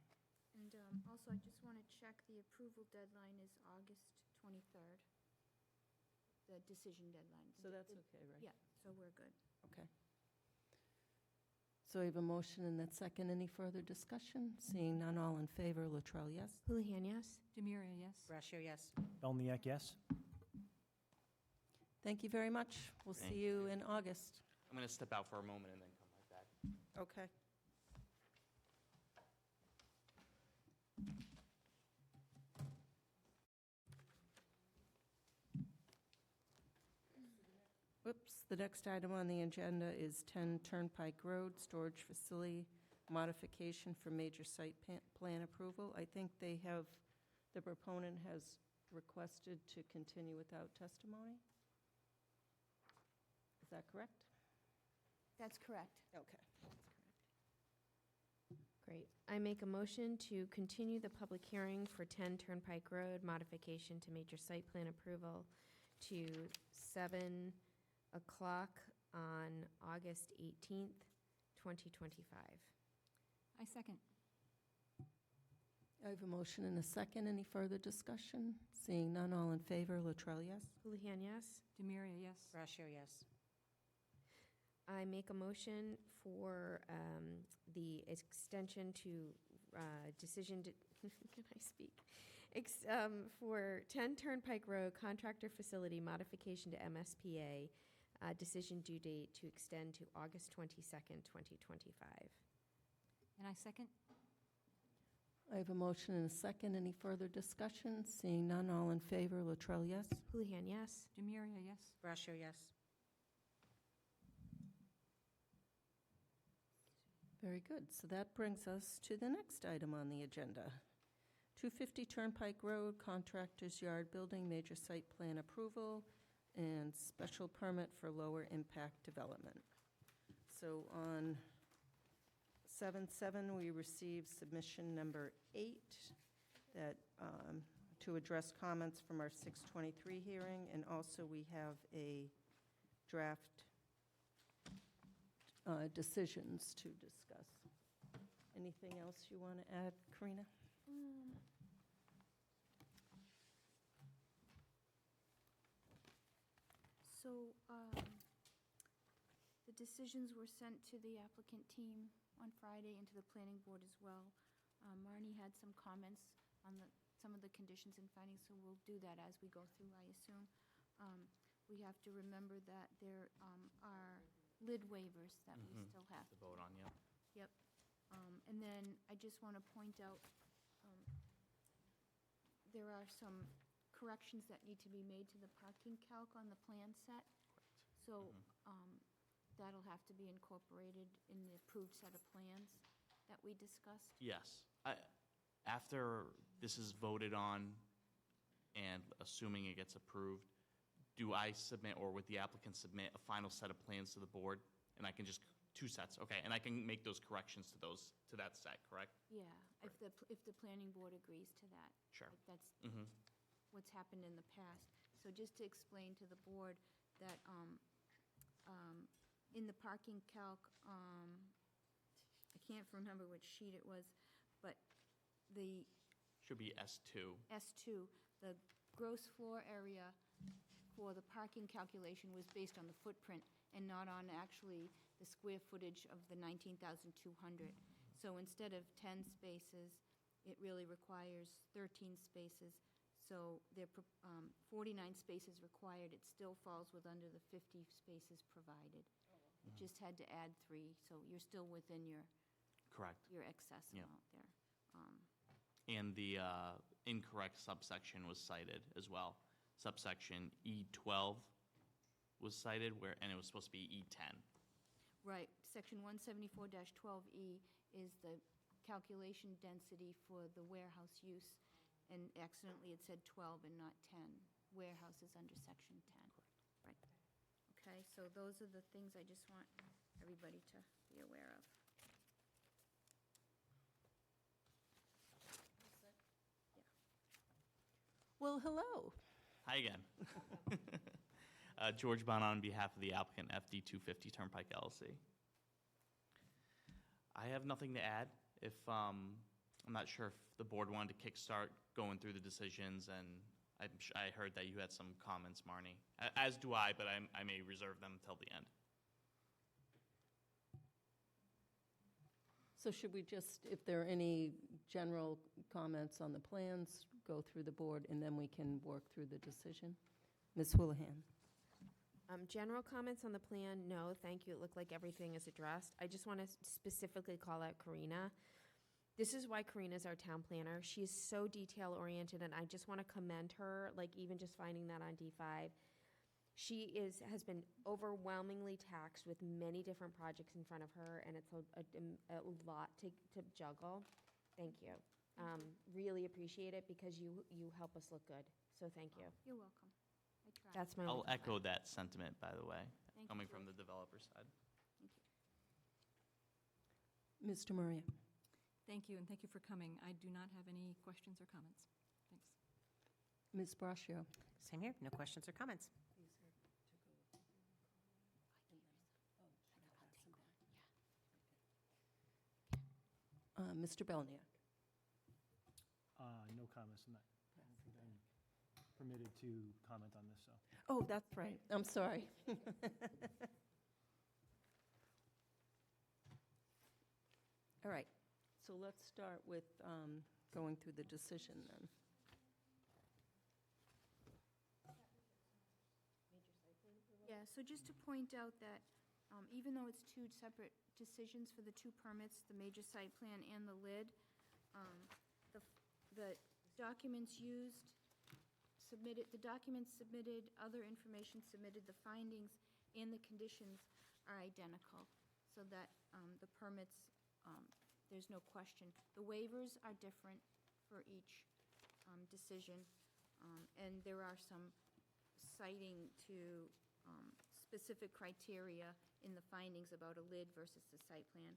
And also, I just want to check, the approval deadline is August 23rd, the decision deadline. So that's okay, right? Yeah, so we're good. Okay. So we have a motion and that second. Any further discussion? Seeing none, all in favor, Latrell, yes? Houlihan, yes? Demiria, yes. Brascio, yes. Belniak, yes? Thank you very much. We'll Thank see you in August. I'm going to step out for a moment and then come right back. Okay. Whoops, the next item on the agenda is 10 Turnpike Road, storage facility modification for major site plan approval. I think they have, the proponent has requested to continue without testimony. Is that correct? That's correct. Okay. Great. I make a motion to continue the public hearing for 10 Turnpike Road modification to major site plan approval to 7 o'clock on August 18th, 2025. I second. I have a motion and a second. Any further discussion? Seeing none, all in favor, Latrell, yes? Houlihan, yes? Demiria, yes. Brascio, yes. I make a motion for the extension to decision, can I speak? For 10 Turnpike Road Contractor Facility Modification to MSPA, decision due date to extend to August 22nd, 2025. And I second. I have a motion and a second. Any further discussion? Seeing none, all in favor, Latrell, yes? Houlihan, yes? Demiria, yes. Brascio, yes. Very good. So that brings us to the next item on the agenda. 250 Turnpike Road, Contractor's Yard Building, Major Site Plan Approval, and Special Permit for Lower Impact Development. So on 7/7, we received submission number 8 that, to address comments from our 6/23 hearing, and also we have a draft decisions to discuss. Anything else you want to add, Karina? So, the decisions were sent to the applicant team on Friday and to the planning board as well. Marnie had some comments on some of the conditions and findings, so we'll do that as we go through, I assume. We have to remember that there are lid waivers that we still have. To vote on, yeah. Yep. And then I just want to point out, there are some corrections that need to be made to the parking calc on the plan set. So that'll have to be incorporated in the approved set of plans that we discussed. Yes. After this is voted on and assuming it gets approved, do I submit, or would the applicant submit, a final set of plans to the board? And I can just, 2 sets, okay, and I can make those corrections to that set, correct? Yeah, if the planning board agrees to that. Sure. Like that's Mm-hmm. what's happened in the past. So just to explain to the board that in the parking calc, I can't remember which sheet it was, but the Should be S2. S2, the gross floor area for the parking calculation was based on the footprint and not on actually the square footage of the 19,200. So instead of 10 spaces, it really requires 13 spaces. So there are 49 spaces required. It still falls with under the 50 spaces provided. It just had to add 3, so you're still within your Correct. your excess Yep. amount there. And the incorrect subsection was cited as well. Subsection E12 was cited, and it was supposed to be E10. Right, section 174-12E is the calculation density for the warehouse use, and accidentally it said 12 and not 10. Warehouse is under section 10. Right. Okay, so those are the things I just want everybody to be aware of. Well, hello. Hi again. George Bon on behalf of the applicant, FD 250 Turnpike LLC. I have nothing to add. If I'm not sure if the board wanted to kickstart going through the decisions, and I heard that you had some comments, Marnie, as do I, but I may reserve them until the end. So should we just, if there are any general comments on the plans, go through the board, and then we can work through the decision? Ms. Houlihan? General comments on the plan, no, thank you. It looked like everything is addressed. I just want to specifically call out Karina. This is why Karina's our town planner. She's so detail-oriented, and I just want to commend her, like even just finding that on D5. She has been overwhelmingly taxed with many different projects in front of her, and it's a lot to juggle. Thank you. Really appreciate it because you help us look good. So thank you. You're welcome. I tried. That's my I'll only echo comment. that sentiment, by the way, Thank you, coming from George. the developer side. Thank you. Mr. Maria? Thank you, and thank you for coming. I do not have any questions or comments. Thanks. Ms. Braccio? Same here, no questions or comments. Mr. Belniak? No comments on that. I don't think I'm permitted to comment on this, so. Oh, that's right. I'm sorry. All right, so let's start with going through the decision then. Yeah, so just to point out that even though it's two separate decisions for the two permits, the major site plan and the lid, the documents used, submitted, the documents submitted, other information submitted, the findings and the conditions are identical, so that the permits, there's no question. The waivers are different for each decision, and there are some citing to specific criteria in the findings about a lid versus the site plan.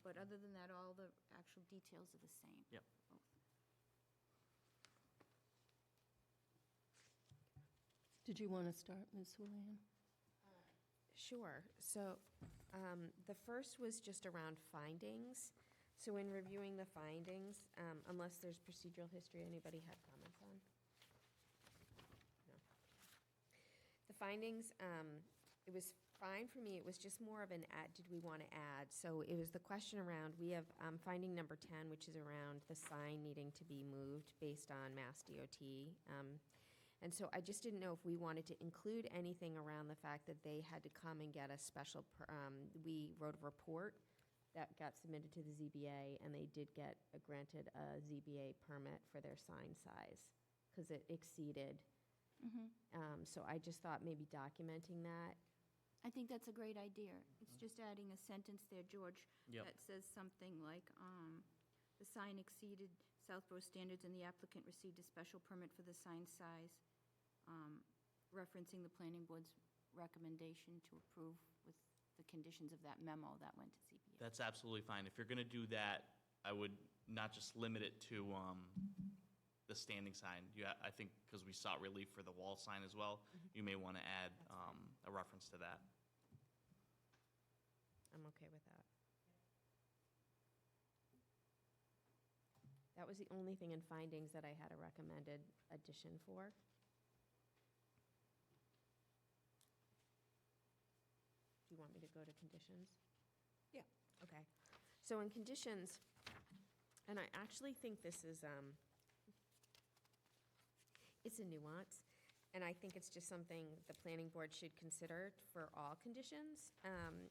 But other than that, all the actual details are the same. Yep. Both. Did you want to start, Ms. Houlihan? Sure. So the first was just around findings. So in reviewing the findings, unless there's procedural history, anybody had comments on? No. The findings, it was fine for me. It was just more of an add, did we want to add? So it was the question around, we have finding number 10, which is around the sign needing to be moved based on Mass DOT. And so I just didn't know if we wanted to include anything around the fact that they had to come and get a special, we wrote a report that got submitted to the ZBA, and they did get granted a ZBA permit for their sign size, because it exceeded. So I just thought maybe documenting that. I think that's a great idea. It's just adding a sentence there, George, Yep. that says something like, the sign exceeded Southborough standards and the applicant received a special permit for the sign size, referencing the planning board's recommendation to approve with the conditions of that memo that went to ZBA. That's absolutely fine. If you're going to do that, I would not just limit it to the standing sign. I think because we sought relief for the wall sign as well, you may want to add a reference to that. I'm okay with that. That was the only thing in findings that I had a recommended addition for. Do you want me to go to conditions? Yeah. Okay. So in conditions, and I actually think this is, it's a nuance, and I think it's just something the planning board should consider for all conditions.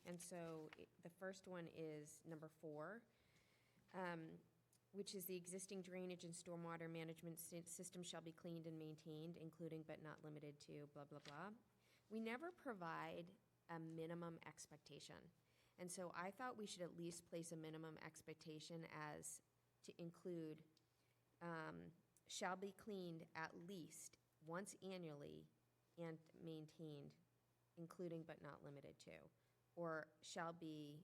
And so the first one is number 4, which is the existing drainage and stormwater management system shall be cleaned and maintained, including but not limited to blah, blah, blah. We never provide a minimum expectation. And so I thought we should at least place a minimum expectation as to include shall be cleaned at least once annually and maintained, including but not limited to, or shall be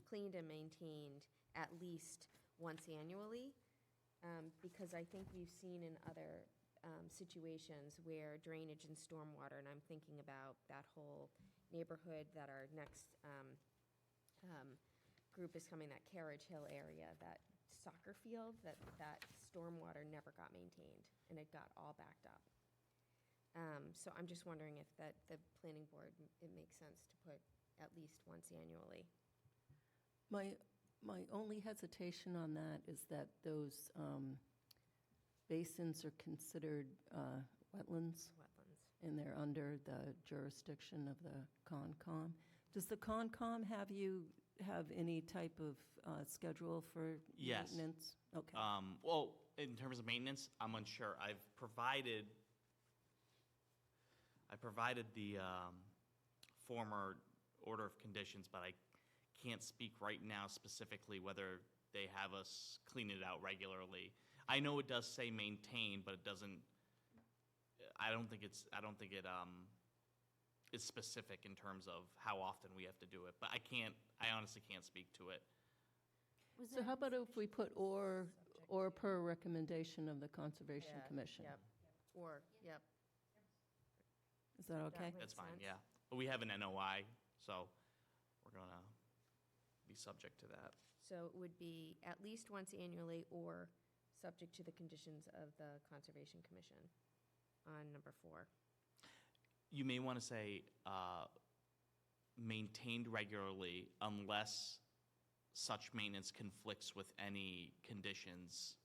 cleaned and maintained at least once annually, because I think we've seen in other situations where drainage and stormwater, and I'm thinking about that whole neighborhood that our next group is coming, that Carriage Hill area, that soccer field, that stormwater never got maintained, and it got all backed up. So I'm just wondering if that the planning board, it makes sense to put at least once annually. My only hesitation on that is that those basins are considered wetlands, and they're under the jurisdiction of the Concom. Does the Concom have any type of schedule for Yes. maintenance? Okay. Well, in terms of maintenance, I'm unsure. I've provided the former order of conditions, but I can't speak right now specifically whether they have us clean it out regularly. I know it does say maintain, but it doesn't. I don't think it is specific in terms of how often we have to do it. But I honestly can't speak to it. So how about if we put or per recommendation of the Conservation Yeah, Commission? Yep. Or, yep. Is that okay? makes That's fine, sense. yeah. But we have an NOI, so we're going to be subject to that. So it would be at least once annually or subject to the conditions of the Conservation Commission on number 4. You may want to say maintained regularly unless such maintenance conflicts with any conditions,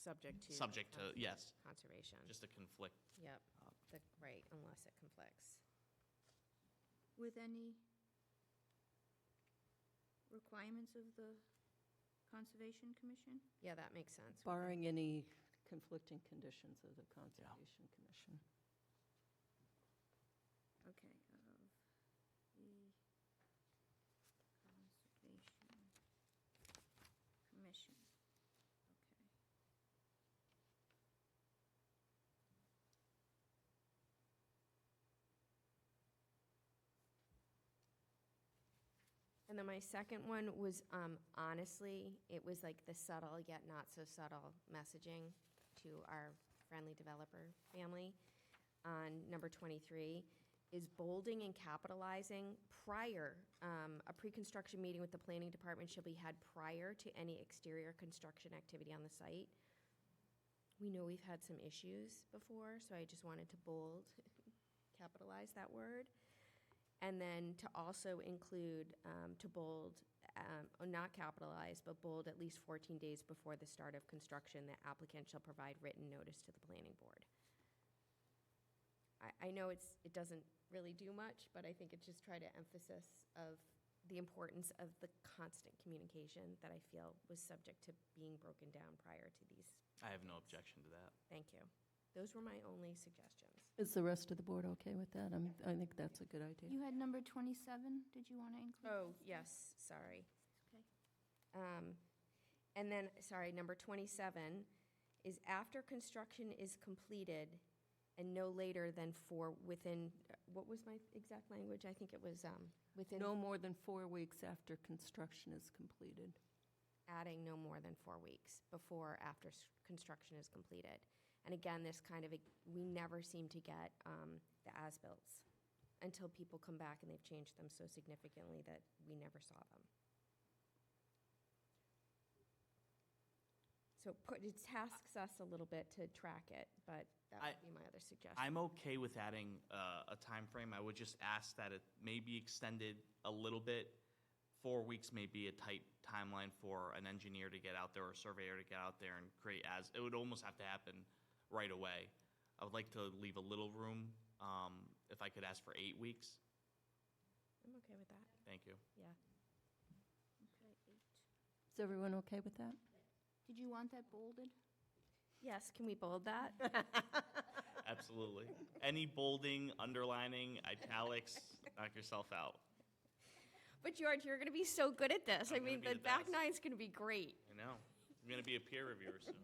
Subject to. subject to, yes, Conservation. just a conflict. Yep, right, unless it conflicts. With any requirements of the Conservation Commission? Yeah, that makes sense. Barring any conflicting conditions of the Conservation Commission. Okay, of the Conservation Commission. Okay. And then my second one was, honestly, it was like the subtle yet not so subtle messaging to our friendly developer family. On number 23, is bolding and capitalizing prior, a pre-construction meeting with the planning department shall be had prior to any exterior construction activity on the site. We know we've had some issues before, so I just wanted to bold, capitalize that word. And then to also include, to bold, not capitalize, but bold at least 14 days before the start of construction, the applicant shall provide written notice to the planning board. I know it doesn't really do much, but I think it's just try to emphasis of the importance of the constant communication that I feel was subject to being broken down prior to these. I have no objection to that. Thank you. Those were my only suggestions. Is the rest of the board okay with that? I think that's a good idea. You had number 27, did you want to include? Oh, yes, sorry. Okay. And then, sorry, number 27 is after construction is completed and no later than within, what was my exact language? I think it was within. No more than 4 weeks after construction is completed. Adding no more than 4 weeks before after construction is completed. And again, this kind of, we never seem to get the as-bills until people come back and they've changed them so significantly that we never saw them. So it tasks us a little bit to track it, but that would be my other suggestion. I'm okay with adding a time frame. I would just ask that it may be extended a little bit. 4 weeks may be a tight timeline for an engineer to get out there or a surveyor to get out there and create it would almost have to happen right away. I would like to leave a little room, if I could ask for 8 weeks. I'm okay with that, Thank you. yeah. Okay, 8. Is everyone okay with that? Did you want that bolded? Yes, can we bold that? Absolutely. Any bolding, underlining, italics, knock yourself out. But George, you're going to be so good at this. I I'm gonna mean, be the the back best. nine's going to be great. I know. I'm going to be a peer reviewer soon.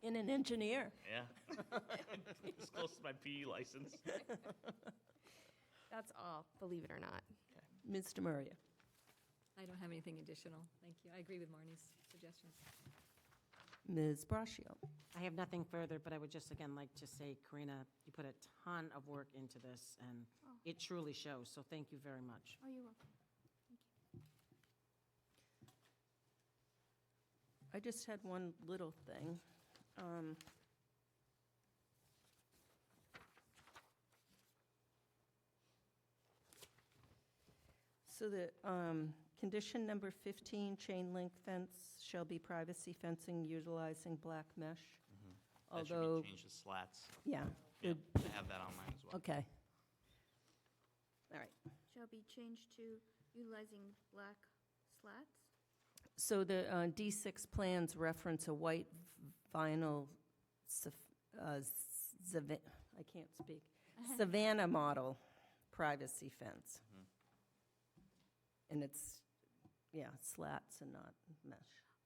In an engineer. Yeah. As close to my PE license. That's all, believe it or not. Ms. DeMaria. I don't have anything additional. Thank you. I agree with Marnie's suggestions. Ms. Braccio. I have nothing further, but I would just, again, like to say, Karina, you put a ton of work into this, and it truly shows, so thank you very much. Oh, you're welcome. I just had one little thing. So the condition number 15, chain link fence shall be privacy fencing utilizing black mesh. That should Although, be changed to slats. yeah, Yep, I have that on mine as well. okay. All right. Shall be changed to utilizing black slats? So the D6 plans reference a white vinyl, I can't speak, Savannah model privacy fence. And it's, yeah, slats and not mesh.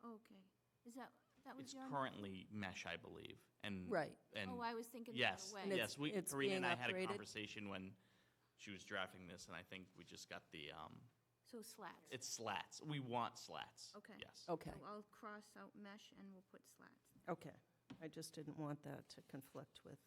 Okay. Is that was It's your? currently mesh, I believe, and. Right. And Oh, I was thinking the yes, other way. And yes, it's Karina and I being had a upgraded? conversation when she was drafting this, and I think we just got the, So slats. It's slats. We want slats. Okay. Yes. Okay, So I'll cross out mesh and we'll put slats. okay. I just didn't want that to conflict with,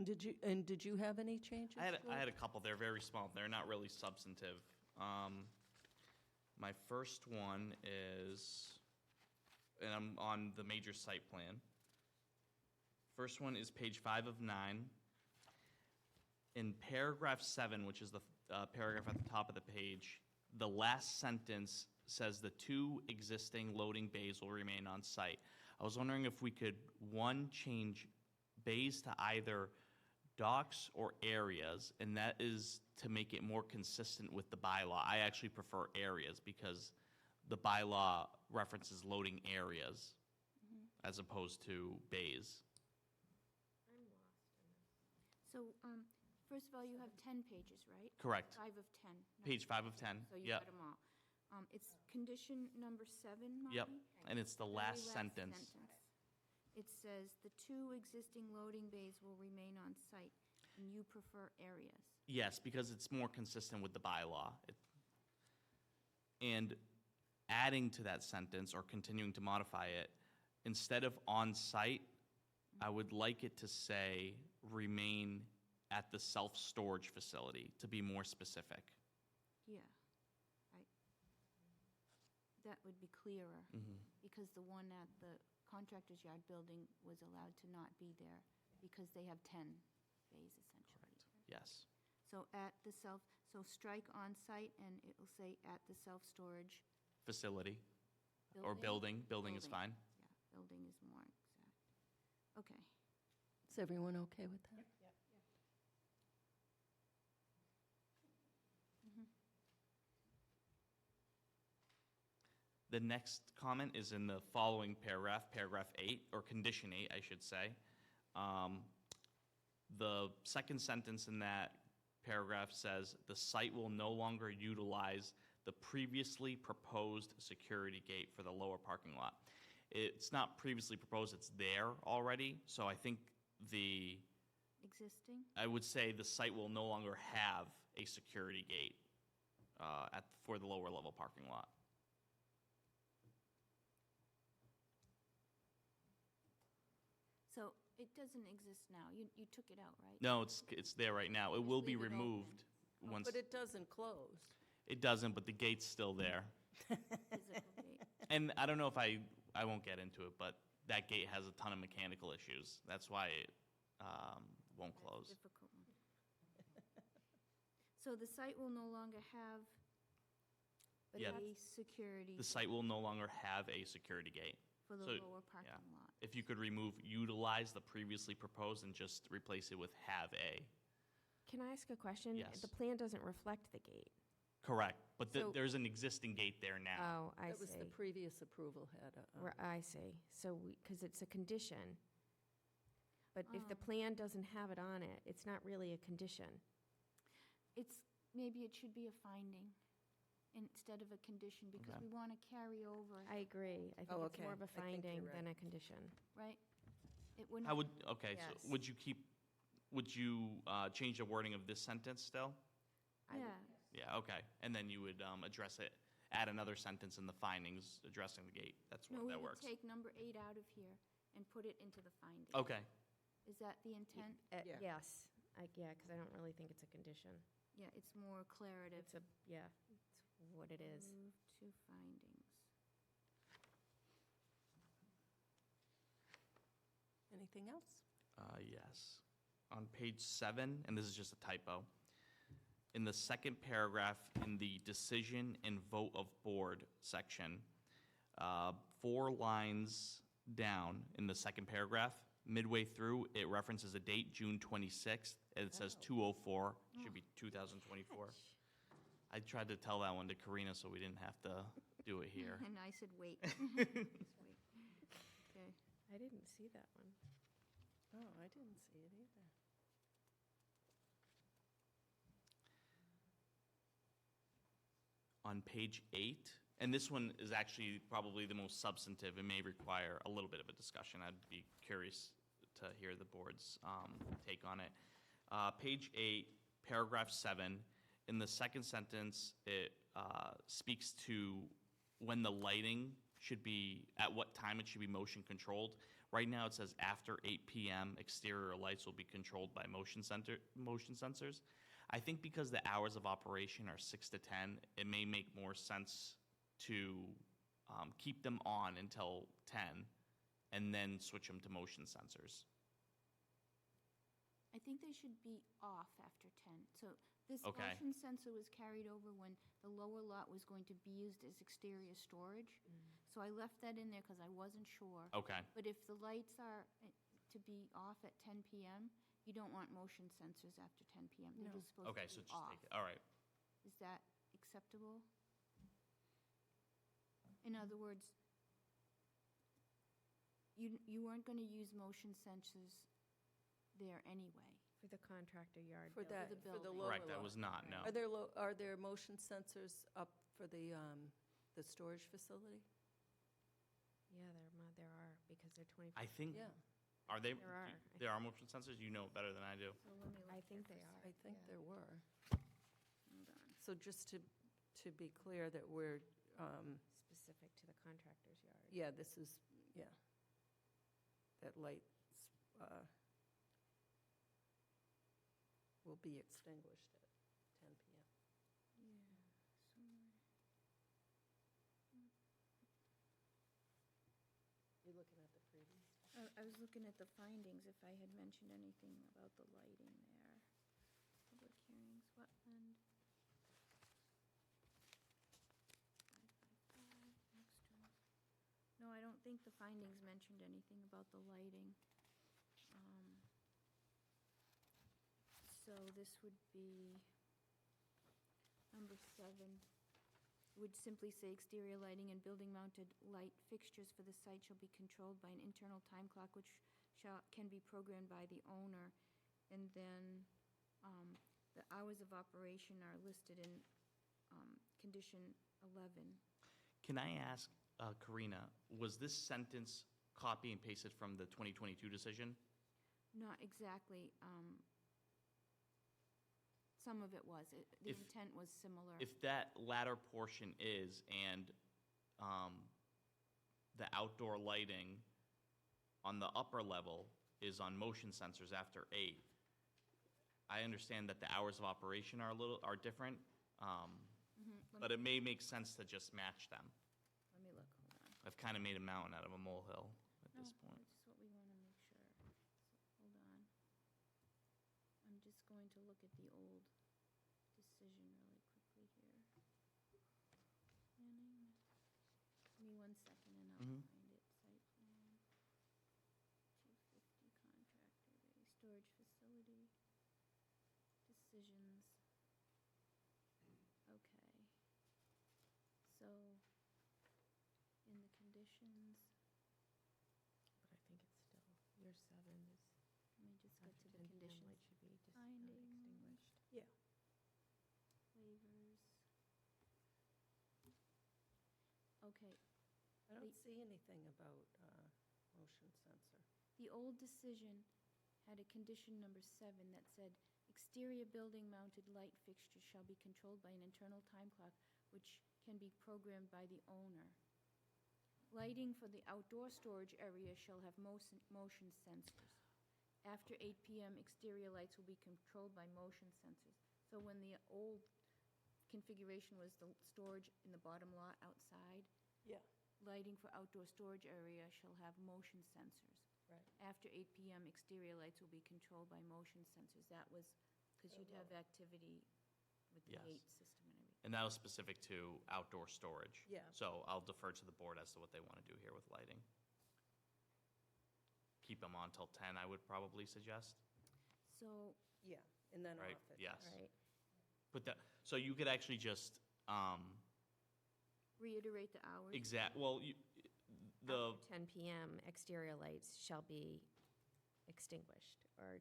did you have any changes? I had George? a couple. They're very small. They're not really substantive. My first one is, and I'm on the major site plan. First one is page 5 of 9. In paragraph 7, which is the paragraph at the top of the page, the last sentence says the 2 existing loading bays will remain on site. I was wondering if we could, one, change bays to either docks or areas, and that is to make it more consistent with the bylaw. I actually prefer areas because the bylaw references loading areas as opposed to bays. So, first of all, you have 10 pages, right? Correct. 5 of 10. not Page 5 of 10. So you Yep. got them all. It's condition number 7, Marty? Yep. And it's the Very last sentence. It says, "The 2 existing loading bays will remain on site, and you prefer areas." Yes, because it's more consistent with the bylaw. And adding to that sentence or continuing to modify it, instead of on-site, I would like it to say remain at the self-storage facility, to be more specific. Yeah. That would be clearer, because the one at the contractor's yard building was allowed to not be there because they have 10 bays essentially. Yes. So so strike on-site and it will say at the self-storage. Facility or building. Building is fine. Yeah, building is more exact. Okay. Is everyone okay with that? The next comment is in the following paragraph, paragraph 8, or condition 8, I should say. The second sentence in that paragraph says, "The site will no longer utilize the previously proposed security gate for the lower parking lot." It's not previously proposed, it's there already, so I think Existing? I would say the site will no longer have a security gate for the lower level parking lot. So it doesn't exist now. You took it out, right? No, it's there right now. It will be leave it open. removed once. But it doesn't close. It doesn't, but the gate's still there. Physical gate. And I don't know if I won't get into it, but that gate has a ton of mechanical issues. That's why it won't close. Difficult one. So the site will no longer have Yeah. a security The site will no longer have a security gate. for the so, lower parking yeah. lot. If you could remove utilize the previously proposed and just replace it with have a. Can I ask a question? Yes. The plan doesn't reflect the gate. Correct, but So- there's an existing gate there now. Oh, I That was the see. previous approval had a. I see. So because it's a condition. But if the Oh. plan doesn't have it on it, it's not really a condition. Maybe it should be a finding instead of a condition, because Okay. we want to carry over, I agree. I think Oh, it's okay. more of a I think you're finding right. than a condition. right? It wouldn't. How would, okay, Yes. so would you change the wording of this sentence still? Yeah, Yeah, okay, and then you would address it, add another sentence in the findings addressing the gate. That's no, what we that would works. take number 8 out of here and put it into the finding. Okay, Is that the intent? Yeah. Yes. Yeah, because I don't really think it's a condition. Yeah, it's more declarative. It's it's what it is. Move to findings. Anything else? yes. On page 7, and this is just a typo, in the second paragraph in the decision and vote of board section, 4 lines down in the second paragraph, midway through, it references a date, June 26th, and it says 204, should be 2024. I tried to tell that one to Karina so we didn't have to do it here. And I said, wait. Just wait. Okay. I didn't see that one. Oh, I didn't see it either. On page 8, and this one is actually probably the most substantive and may require a little bit of a discussion. I'd be curious to hear the board's take on it. Page 8, paragraph 7, in the second sentence, it speaks to when the lighting should be, at what time it should be motion controlled. Right now, it says after 8 PM, exterior lights will be controlled by motion sensors. I think because the hours of operation are 6 to 10, it may make more sense to keep them on until 10 and then switch them to motion sensors. I think they should be off after 10. So this Okay. motion sensor was carried over when the lower lot was going to be used as exterior storage. So I left that in there because I wasn't sure. Okay. But if the lights are to be off at 10 PM, you don't want motion sensors after 10 PM. They're just supposed Okay, to so be just off. take it, all right. Is that acceptable? In other words, you weren't going to use motion sensors there anyway. For the contractor yard. For building. that, the for the building. lower Correct, that lot. was not, no. Are there motion sensors up for the storage facility? Yeah, there are, because they're 24. I think, Yeah, are they, There are. there are motion sensors? You know it better than I do. So let me I look think here they for a are. I think yeah. there were. Hold on. So just to be clear that we're, Specific to the contractor's yard. yeah, this is, yeah, that lights will be extinguished at 10 PM. You're looking at the previous? I was looking at the findings, if I had mentioned anything about the lighting there. Public hearings, wetland. 555, extras. No, I don't think the findings mentioned anything about the lighting. So this would be number 7. Would simply say exterior lighting and building-mounted light fixtures for the site shall be controlled by an internal time clock which can be programmed by the owner. And then the hours of operation are listed in condition 11. Can I ask, Karina, was this sentence copy and pasted from the 2022 decision? Not exactly. Some of it was. The If- intent was similar. If that latter portion is, and the outdoor lighting on the upper level is on motion sensors after 8, I understand that the hours of operation are different, but it may make sense to just match them. Let me look, hold on. I've kind of made a mountain out of a molehill at No, this point. That's what we want to make sure. So, hold on. I'm just going to look at the old decision really quickly here. Planning. Give me 1 second and I'll Mhm. find it. Site plan. 250 contractor bay, storage facility. Decisions. Okay. So, in the conditions. But I think it's still, your 7 is. Let me just get to after the 10 PM, conditions. light should be just not Findings. extinguished. Yeah. Waivers. Okay, I don't see anything about motion sensor. the old decision had a condition number 7 that said, exterior building-mounted light fixtures shall be controlled by an internal time clock, which can be programmed by the owner. Lighting for the outdoor storage area shall have motion sensors. After 8 PM, exterior lights will be controlled by motion sensors. So when the old configuration was the storage in the bottom lot outside, Yeah. lighting for outdoor storage area shall have motion sensors. Right. After 8 PM, exterior lights will be controlled by motion sensors. That was, because you'd have activity with the Yes. gate system and everything. And that was specific to outdoor storage. Yeah. So I'll defer to the board as to what they want to do here with lighting. Keep them on till 10, I would probably suggest. So, Yeah, and then Right, off it. yes. right, Put that, so you could actually just, reiterate the hours. well, the, After 10 PM, exterior lights shall be extinguished or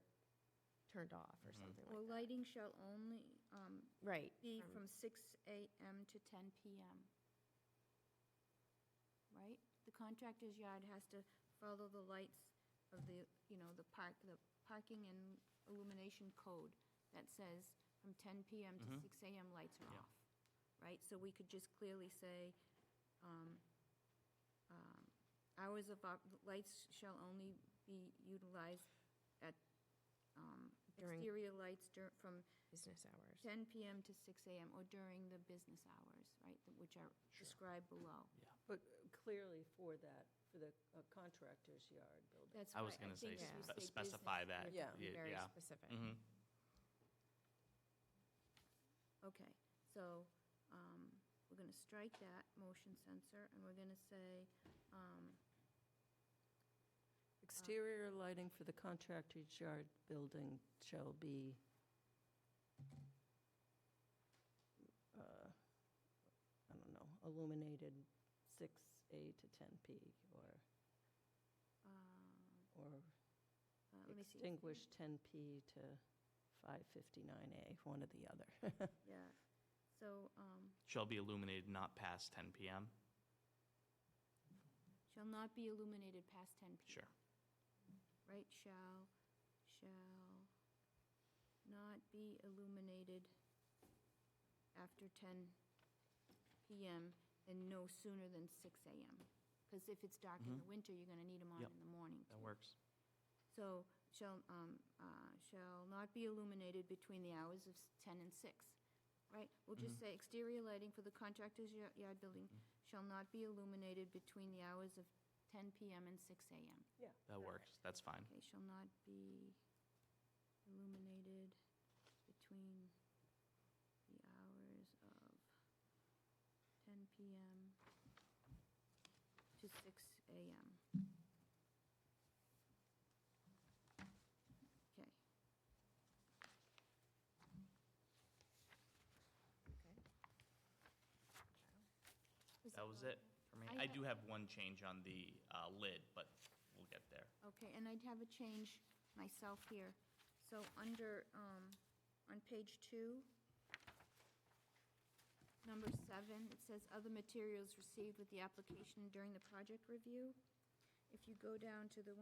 turned off or something Well, like that. lighting shall only Right. be from 6 AM to 10 PM. Right? The contractor's yard has to follow the lights of the, the parking and illumination code that says from 10 PM to 6 AM, lights are Yeah. off, right? So we could just clearly say, hours of lights shall only be utilized at During- exterior lights from Business hours. 10 PM to 6 AM, or during the business hours, right, which are described below. But clearly for that, for the contractor's yard building. That's I was right. going to say, think if you say specify business, that. Yeah. Very Yeah. specific. Mhm. Okay, so we're going to strike that motion sensor, and we're going to say, Exterior lighting for the contractor's yard building shall be, I don't know, illuminated 6A to 10P, or let me see. extinguished 10P to 559A, one or the other. Yeah, so, Shall be illuminated not past 10 PM. shall not be illuminated past 10 PM. Sure. Right, shall not be illuminated after 10 PM and no sooner than 6 AM. Because if it's dark in the winter, you're going to need them on Yep. in the morning. That too. works. So shall not be illuminated between the hours of 10 and 6, right? We'll just say exterior lighting for the contractor's yard building shall not be illuminated between the hours of 10 PM and 6 AM. Yeah. That works. That's fine. Okay, shall not be illuminated between the hours of 10 PM to 6 AM. Okay. That was it for me. I I do have one change on the lid, but we'll get there. Okay, and I'd have a change myself here. So under, on page 2, number 7, it says other materials received with the application during the project review. If you go down to the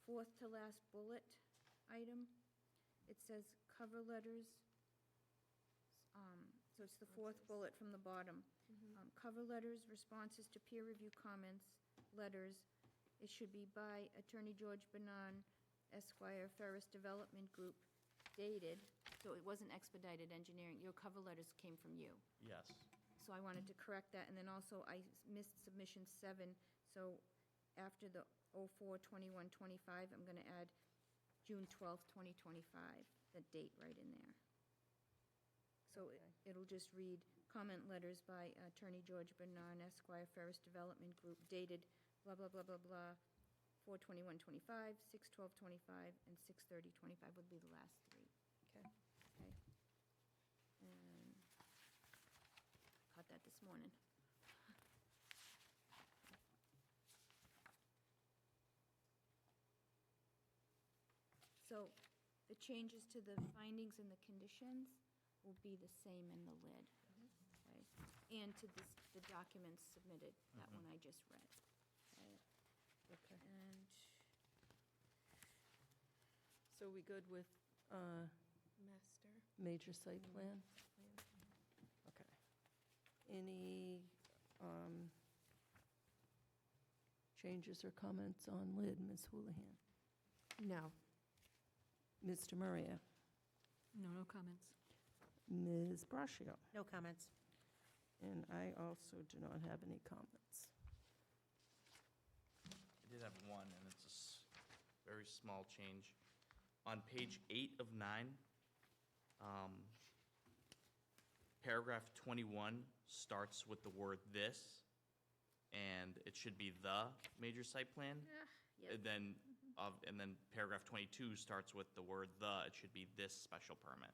4th to last bullet item, it says cover letters. So it's the 4th bullet from the bottom. Cover letters, responses to peer review comments, letters. It should be by Attorney George Banan, Esquire, Ferris Development Group, dated, so it wasn't expedited engineering. Your cover letters came from you. Yes. So I wanted to correct that, and then also I missed submission 7, so after the 04/21/25, I'm going to add June 12th, 2025, the date right in there. So it'll just read, comment letters by Attorney George Bernard, Esquire, Ferris Development Group, dated blah, blah, blah, blah, blah, 4/21/25, 6/12/25, and 6/30/25 would be the last 3. Okay. Okay? And caught that this morning. So the changes to the findings and the conditions will be the same in the lid. Okay? And to the documents submitted, that one I just read. Okay? Okay. And So we good with Master. major site plan? Okay. Any changes or comments on lid, Ms. Houlihan? No. Mr. Maria? No comments. Ms. Braccio? No comments. And I also do not have any comments. I did have one, and it's a very small change. On page 8 of 9, paragraph 21 starts with the word "this," and it should be "the major site plan." yes. And then paragraph 22 starts with the word "the," it should be "this special permit."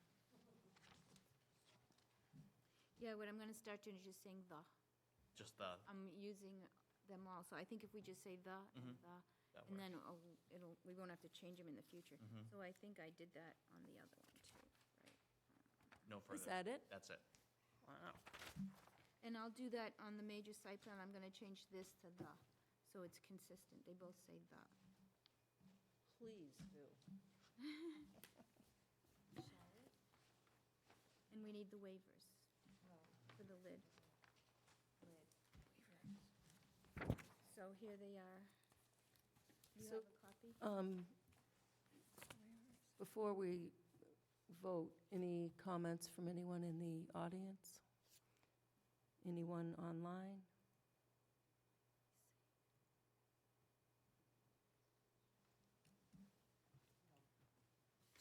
Yeah, what I'm going to start doing is just saying the. Just the, I'm using them all, so I think if we just say the and the, that and works. then we won't have to change them in the future. Mhm. So I think I did that on the other one too, right? No further. Is that it? That's it. Wow. And I'll do that on the major site plan. I'm going to change this to the, so it's consistent. They both say the. Please do. And we need the waivers for the lid. So here they are. Do you So, have a copy? Before we vote, any comments from anyone in the audience? Anyone online?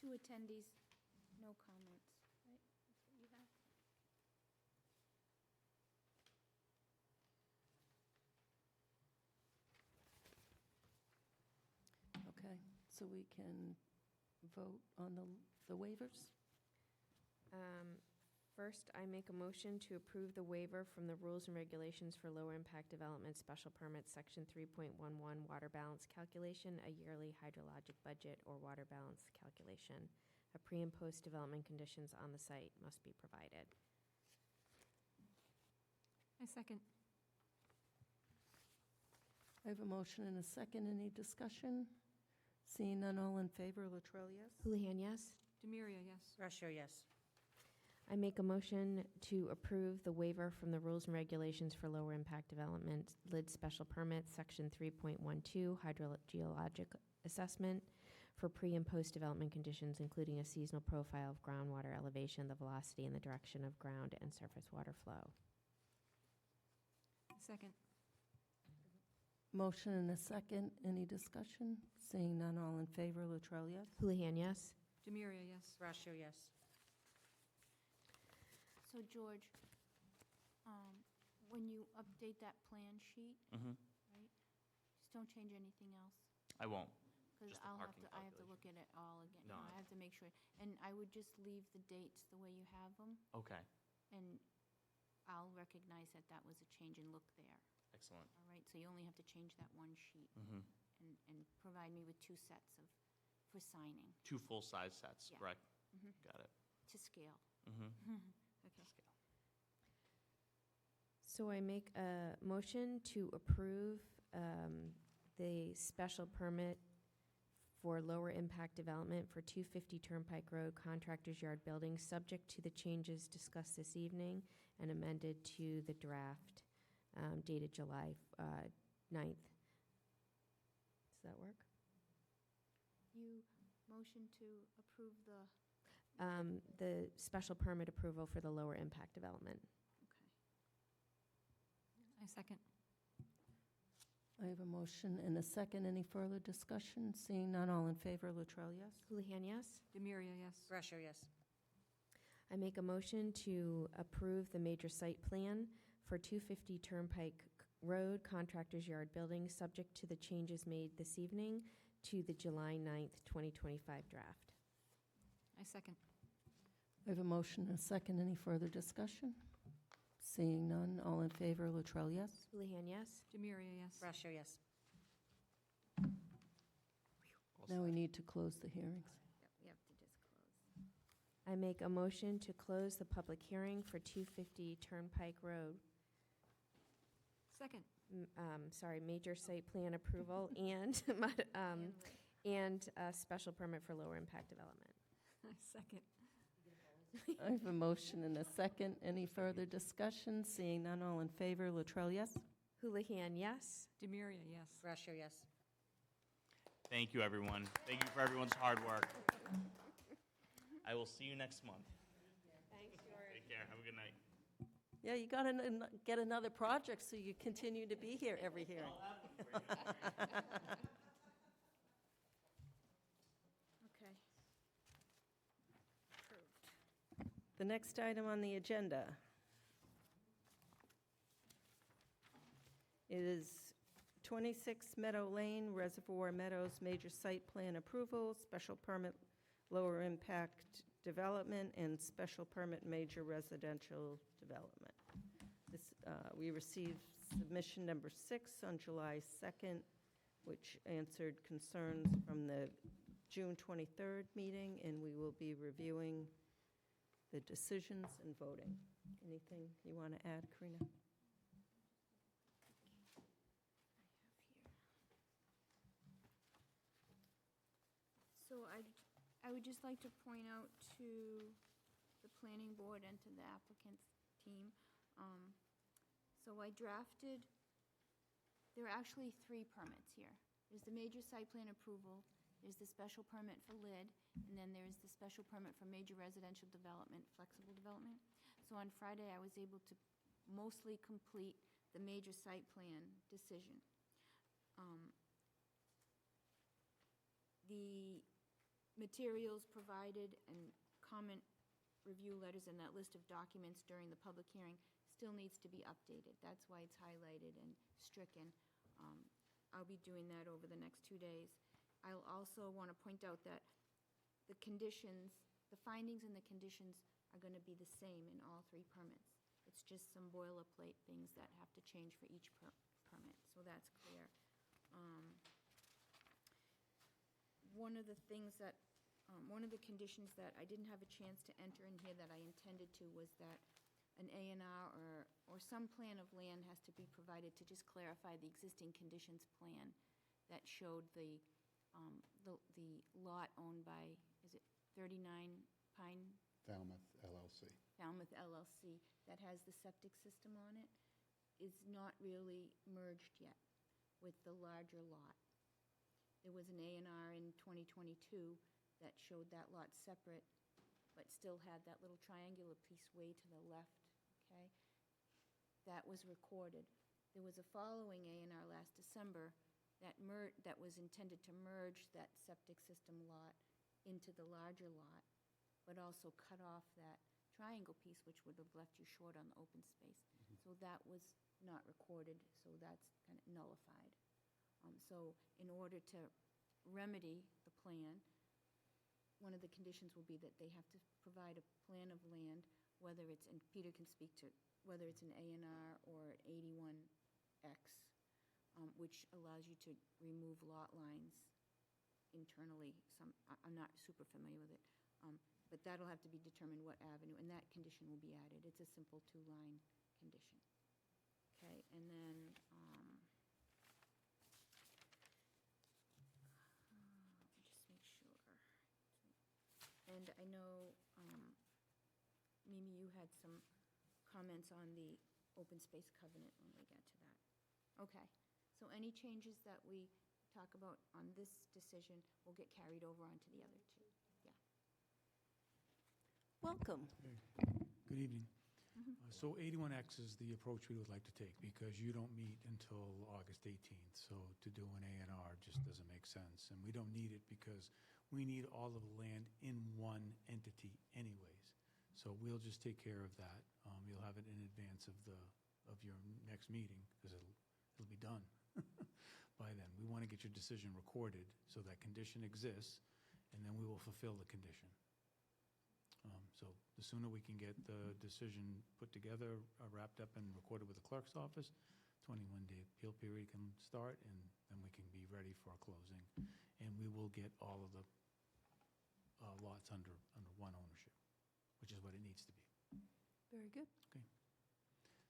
2 attendees, no comments, right? That's what you have? Okay, so we can vote on the waivers? First, I make a motion to approve the waiver from the rules and regulations for lower impact development special permit, section 3.11, water balance calculation, a yearly hydrologic budget or water balance calculation. A pre and post development conditions on the site must be provided. I second. I have a motion and a second. Any discussion? Seeing none, all in favor, Latrell, yes? Houlihan, yes? Demiria, yes. Russia, yes. I make a motion to approve the waiver from the rules and regulations for lower impact development lid special permit, section 3.12, hydrogeologic assessment for pre and post development conditions, including a seasonal profile of groundwater elevation, the velocity and the direction of ground and surface water flow. Second. Motion and a second. Any discussion? Seeing none, all in favor, Latrell, yes? Houlihan, yes? Demiria, yes. Russia, yes. So George, when you update that plan sheet, Mhm. right, just don't change anything else. I won't. Because Just the parking I have to look at it all again. No, I have to make sure. And I would just leave the dates the way you have them, Okay, and I'll recognize that that was a change in look there. excellent. All right, so you only have to change that one sheet Mm-hmm. and provide me with 2 sets for signing 2 full-size sets, Yeah. correct? Mhm. Got it. to scale. Mm-hmm. Okay. So I make a motion to approve the special permit for lower impact development for 250 Turnpike Road Contractors Yard Building, subject to the changes discussed this evening and amended to the draft dated July 9th. Does that work? You motion to approve the, The special permit approval for the lower impact development. I second. I have a motion and a second. Any further discussion? Seeing none, all in favor, Latrell, yes? Houlihan, yes? Demiria, yes. Russia, yes. I make a motion to approve the major site plan for 250 Turnpike Road Contractors Yard Building, subject to the changes made this evening to the July 9th, 2025 draft. I second. I have a motion and a second. Any further discussion? Seeing none, all in favor, Latrell, yes? Houlihan, yes? Demiria, yes. Russia, yes. Now we need to close the hearings. you have to just close. I make a motion to close the public hearing for 250 Turnpike Road. Second. Major site plan approval and, and a special permit for lower impact development. I second. I have a motion and a second. Any further discussion? Seeing none, all in favor, Latrell, yes? Houlihan, yes? Demiria, yes. Russia, yes. Thank you, everyone. Thank you for everyone's hard work. I will see you next month. Thanks, George. Take care. Have a good night. Yeah, you got to get another project so you continue to be here every hearing. Okay. The next item on the agenda is 26 Meadow Lane, Reservoir Meadows, major site plan approval, special permit lower impact development, and special permit major residential development. This, we received submission number 6 on July 2nd, which answered concerns from the June 23rd meeting, and we will be reviewing the decisions and voting. Anything you want to add, Karina? So I would just like to point out to the planning board and to the applicant's team. So I drafted, there are actually 3 permits here. There's the major site plan approval, there's the special permit for LID, and then there's the special permit for major residential development, flexible development. So on Friday, I was able to mostly complete the major site plan decision. The materials provided and comment review letters and that list of documents during the public hearing still needs to be updated. That's why it's highlighted and stricken. I'll be doing that over the next 2 days. I'll also want to point out that the conditions, the findings and the conditions are going to be the same in all 3 permits. It's just some boilerplate things that have to change for each permit, so that's clear. One of the things that, one of the conditions that I didn't have a chance to enter in here that I intended to was that an A&R or some plan of land has to be provided to just clarify the existing conditions plan that showed the lot owned by, is it 39 Pine? Falmouth LLC. Falmouth LLC, that has the septic system on it, is not really merged yet with the larger lot. There was an A&R in 2022 that showed that lot separate, but still had that little triangular piece way to the left, okay? That was recorded. There was a following A&R last December that was intended to merge that septic system lot into the larger lot, but also cut off that triangle piece, which would have left you short on the open space. So that was not recorded, so that's kind of nullified. So in order to remedy the plan, one of the conditions will be that they have to provide a plan of land, whether it's, and Peter can speak to, whether it's an A&R or 81X, which allows you to remove lot lines internally. I'm not super familiar with it, but that'll have to be determined what avenue, and that condition will be added. It's a simple 2-line condition. Okay, and then, just make sure. And I know, Mimi, you had some comments on the open space covenant when we get to that. Okay, so any changes that we talk about on this decision will get carried over onto the other 2. Yeah. Welcome. Good evening. So 81X is the approach we would like to take, because you don't meet until August 18th. So to do an A&R just doesn't make sense. And we don't need it because we need all of the land in one entity anyways. So we'll just take care of that. You'll have it in advance of your next meeting, because it'll be done by then. We want to get your decision recorded so that condition exists, and then we will fulfill the condition. So the sooner we can get the decision put together, wrapped up and recorded with the clerk's office, 21-day appeal period can start, and then we can be ready for a closing. And we will get all of the lots under one ownership, which is what it needs to be. Very good. Okay.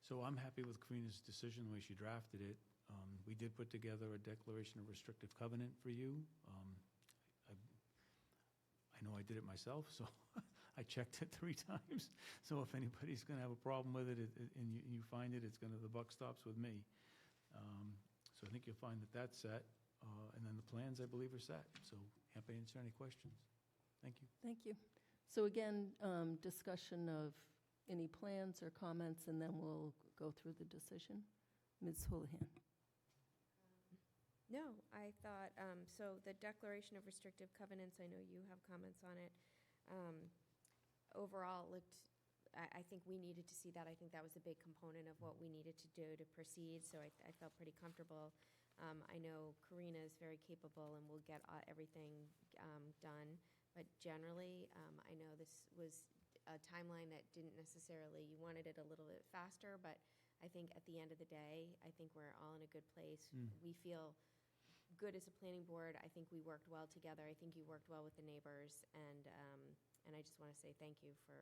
So I'm happy with Karina's decision, the way she drafted it. We did put together a declaration of restrictive covenant for you. I know I did it myself, so I checked it 3 times. So if anybody's going to have a problem with it, and you find it, the buck stops with me. So I think you'll find that that's set. And then the plans, I believe, are set. So happy to answer any questions. Thank you. Thank you. So again, discussion of any plans or comments, and then we'll go through the decision. Ms. Houlihan. No, I thought, so the Declaration of Restrictive Covenants, I know you have comments on it. Overall, I think we needed to see that. I think that was a big component of what we needed to do to proceed, so I felt pretty comfortable. I know Karina is very capable and will get everything done, but generally, I know this was a timeline that didn't necessarily, you wanted it a little bit faster, but I think at the end of the day, I think we're all in a good place. We feel good as a planning board. I think we worked well together. I think you worked well with the neighbors, and I just want to say thank you for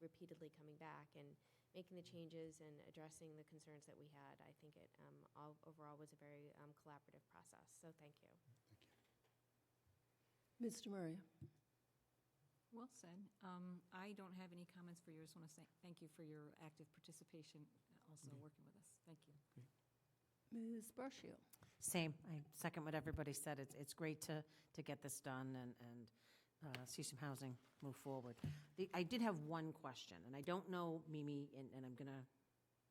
repeatedly coming back and making the changes and addressing the concerns that we had. I think it all overall was a very collaborative process, so thank you. Mr. Murray. Well said. I don't have any comments for you. I just want to say thank you for your active participation, also working with us. Thank you. Ms. Brashio? Same. I second what everybody said. It's great to get this done and see some housing move forward. I did have one question, and I don't know, Mimi, and I'm going to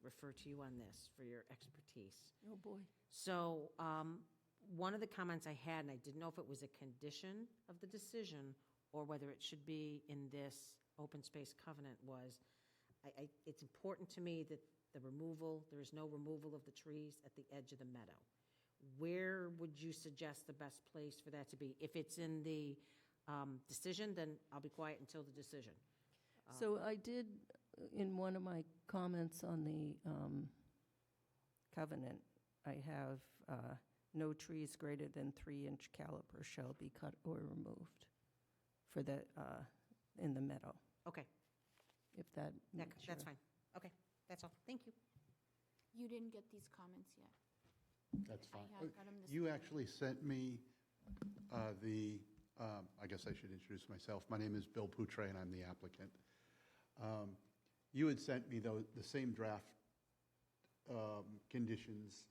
refer to you on this for your expertise. Oh, boy. So one of the comments I had, and I didn't know if it was a condition of the decision or whether it should be in this open space covenant, was it's important to me that there is no removal of the trees at the edge of the meadow. Where would you suggest the best place for that to be? If it's in the decision, then I'll be quiet until the decision. So I did, in one of my comments on the covenant, I have no trees greater than 3-inch caliper shall be cut or removed for the, in the meadow, Okay, if that that's meets your- fine. Okay, that's all. Thank you. You didn't get these comments yet. That's fine. I got 'em this You actually sent me I guess I should introduce myself. My name is Bill Poutre, and I'm the applicant. You had sent me the same draft conditions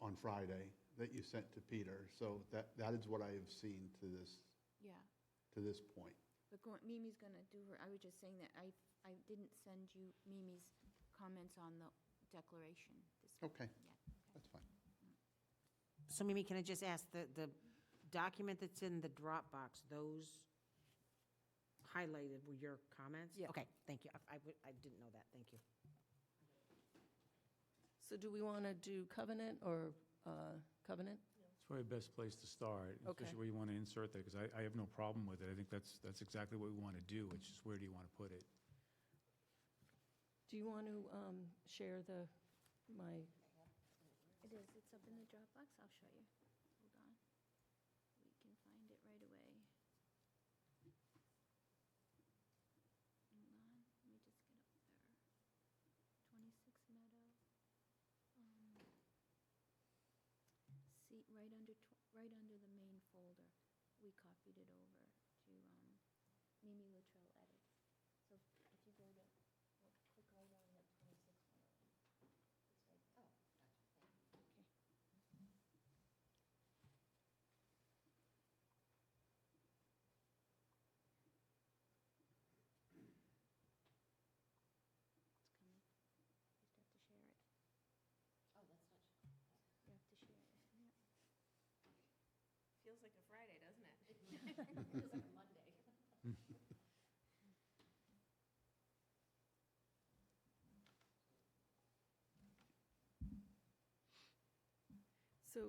on Friday that you sent to Peter, so that is what I have seen to this point. But Mimi's going to do her, I was just saying that I didn't send you Mimi's comments on the declaration Okay, yet. that's fine. So Mimi, can I just ask, the document that's in the Dropbox, those highlighted were your comments? Yeah. Okay, thank you. I didn't know that. Thank you. So do we want to do covenant or covenant? It's probably the best place to start, Okay. especially where you want to insert that, because I have no problem with it. I think that's exactly what we want to do. It's just where do you want to put it? Do you want to share my, It is, it's up in the Dropbox, I'll show you. Hold on. We can find it right away. Hold on, let me just get up there. 26 Meadow. See, right under the main folder, we copied it over to Mimi Luttrell edits. So if you go to, click right on that 26 Meadow. It's right there. Okay. It's coming. Just have to share it. Oh, that's not. You have to share it, yeah. Feels like a Friday, doesn't it? Feels like a Monday. so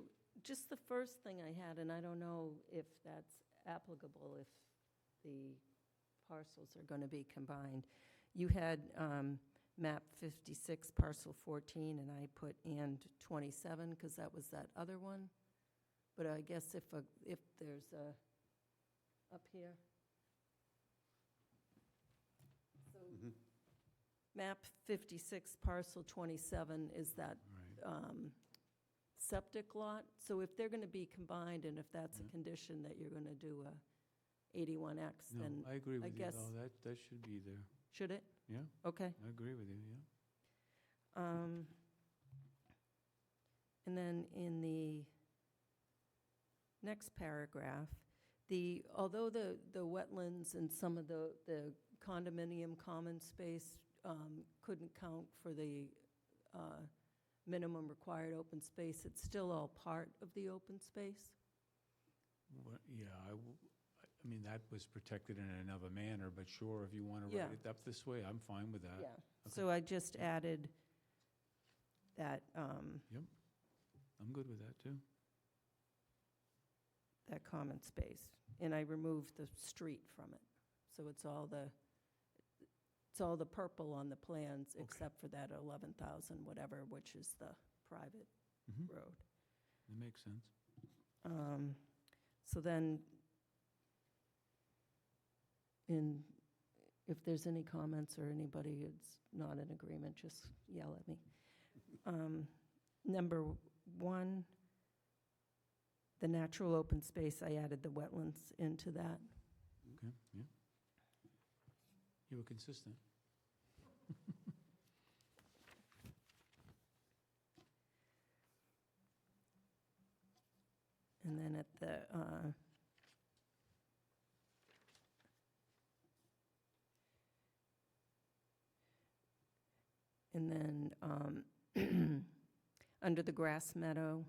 just the first thing I had, and I don't know if that's applicable, if the parcels are going to be combined. You had map 56, parcel 14, and I put and 27, because that was that other one. But I guess if there's a, up here. So map 56, parcel 27 is that Right. septic lot. So if they're going to be combined, and if that's a Yeah. condition that you're going to do a 81X, No, then I agree I with you, guess- though. That should be there. should it? Yeah, Okay. I agree with you, yeah. And then in the next paragraph, although the wetlands and some of the condominium common space couldn't count for the minimum required open space, it's still all part of the open space? Yeah, I mean, that was protected in another manner, but sure, if you want to Yeah. write it up this way, I'm fine with that. Yeah. Okay. So I just added that, I'm good with that, too. that common space, and I removed the street from it. So it's all the purple on the plans, Okay. except for that 11,000 whatever, which is the private Mhm. road. That makes sense. So then, if there's any comments or anybody is not in agreement, just yell at me. Number 1, the natural open space, I added the wetlands into that Okay, yeah. You were consistent. And then at the, and then under the grass meadow,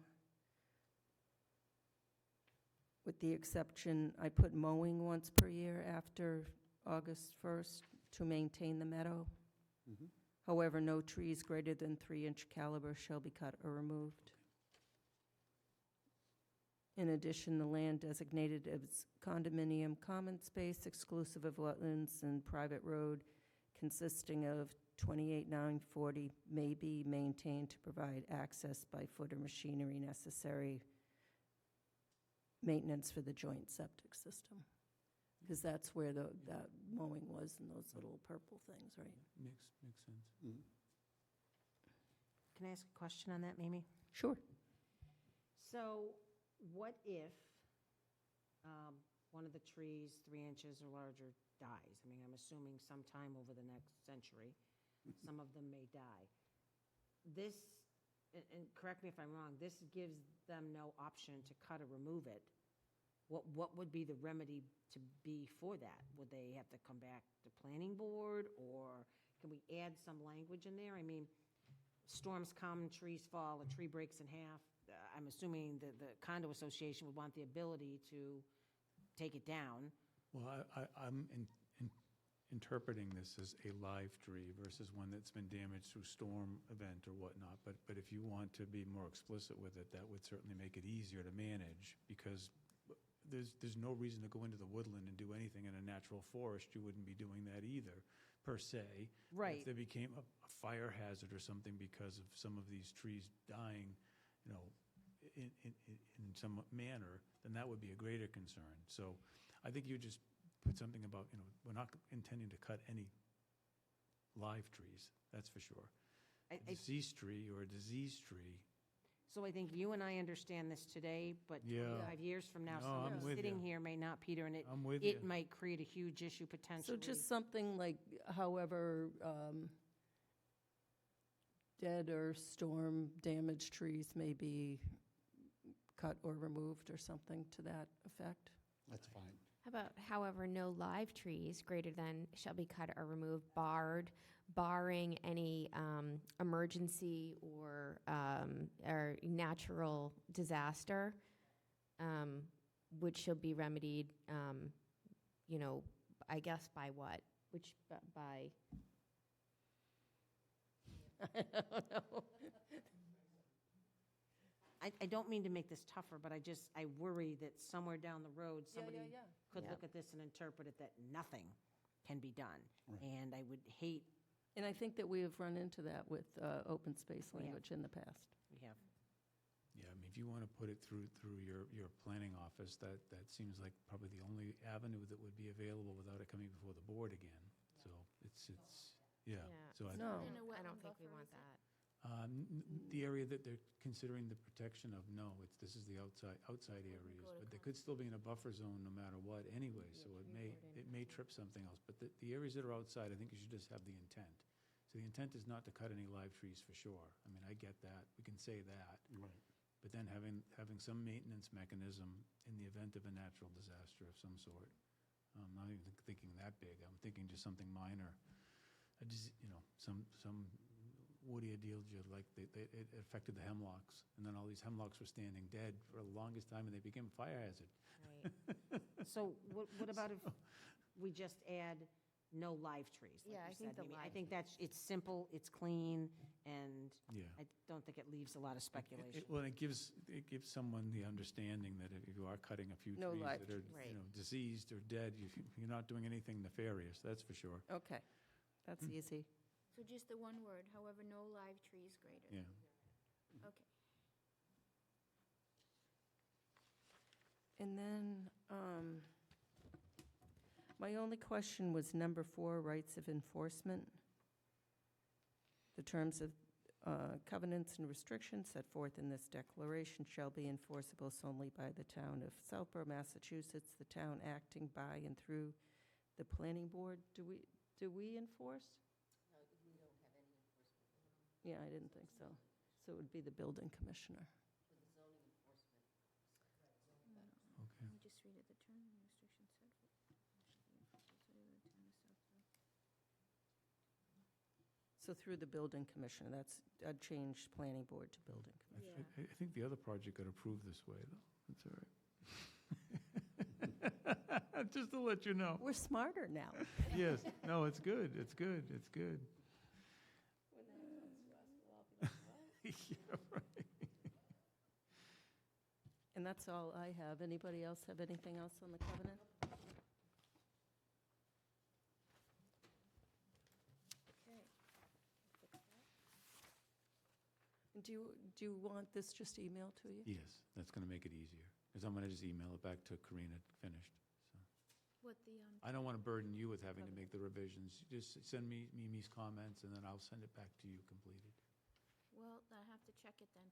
with the exception, I put mowing once per year after August 1st to maintain the meadow. Mhm. However, no trees greater than 3-inch caliber shall be cut or removed. In addition, the land designated as condominium common space exclusive of wetlands and private road consisting of 28,940 may be maintained to provide access by foot or machinery necessary maintenance for the joint septic system. Because that's where that mowing was in those little purple things, right? Makes sense. Mhm. Can I ask a question on that, Mimi? Sure. So what if one of the trees 3 inches or larger dies? I mean, I'm assuming sometime over the next century, some of them may die. This, and correct me if I'm wrong, this gives them no option to cut or remove it. What would be the remedy to be for that? Would they have to come back to planning board, or can we add some language in there? I mean, storms come, trees fall, a tree breaks in half. I'm assuming that the condo association would want the ability to take it down. Well, I'm interpreting this as a live tree versus one that's been damaged through storm event or whatnot. But if you want to be more explicit with it, that would certainly make it easier to manage, because there's no reason to go into the woodland and do anything in a natural forest. You wouldn't be doing that either, per se. Right. If there became a fire hazard or something because of some of these trees dying, you know, in some manner, then that would be a greater concern. So I think you just put something about, you know, we're not intending to cut any live trees, that's for sure. A deceased tree or a diseased tree. So I think you and I understand this today, but Yeah. 25 years from now, No, I'm somebody with sitting you. here may not, Peter, and I'm with you. it might create a huge issue So potentially. just something like, however, dead or storm damaged trees may be cut or removed or something to that effect. That's fine. How about, however, no live trees greater than shall be cut or removed, barring any emergency or natural disaster, which shall be remedied, you know, I guess by what? Which, by? I don't know. I don't mean to make this tougher, but I worry that somewhere down the road, somebody could look at this and interpret it that nothing can be done. Right. And I would hate, And I think that we have run into that with open space We have. language in the past. we have, Yeah, I mean, if you want to put it through your planning office, that seems like probably the only avenue that would be available without it coming before the board again. So it's, yeah. So I No. I don't think we want that. The area that they're considering the protection of, no, this is the outside areas, but they could still be in a buffer zone no matter what anyway, so it may trip something else. But the areas that are outside, I think you should just have the intent. So the intent is not to cut any live trees for sure. I mean, I get that, we can say that. Right. But then having some maintenance mechanism in the event of a natural disaster of some sort. I'm not even thinking that big, I'm thinking just something minor. You know, some woody deal, like it affected the hemlocks, and then all these hemlocks were standing dead for the longest time, and they became a fire hazard. right. So what about if we just add no live trees? like Yeah, you I think said, the Mimi? I live think it's simple, it's clean, and Yeah. I don't think it leaves a lot of speculation. Well, it gives someone the understanding that if you are cutting a few No trees live that are, trees. Right. diseased or dead, you're not doing anything nefarious, that's for sure. Okay, that's easy. So just the one word, however, no live trees greater. Yeah. Okay. And then, my only question was number 4, rights of enforcement. The terms of covenants and restrictions set forth in this declaration shall be enforceable solely by the town of Southborough, Massachusetts, the town acting by and through the planning board. Do we enforce? We don't have any enforcement. Yeah, I didn't think so. So it would be the building commissioner. With the zoning enforcement. Okay. Let me just read it. The term and restrictions set So through the building commissioner, that's, I'd change planning board to building commissioner. I think the other project got approved this way, though. That's all right. Just to let you know. We're smarter now. Yes, no, it's good, it's good, it's good. Yeah, right. And that's all I have. Anybody else have anything else on the covenant? Do you want this just emailed to you? Yes, that's going to make it easier, because I'm going to just email it back to Karina, finished. So What the, I don't want to burden you with having to make the revisions. Just send me Mimi's comments, and then I'll send it back to you completed. well, I have to check it then.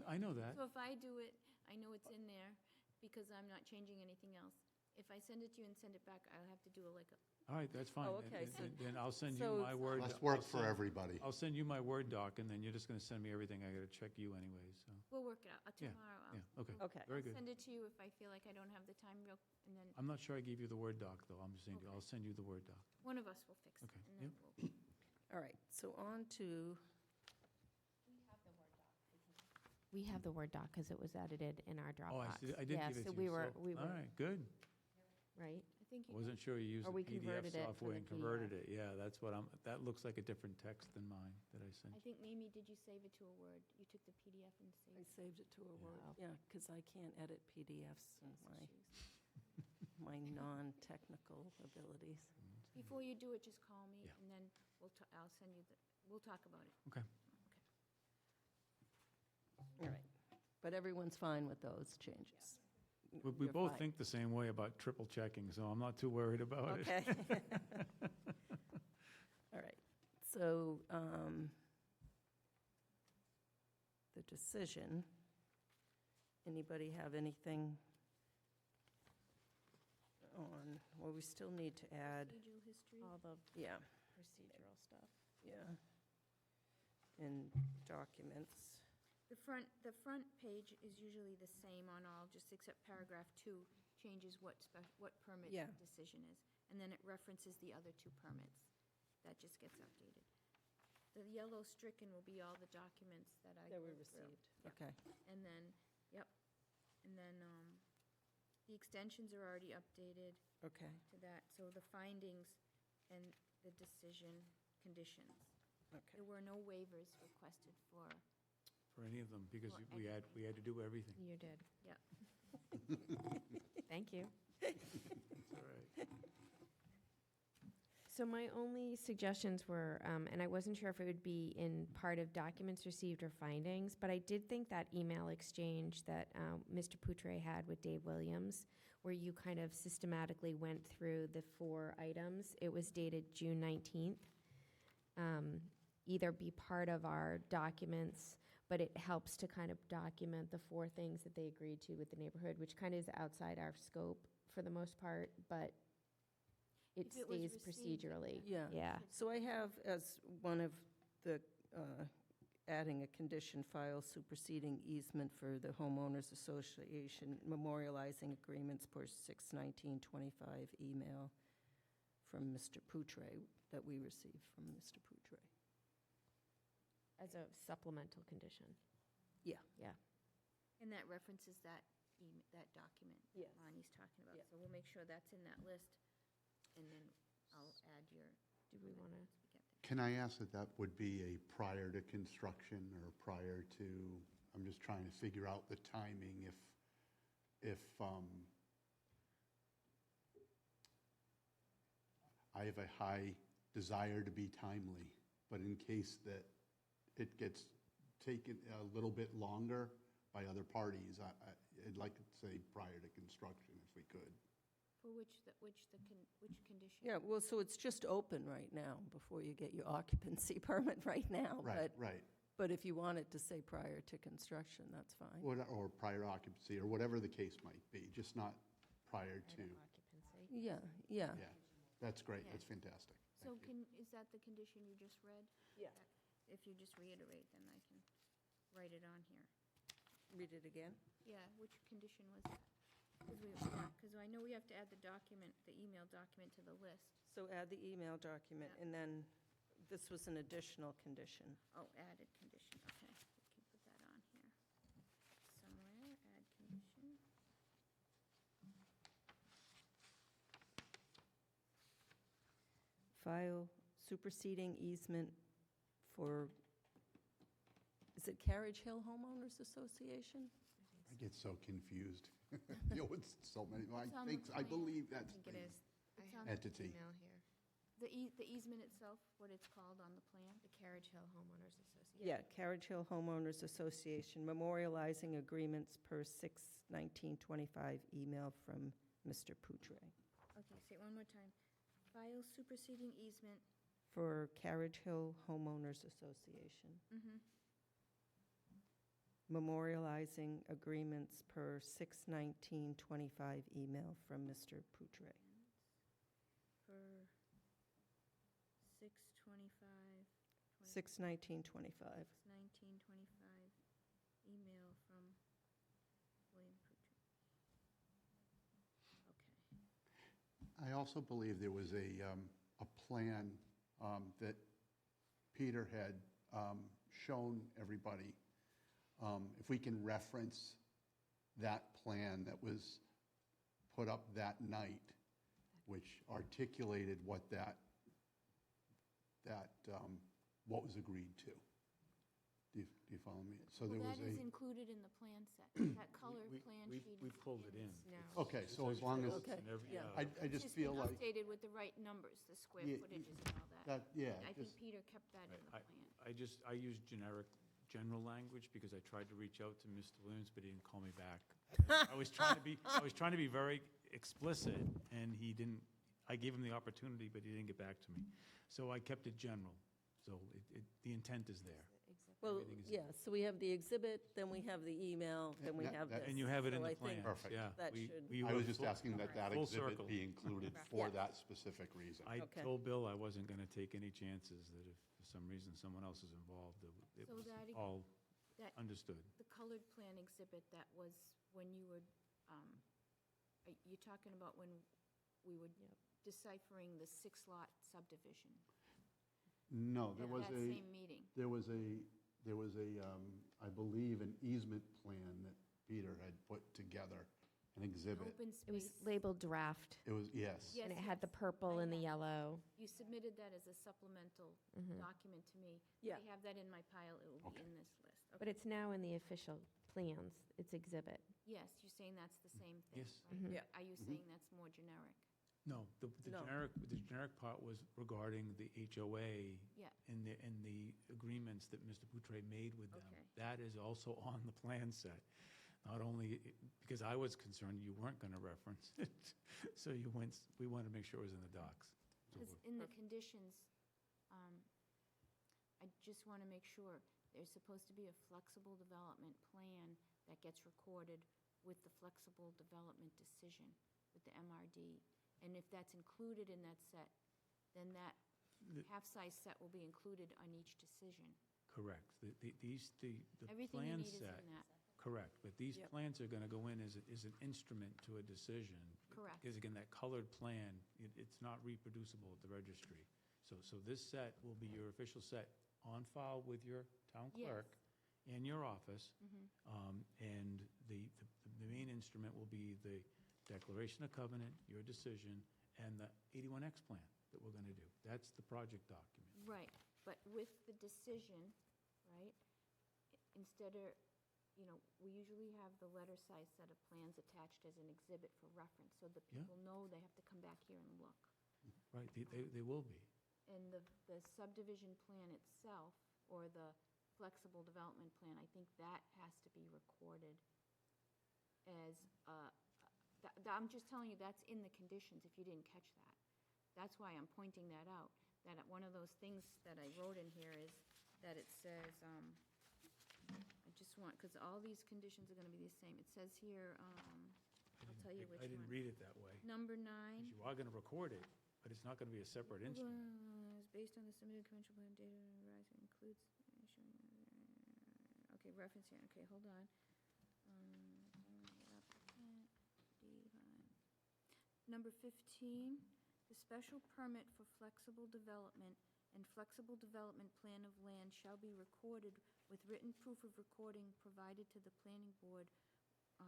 I know that. So if I do it, I know it's in there because I'm not changing anything else. If I send it to you and send it back, I'll have to do like a, All right, that's fine. Oh, okay, so- Then I'll send you so- my Word. Less work I'll for send- everybody. I'll send you my Word doc, and then you're just going to send me everything. I got to check you anyway, so. we'll work it out. Yeah, Tomorrow I'll. Yeah, okay. Okay. Very I'll good. send it to you if I feel like I don't have the time real, and then I'm not sure I gave you the Word doc, though. I'm just saying, Okay. I'll send you the Word doc. one of us will fix it. Okay, And then yep. we'll. All right, so on to, We have the Word doc because it was edited in our Dropbox. Oh, I did Yeah, give it so to you. we All were, right, good. right? I think I you, wasn't sure you used Or the we PDF converted it for software the and converted it. Yeah, that's what that looks like a different text than mine that I sent I you. think, Mimi, did you save it to a Word? You took the PDF and I saved it? saved it to a Word. Oh. Yeah, because I can't edit PDFs in Yes, she's- my non-technical abilities. Before you do it, just call me, Yeah. and then I'll send you we'll talk about it. Okay. All right, but everyone's fine with those changes? We You're both fine. think the same way about triple checking, so I'm not too worried about it. Okay. All right, so the decision, anybody have anything on, well, we still need to add, Procedural history. All the yeah, procedural stuff. yeah, in documents. The front page is usually the same on all, just except paragraph 2 changes what permit Yeah. decision is. And then it references the other 2 permits. That just gets updated. The yellow stricken will be all the documents that I That we go through. received, okay. And then, yep, and then the extensions are already updated Okay, to that. So the findings and the decision conditions. okay. There were no waivers requested for, For any of them, because Or we had to do everything. You did. yep. Thank you. That's all right. So my only suggestions were, and I wasn't sure if it would be in part of documents received or findings, but I did think that email exchange that Mr. Poutre had with Dave Williams, where you kind of systematically went through the 4 items, it was dated June 19th, either be part of our documents, but it helps to kind of document the 4 things that they agreed to with the neighborhood, which kind of is outside our scope for the most part, but it If it was stays received, procedurally. Yeah. Yeah. So I have as one of the, adding a condition file superseding easement for the homeowners association, memorializing agreements per 6/19/25 email from Mr. Poutre, that we received from Mr. Poutre. As a supplemental condition. Yeah. Yeah. And that references that document Yes. Lonnie's talking about. Yeah. So we'll make sure that's in that list, and then I'll add your. Do we want to? Can I ask that that would be a prior to construction or prior to, I'm just trying to figure out the timing if I have a high desire to be timely, but in case that it gets taken a little bit longer by other parties, I'd like to say prior to construction if we could. For which condition? Yeah, well, so it's just open right now before you get your occupancy permit right now. Right, but- right. But if you want it to say prior to construction, that's fine. Or prior occupancy, or whatever the case might be, just not prior to. Occupancy. Yeah, yeah. Yeah, that's great, Yeah. that's fantastic. So Thank you. is that the condition you just read? Yeah. If you just reiterate, then I can write it on here. Read it again? Yeah, which condition was that? Because I know we have to add the document, the email document to the list. So add the email document, Yeah. and then this was an additional condition. Oh, added condition, okay. We can put that on here somewhere, add condition. File superseding easement for, is it Carriage Hill Homeowners Association? I get so confused. You know, it's so many, It's on the I plan. believe that's I think it the is. I It's have on the entity. email here. The easement itself, what it's called on the plan? The Carriage Hill Homeowners Association. Yeah, Carriage Hill Homeowners Association, memorializing agreements per 6/19/25 email from Mr. Poutre Okay, say it one more time. File superseding easement. for Carriage Hill Homeowners Association, Mm-hmm. memorializing agreements per 6/19/25 email from Mr. Poutre. For 6/25. 6/19/25. 1925, email from William Putri. Okay. I also believe there was a plan that Peter had shown everybody. If we can reference that plan that was put up that night, which articulated what what was agreed to. Do you follow me? So there Well, was that is a, included in the plan set. That color plan sheet is. We pulled it in. No. okay, so as long as, Okay, yeah. I just It's feel been like, updated with the right numbers, the square Yeah, footages and all that. yeah, I think just, Peter kept that in the plan. I use general language because I tried to reach out to Mr. Williams, but he didn't call me back. I was trying to be very explicit, and he didn't, I gave him the opportunity, but he didn't get back to me. So I kept it general. So the intent is there. Well, Everything is- yeah, so we have the exhibit, then we have the email, then we Yeah, have that- this. And you have it in So the I think plan. Perfect. Yeah. that we- should- we I were was just full- asking that full exhibit circle. be included for Yeah. that specific reason. I Okay. told Bill I wasn't going to take any chances that if for some reason someone else is involved, that it So was that- all that- understood. The colored plan exhibit that was when you were, you're talking about when we were deciphering the 6-lot subdivision? No, there At was that a, same meeting? there was a, I believe, an easement plan that Peter had put together, an exhibit. Open It was space. labeled draft, It was, yes. Yes, and it had the yes, purple I and the have. yellow. You submitted that as a supplemental Mhm. document to me. Yeah. I have that in my pile, it will be Okay. in this list. But Okay. it's now in the official plans, it's exhibit. Yes, you're saying that's the same thing? Yes. right? Mhm. Yeah. Are you saying that's more generic? No, the No. generic part was regarding the HOA Yeah. and the agreements that Mr. Boutre made with them. Okay. That is also on the plan set. Not only, because I was concerned you weren't going to reference it, so we wanted to make sure it was in the docs. So Because in the conditions, I just want to make sure, there's supposed to be a flexible development plan that gets recorded with the flexible development decision with the MRD. And if that's included in that set, then that The- half-size set will be included on each decision. Correct. The Everything you plan need is set, in that. correct, but these Yep. plans are going to go in as an instrument to a decision. Correct. Because again, that colored plan, it's not reproducible at the registry. So this set will be your official set on file with your town Yes. clerk and your office. Mhm. And the main instrument will be the declaration of covenant, your decision, and the 81X plan that we're going to do. That's the project document. Right, but with the decision, right, instead of, we usually have the letter-size set of plans attached as an exhibit for reference, so that Yeah. people know they have to come back here and look. Right, they will be. And the subdivision plan itself, or the flexible development plan, I think that has to be recorded as, I'm just telling you, that's in the conditions, if you didn't catch that. That's why I'm pointing that out, that one of those things that I wrote in here is that it says, I just want, because all these conditions are going to be the same. It says here, I'll tell you which one. I didn't read it that way. Number 9. 'Cause you are going to record it, but it's not going to be a separate instrument. Is based on the submitted conventional plan data rising includes, okay, reference here, okay, hold on. Number 15, the special permit for flexible development and flexible development plan of land shall be recorded with written proof of recording provided to the planning board. I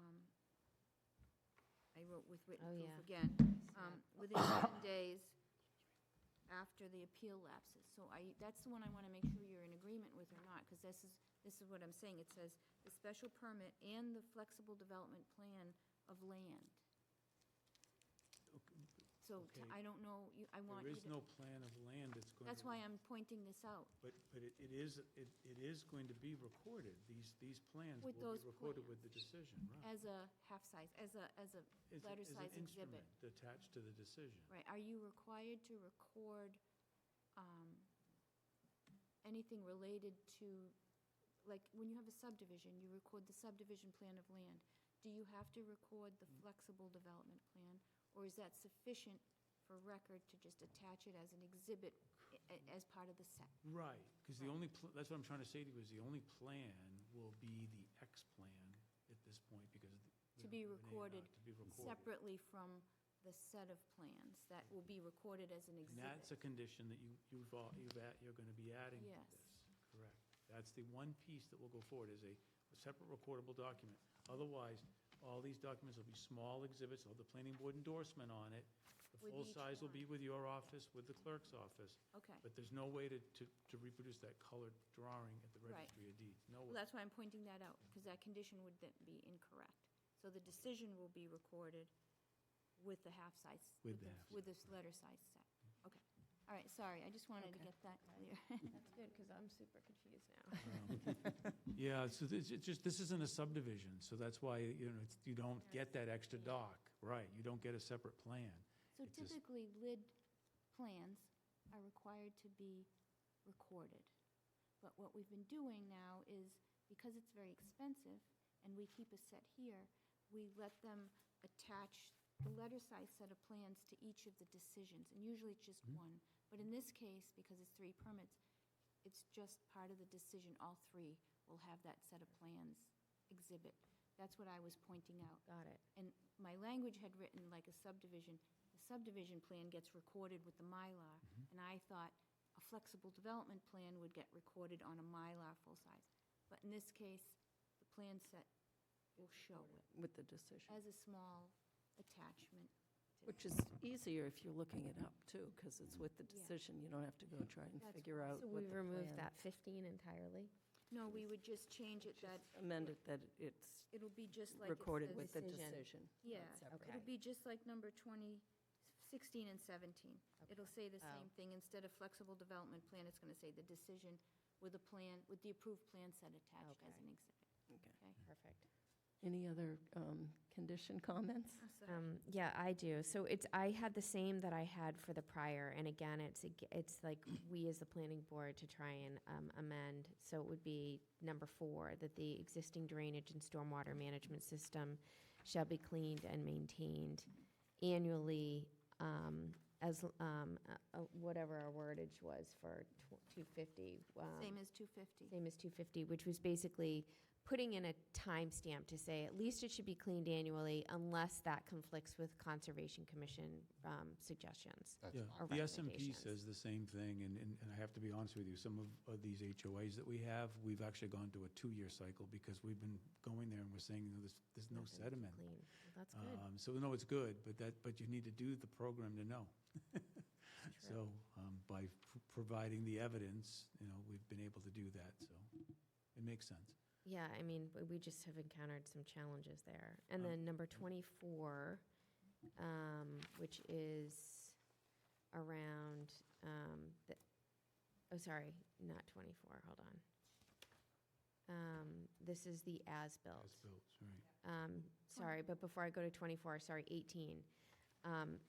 wrote with written Oh, proof yeah. again. Within 7 days after the appeal lapses. So that's the one I want to make sure you're in agreement with or not, because this is what I'm saying. It says the special permit and the flexible development plan of land. So Okay. I don't know, I want There you is to, no plan of land that's going to. that's why I'm pointing this out. But it is going to be recorded. These plans will With be those recorded with plans. the decision, right? As a half-size, as a As a- letter-size As an exhibit. instrument attached to the decision. Right, are you required to record anything related to, like, when you have a subdivision, you record the subdivision plan of land. Do you have to record the flexible development plan? Or is that sufficient for record to just attach it as an exhibit as part of the set? Right, because the only, that's what I'm trying to say to you, is the only plan will be the X plan at this point, because. To be recorded To be recorded. separately from the set of plans that will be recorded as an And exhibit? that's a condition that you're going to be adding to Yes. this. Correct. That's the one piece that will go forward, is a separate recordable document. Otherwise, all these documents will be small exhibits, will have the planning board endorsement on it. The With full each size will one. be with your office, with the clerk's office. Okay. But there's no way to reproduce that colored drawing at the Right. registry of deeds. No Well, way. that's why I'm pointing that out, because that condition would then be incorrect. So the decision will be recorded with the half-size. With the half-size. With this letter-size set. Okay. All right, sorry, I just wanted to Okay. get that clear. That's good, because I'm super confused now. Yeah, so this isn't a subdivision, so that's why, you don't get that extra dock. Right, you don't get a separate plan. So It just- typically, lid plans are required to be recorded. But what we've been doing now is, because it's very expensive, and we keep a set here, we let them attach the letter-size set of plans to each of the decisions, and usually it's just one. But in this case, because it's 3 permits, it's just part of the decision. All 3 will have that set of plans exhibit. That's what I was pointing out. Got it. And my language had written like a subdivision. The subdivision plan gets recorded with the Mylar, and I thought a flexible development plan would get recorded on a Mylar full-size. But in this case, the plan set will show it With the decision, as a small attachment. to which that. is easier if you're looking it up, too, because it's with the Yeah. decision. You don't have to go try and That's figure fine. out So what we the removed plan- that 15 entirely? No, we would just change it that, Amend it that it's it'll be just like it recorded says- with the Decision. decision. Yeah, not separate. it'll be just like number 20, 16 and 17. It'll say the Oh. same thing. Instead of flexible development plan, it's going to say the decision with a plan, with the approved plan set attached as Okay. an exhibit. Okay. Okay? Perfect. Any other condition comments? Yeah, I do. So I had the same that I had for the prior, and again, it's like we as the planning board to try and amend. So it would be number 4, that the existing drainage and stormwater management system shall be cleaned and maintained annually, as, whatever our wordage was for 250. Same as 250. Same as 250, which was basically putting in a timestamp to say at least it should be cleaned annually unless that conflicts with Conservation Commission suggestions. That's Yeah, fine. Or the SMP recommendations. says the same thing, and I have to be honest with you, some of these HOAs that we have, we've actually gone to a 2-year cycle because we've been going there and we're saying, there's no Nothing's sediment. clean. That's good. So, no, it's good, but you need to do the program to know. So, by providing the evidence, we've been able to do that, so it makes sense. Yeah, I mean, we just have encountered some challenges there. And then number 24, which is around, oh, sorry, not 24, hold on. This is the as-built. As-built, right. Sorry, but before I go to 24, sorry, 18.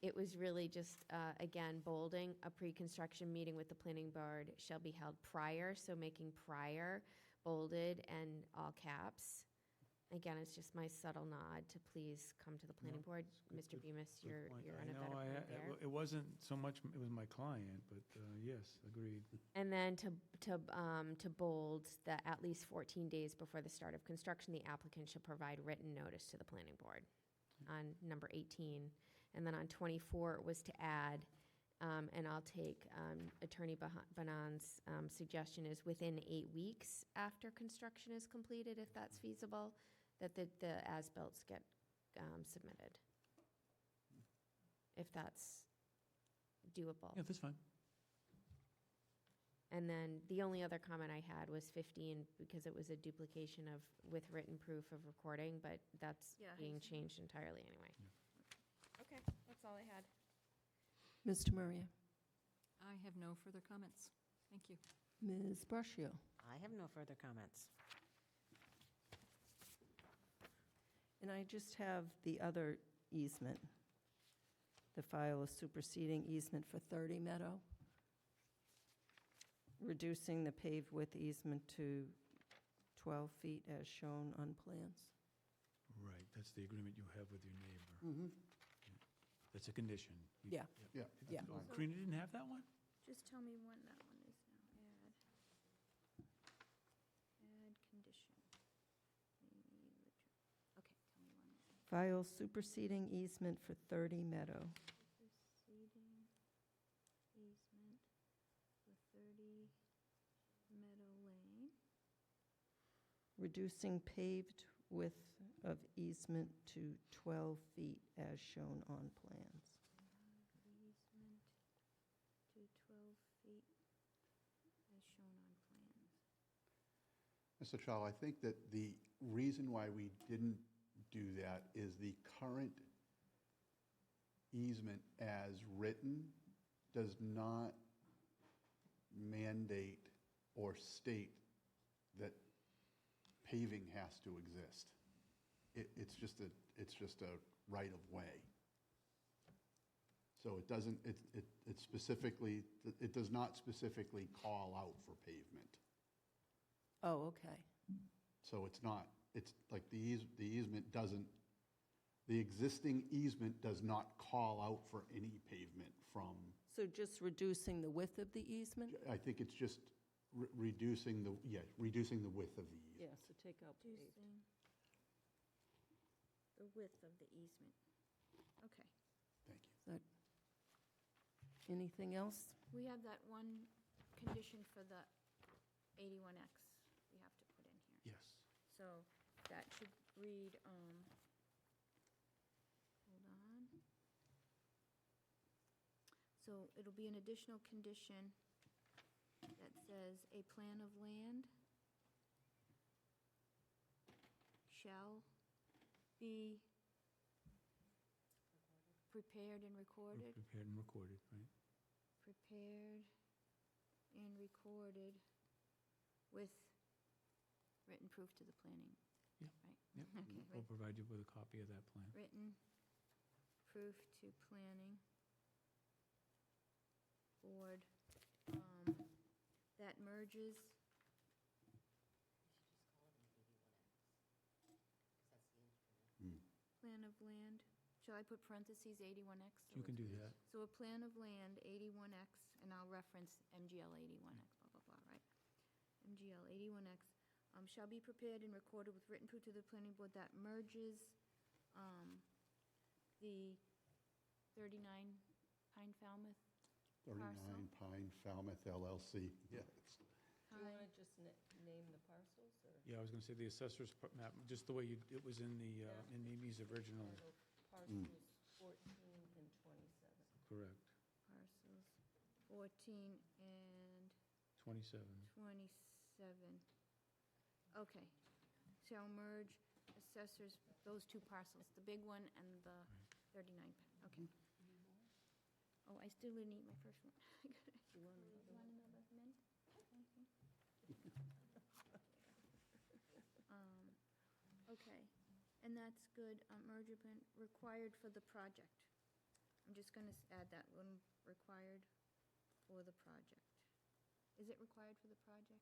It was really just, again, bolding, a pre-construction meeting with the planning board shall be held prior, so making prior bolded and all caps. Again, it's just my subtle nod to please come to the planning board. Mr. Bemis, Good you're point. in a better I know point there. It wasn't so much, it was my client, but yes, agreed. And then to bold that at least 14 days before the start of construction, the applicant should provide written notice to the planning board on number 18. And then on 24, it was to add, and I'll take Attorney Banan's suggestion is within 8 weeks after construction is completed, if that's feasible, that the as-bills get submitted. If that's doable. Yeah, that's fine. And then the only other comment I had was 15, because it was a duplication of, with written proof of recording, but that's Yeah, being he's- changed entirely anyway. Okay, that's all I had. Mr. Maria? I have no further comments. Thank you. Ms. Brashio? I have no further comments. And I just have the other easement, the file of superseding easement for 30 Meadow, reducing the paved width easement to 12 feet as shown on plans. Right, that's the agreement you have with your neighbor. Mm-hmm. That's a condition. Yeah. Yeah. Yeah. Oh, Karina didn't have that one? Just tell me when that one is now. Add condition. Okay, tell me when. File superseding easement for 30 Meadow. Proceeding easement for 30 Meadow Lane. Reducing paved width of easement to 12 feet as shown on plans. Easement to 12 feet as shown on plans. Mr. Chow, I think that the reason why we didn't do that is the current easement as written does not mandate or state that paving has to exist. It's just a right of way. So it doesn't, it specifically, it does not specifically call out for pavement. Oh, okay. So it's not, it's like the easement doesn't, the existing easement does not call out for any pavement from, So just reducing the width of the easement? I think it's just reducing the, reducing the width of the easement. Yeah, so take out paved. Reducing the width of the easement. Okay. Thank you. Is that- Anything else? We have that one condition for the 81X we have to put in here. Yes. So that should read, hold on. So it'll be an additional condition that says a plan of land shall be prepared and recorded. Prepared and recorded, right? Prepared and recorded with written proof to the planning. Yeah. Right? Yep. Okay, We'll provide you with a copy of that plan. written proof to planning board that merges. Plan of land, shall I put parentheses 81X? So You can it's- do that. So a plan of land, 81X, and I'll reference MGL 81X, blah, blah, blah, right? MGL 81X shall be prepared and recorded with written proof to the planning board that merges the 39 Pine Falmouth 39 Pine Falmouth LLC, yes. Do you want to just name the parcels, or? Yeah, I was going to say the assessor's map, just the way it was in the, in Mimi's original. Parcels 14 and 27. Correct. parcels 14 and 27. 27. Okay. Shall merge assessors, those two parcels, the big one and the 39. Okay. Oh, I still didn't eat my first one. You want another mint? Okay, and that's good, merger plan required for the project. I'm just gonna add that one, required for the project. Is it required for the project?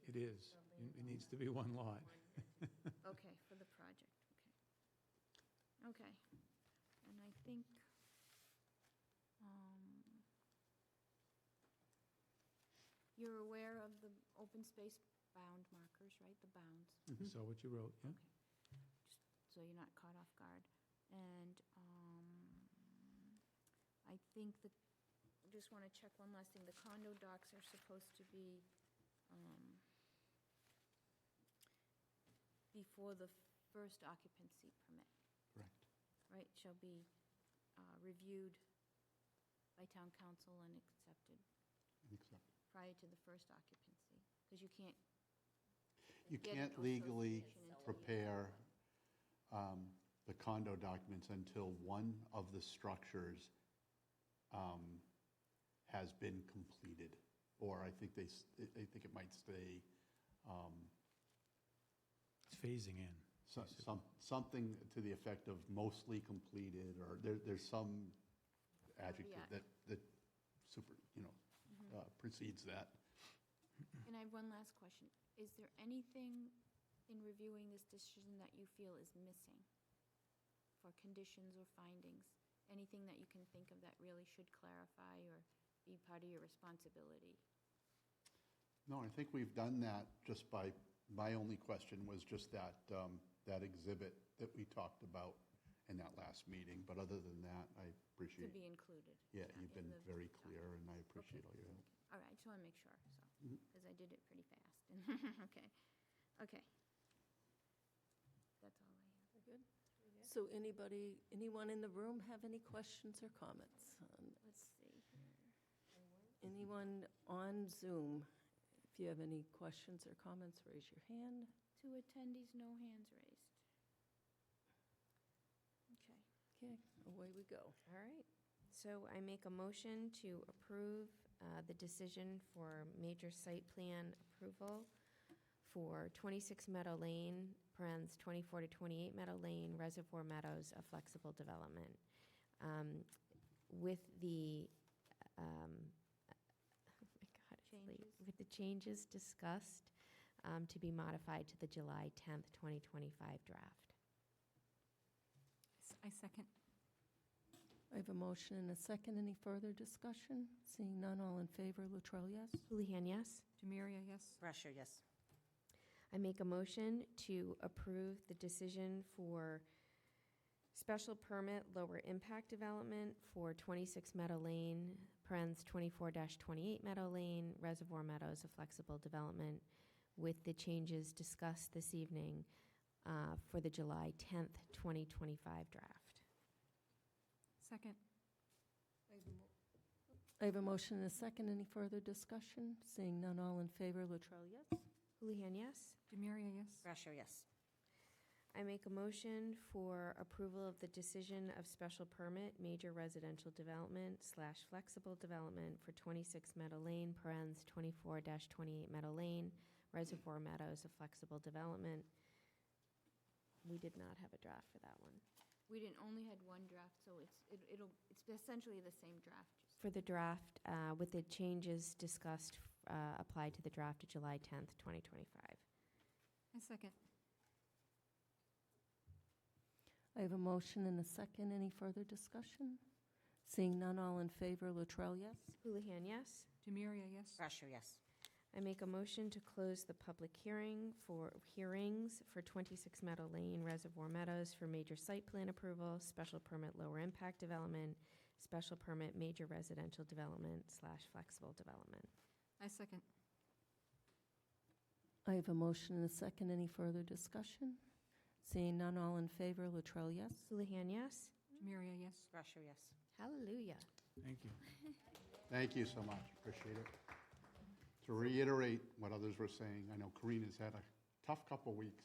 It is. It needs to be one lot. Okay, for the project, okay. Okay, and I think, you're aware of the open space bound markers, right, the bounds? I saw what you wrote, yeah? So you're not caught off guard. And I think that, I just want to check one last thing. The condo docks are supposed to be before the first occupancy permit, Correct. right? Shall be reviewed by town council and accepted prior to the first occupancy, because you can't. You get can't an legally association until you- prepare the condo documents until one of the structures has been completed, or I think I think it might stay, It's phasing in. something to the effect of mostly completed, or there's some adjective Caveat. that super, precedes that. And I have one last question. Is there anything in reviewing this decision that you feel is missing for conditions or findings? Anything that you can think of that really should clarify or be part of your responsibility? No, I think we've done that just by, my only question was just that, that exhibit that we talked about in that last meeting. But other than that, I To appreciate, be included? yeah, you've in been the very document. clear, and I appreciate all your help. All right, I just want to make sure, so, Mhm. because I did it pretty fast. Okay, okay. That's all I have. Good. So anyone in the room have any questions or comments? Let's see here. Anyone on Zoom? If you have any questions or comments, raise your hand. 2 attendees, no hands raised. Okay. Okay, away we go. All right. So I make a motion to approve the decision for major site plan approval for 26 Meadow Lane, parens 24 to 28 Meadow Lane, Reservoir Meadows, a flexible development. With the, oh my God, it's late. Changes. With the changes discussed to be modified to the July 10th, 2025 draft. I second. I have a motion and a second. Any further discussion? Seeing none, all in favor, Latrell, yes? Houlihan, yes? Demiria, yes. Brasher, yes. I make a motion to approve the decision for special permit lower impact development for 26 Meadow Lane, parens 24-28 Meadow Lane, Reservoir Meadows, a flexible development, with the changes discussed this evening for the July 10th, 2025 draft. Second. I have a motion and a second. Any further discussion? Seeing none, all in favor, Latrell, yes? Houlihan, yes? Demiria, yes. Brasher, yes. I make a motion for approval of the decision of special permit, major residential development / flexible development for 26 Meadow Lane, parens 24-28 Meadow Lane, Reservoir Meadows, a flexible development. We did not have a draft for that one. We didn't, only had one draft, so it's essentially the same draft. For the draft, with the changes discussed, applied to the draft of July 10th, 2025. I second. I have a motion and a second. Any further discussion? Seeing none, all in favor, Latrell, yes? Houlihan, yes? Demiria, yes. Brasher, yes. I make a motion to close the public hearings for 26 Meadow Lane, Reservoir Meadows for major site plan approval, special permit lower impact development, special permit major residential development / flexible development. I second. I have a motion and a second. Any further discussion? Seeing none, all in favor, Latrell, yes? Houlihan, yes? Demiria, yes. Brasher, yes. Hallelujah. Thank you. Thank you so much, appreciate it. To reiterate what others were saying, I know Karina's had a tough couple weeks.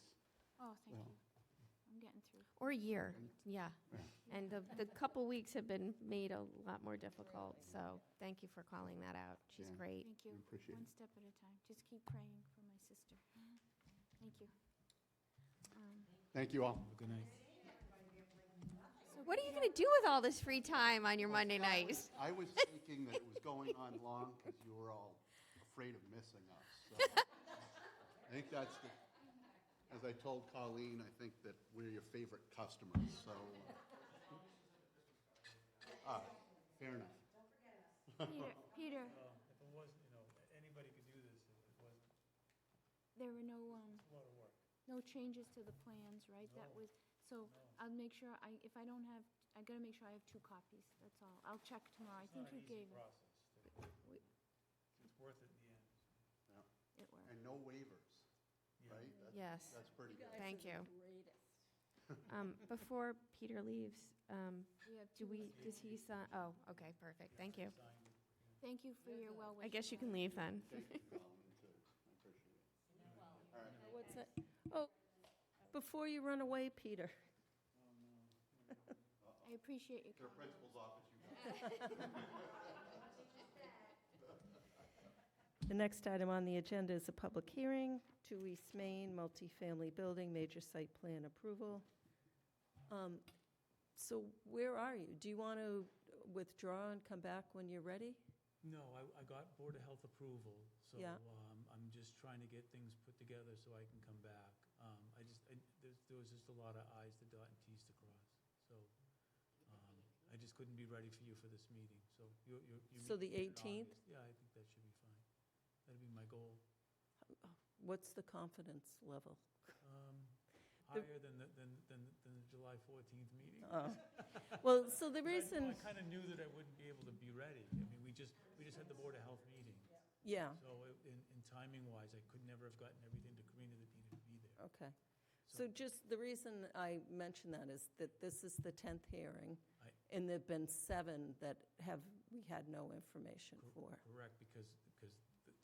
Oh, thank Well. you. I'm getting through. Or a year, yeah. Yeah. And the couple weeks have been made a lot more difficult, so thank you for calling that out. She's Yeah. great. Thank you. We appreciate One it. step at a time. Just keep praying for my sister. Thank you. Thank you all. Good night. What are you going to do with all this free time on your Monday nights? I was thinking that it was going on long because you were all afraid of missing us. So I think that's the, as I told Colleen, I think that we're your favorite customers, so. Fair enough. Peter, If it wasn't, anybody could do this if it wasn't. there were A lot of work. no changes to the plans, right? That was, so I'll make sure, if I don't have, I gotta make sure I have 2 copies, that's all. I'll check tomorrow. I think you gave it. It's worth it in the end. It worked. And no waivers, right? Yes. That's pretty good. Thank you. Before Peter leaves, We have 2 does he sign? Oh, okay, perfect. Thank you. Thank you for your well wishes. I guess you can leave then. Thank you, Colleen, too. I appreciate it. What's that? Oh, before you run away, Peter. I appreciate your Your comment. principal's office, you got it. The next item on the agenda is a public hearing, 2 East Main, multifamily building, major site plan approval. So where are you? Do you want to withdraw and come back when you're ready? No, I got Board of Health approval, so Yeah. I'm just trying to get things put together so I can come back. There was just a lot of i's to dot and t's to cross, so I just couldn't be ready for you for this meeting, so you. So the meeting in 18th? August. Yeah, I think that should be fine. That'd be my goal. What's the confidence level? Higher than the July 14th meeting. Well, so the But reason, I kind of knew that I wouldn't be able to be ready. I mean, we just had the Board of Health meeting. yeah, So in timing-wise, I could never have gotten everything to Karina that needed to be there. okay. So just, the reason I mention that is that this is the 10th hearing, and there've been 7 that we had no information for. Correct, because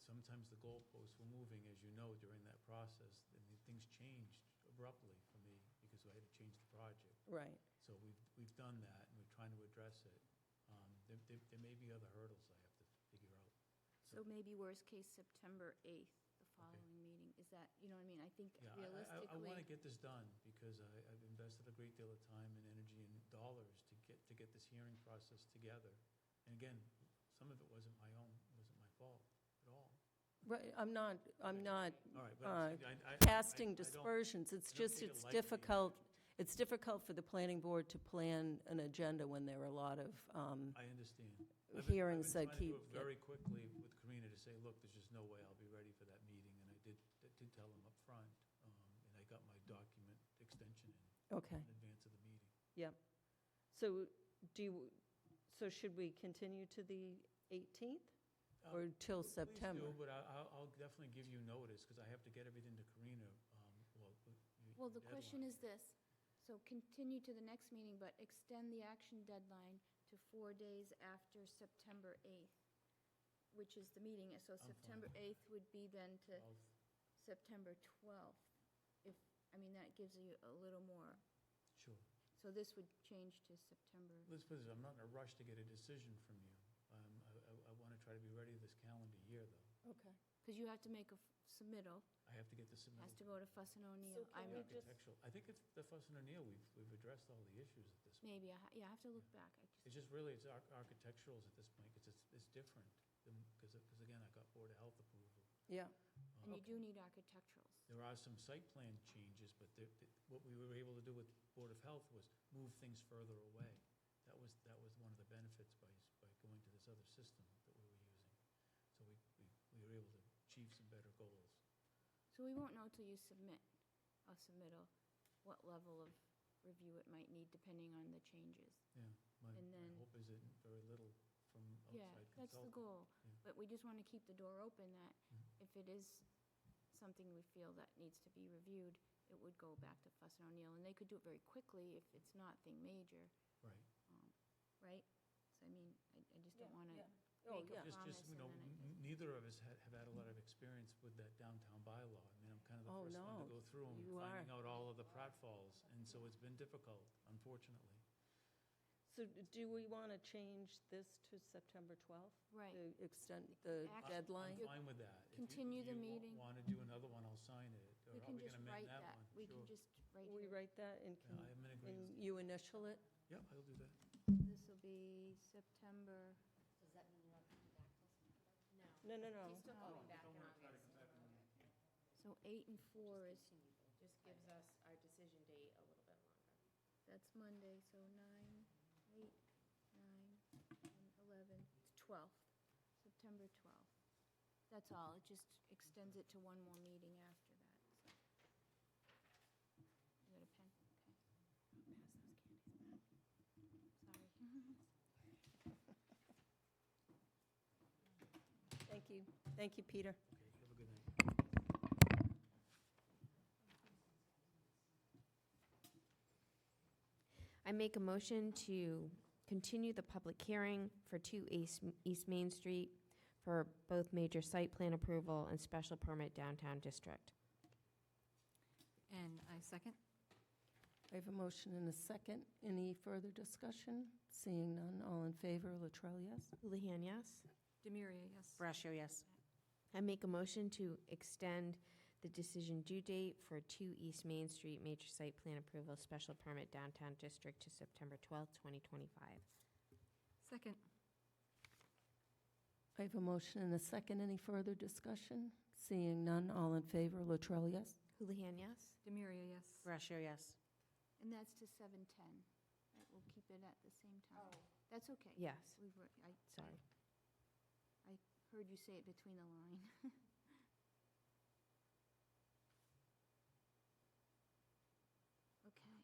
sometimes the goalposts were moving, as you know, during that process, and things changed abruptly for me because I had to change the project. Right. So we've done that, and we're trying to address it. There may be other hurdles I have to figure out. So maybe worst case, September 8th, the following meeting. Is that, you know what I mean? I think Yeah, realistically. I want to get this done because I've invested a great deal of time and energy and dollars to get this hearing process together. And again, some of it wasn't my fault at all. Right, I'm not All right, but I'm saying casting I don't- dispersions. It's I don't just, take it it's lightly. it's difficult for the planning board to plan an agenda when there are a lot of I understand. hearings that I've been keep. trying to do it very quickly with Karina to say, look, there's just no way I'll be ready for that meeting, and I did tell them up front, and I got my document extension Okay, in advance of the meeting. yep. So so should we continue to the 18th or till September? Please do, but I'll definitely give you notice, because I have to get everything to Karina, Well, the deadline. question is this, so continue to the next meeting, but extend the action deadline to 4 days after September 8th, which is the meeting. So fine. September 8th would be then to 12th. September 12th. That gives you a little more, Sure. so this would change to September. Let's put this, I'm not in a rush to get a decision from you. I want to try to be ready this calendar year, though. Okay. Because you have to make a submittal, I have to get the submittal. has to go to Fuss and O'Neill. So can I we would just- Architectural. I think it's the Fuss and O'Neill, we've addressed all the issues at this point. Maybe, I have to look back. It's just really, it's architecturals at this point, because it's different, because again, I got Board of Health approval. Yeah, And you do need architecturals. There are some site plan changes, but what we were able to do with Board of Health was move things further away. That was one of the benefits by going to this other system that we were using. So we were able to achieve some better goals. So we won't know till you submit a submittal, what level of review it might need, depending on the changes. Yeah, my And then- hope is that very little from outside Yeah, consultants. that's the goal. Yeah. But we just want to keep the door open that Mhm. if it is something we feel that needs to be reviewed, it would go back to Fuss and O'Neill. And they could do it very quickly if it's not thing major, Right. right? So I just don't want to yeah. Oh, make a yeah. promise Just, and then neither of us have had a lot of experience with that downtown bylaw. I mean, I'm kind of the Oh, first one no, to go through them, you are. finding out all of the pratfalls, and so it's been difficult, unfortunately. So do we want to change this to September 12th? Right. To extend the Act- deadline? I'm fine with that. Continue the meeting. Want to do another one, I'll sign it. Or We are can we just gonna amend write that. one? We can Sure. just write We here. write that and Yeah, can, I'm in and agreement. you initial it? Yeah, I'll do that. This will be September. No, no, no. He's still coming back in August. So 8 and 4 is, Just gives us our decision date a little bit longer. that's Monday, so 9, 8, 9, 10, 11, it's 12th, September 12th. That's all, it just extends it to one more meeting after that, so. You got a pen? Okay. Pass those candies back. Sorry. Thank you. Thank you, Peter. Okay, have a good night. I make a motion to continue the public hearing for 2 East Main Street for both major site plan approval and special permit downtown district. And I second. I have a motion and a second. Any further discussion? Seeing none, all in favor, Latrell, yes? Houlihan, yes? Demiria, yes. Brascio, yes. I make a motion to extend the decision due date for 2 East Main Street major site plan approval special permit downtown district to September 12th, 2025. Second. I have a motion and a second. Any further discussion? Seeing none, all in favor, Latrell, yes? Houlihan, yes? Demiria, yes. Brascio, yes. And that's to 7:10, right, we'll keep it at the same time. That's okay. Yes. Sorry. I heard you say it between the line. Okay.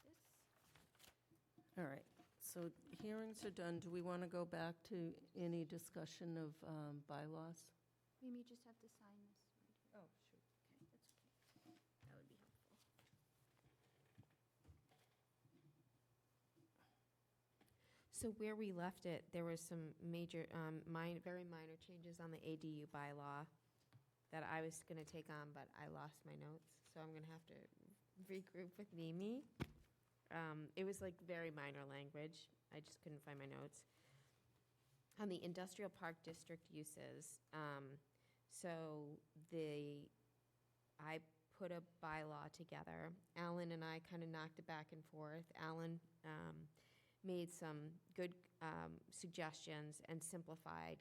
This. All right, so hearings are done. Do we want to go back to any discussion of bylaws? Maybe you just have to sign this right here. Oh, sure. Okay, that's okay. That would be helpful. So where we left it, there was some major, very minor changes on the ADU bylaw that I was going to take on, but I lost my notes, so I'm going to have to regroup with Mimi. It was like very minor language. I just couldn't find my notes. On the industrial park district uses, I put a bylaw together. Alan and I kind of knocked it back and forth. Alan made some good suggestions and simplified,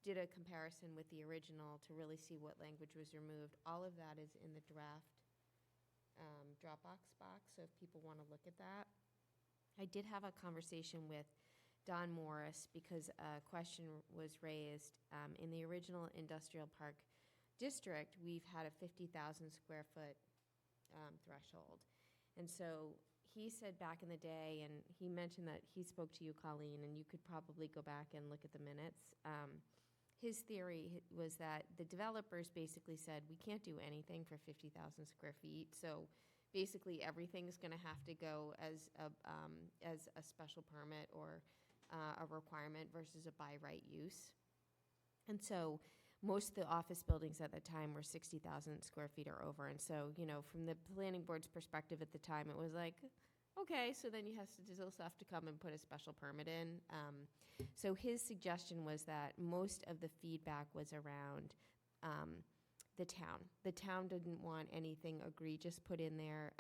did a comparison with the original to really see what language was removed. All of that is in the draft Dropbox box, so if people want to look at that. I did have a conversation with Don Morris because a question was raised. In the original industrial park district, we've had a 50,000 square foot threshold. And so he said back in the day, and he mentioned that he spoke to you, Colleen, and you could probably go back and look at the minutes. His theory was that the developers basically said, we can't do anything for 50,000 square feet, so basically everything's going to have to go as a special permit or a requirement versus a by right use. And so most of the office buildings at the time were 60,000 square feet or over. And so, from the planning board's perspective at the time, it was like, okay, so then you still have to come and put a special permit in. So his suggestion was that most of the feedback was around the town. The town didn't want anything egregious put in there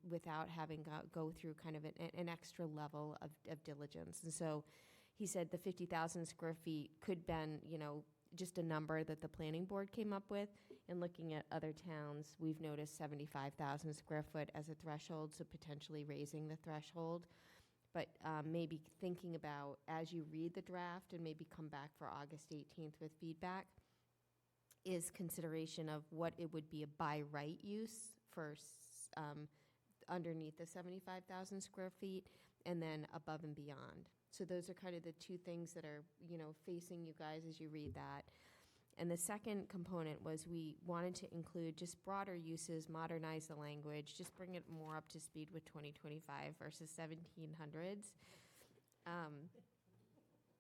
without having go through kind of an extra level of diligence. And so he said the 50,000 square feet could been, just a number that the planning board came up with. And looking at other towns, we've noticed 75,000 square foot as a threshold, so potentially raising the threshold. But maybe thinking about, as you read the draft and maybe come back for August 18th with feedback, is consideration of what it would be a by right use for underneath the 75,000 square feet and then above and beyond. So those are kind of the two things that are, facing you guys as you read that. And the second component was we wanted to include just broader uses, modernize the language, just bring it more up to speed with 2025 versus 1700s.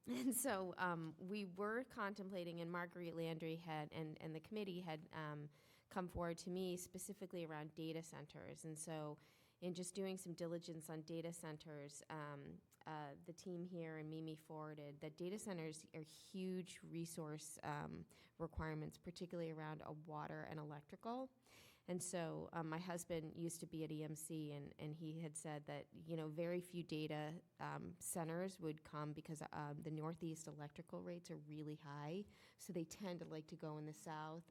And so we were contemplating, and Marguerite Landry had, and the committee had come forward to me specifically around data centers. And so in just doing some diligence on data centers, the team here and Mimi forwarded that data centers are huge resource requirements, particularly around water and electrical. And so my husband used to be at EMC, and he had said that, very few data centers would come because the Northeast electrical rates are really high, so they tend to like to go in the South.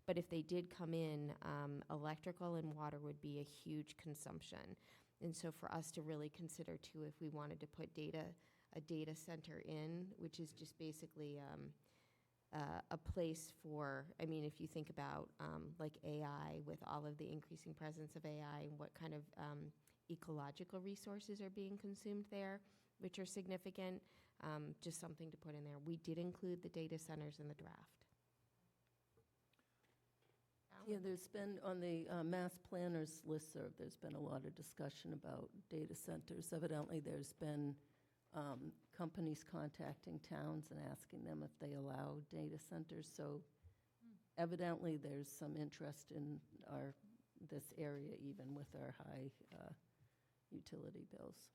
But if they did come in, electrical and water would be a huge consumption. And so for us to really consider, too, if we wanted to put a data center in, which is just basically a place for, if you think about like AI, with all of the increasing presence of AI and what kind of ecological resources are being consumed there, which are significant, just something to put in there. We did include the data centers in the draft. Yeah, there's been, on the mass planners listserv, there's been a lot of discussion about data centers. Evidently, there's been companies contacting towns and asking them if they allow data centers. So evidently, there's some interest in this area, even with our high utility bills.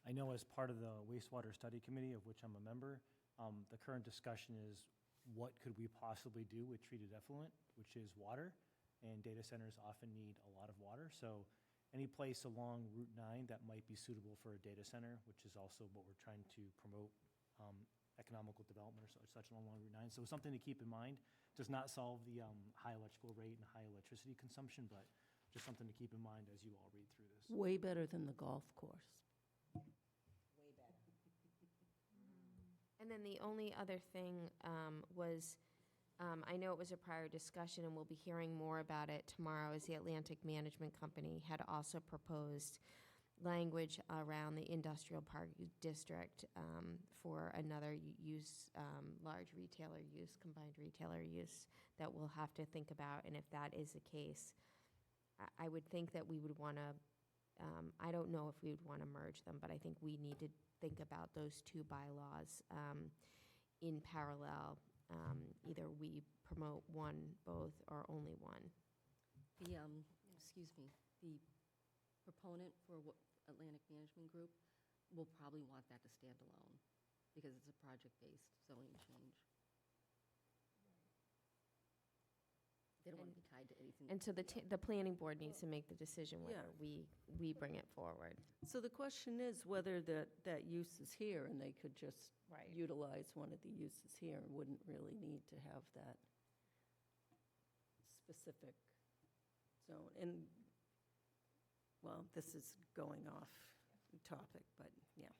I know as part of the wastewater study committee, of which I'm a member, the current discussion is what could we possibly do with treated effluent, which is water, and data centers often need a lot of water. So any place along Route 9 that might be suitable for a data center, which is also what we're trying to promote, economical development or such along Route 9. So something to keep in mind. Does not solve the high electrical rate and high electricity consumption, but just something to keep in mind as you all read through this. Way better than the golf course. Way better. And then the only other thing was, I know it was a prior discussion, and we'll be hearing more about it tomorrow, is the Atlantic Management Company had also proposed language around the industrial park district for another use, large retailer use, combined retailer use, that we'll have to think about. And if that is the case, I would think that we would want to, I don't know if we would want to merge them, but I think we need to think about those two bylaws in parallel. Either we promote one, both, or only one. Excuse me, the proponent for Atlantic Management Group will probably want that to stand alone because it's a project-based zoning change. They don't want to be tied to anything. And so the planning board needs to make the decision whether we bring it forward. So the question is whether that use is here, and they could just utilize one of the uses here and wouldn't really need to have that specific zone. And, well, this is going off topic, but yeah.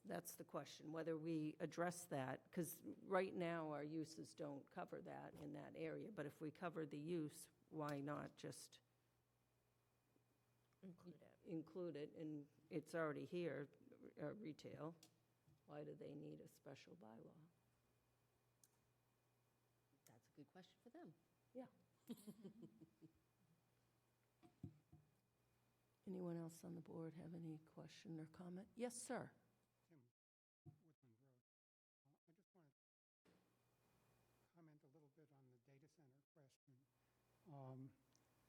That's the question, whether we address that, because right now our uses don't cover that in that area. But if we cover the use, why not just include it? And it's already here, retail. Why do they need a special bylaw? That's a good question for them. Yeah. Anyone else on the board have any question or comment? Yes, sir.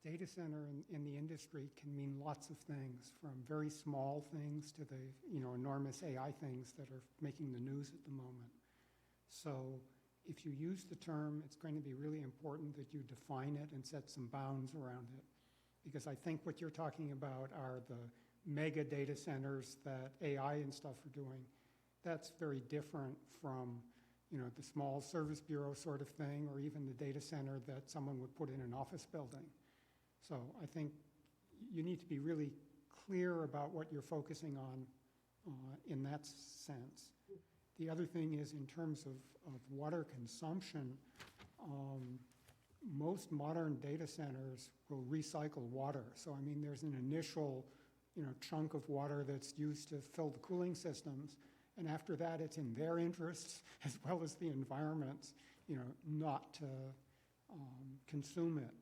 Data center in the industry can mean lots of things, from very small things to the enormous AI things that are making the news at the moment. So if you use the term, it's going to be really important that you define it and set some bounds around it. Because I think what you're talking about are the mega data centers that AI and stuff are doing. That's very different from the small service bureau sort of thing, or even the data center that someone would put in an office building. So I think you need to be really clear about what you're focusing on in that sense. The other thing is, in terms of water consumption, most modern data centers will recycle water. So, I mean, there's an initial chunk of water that's used to fill the cooling systems. And after that, it's in their interests, as well as the environment's, not to consume it.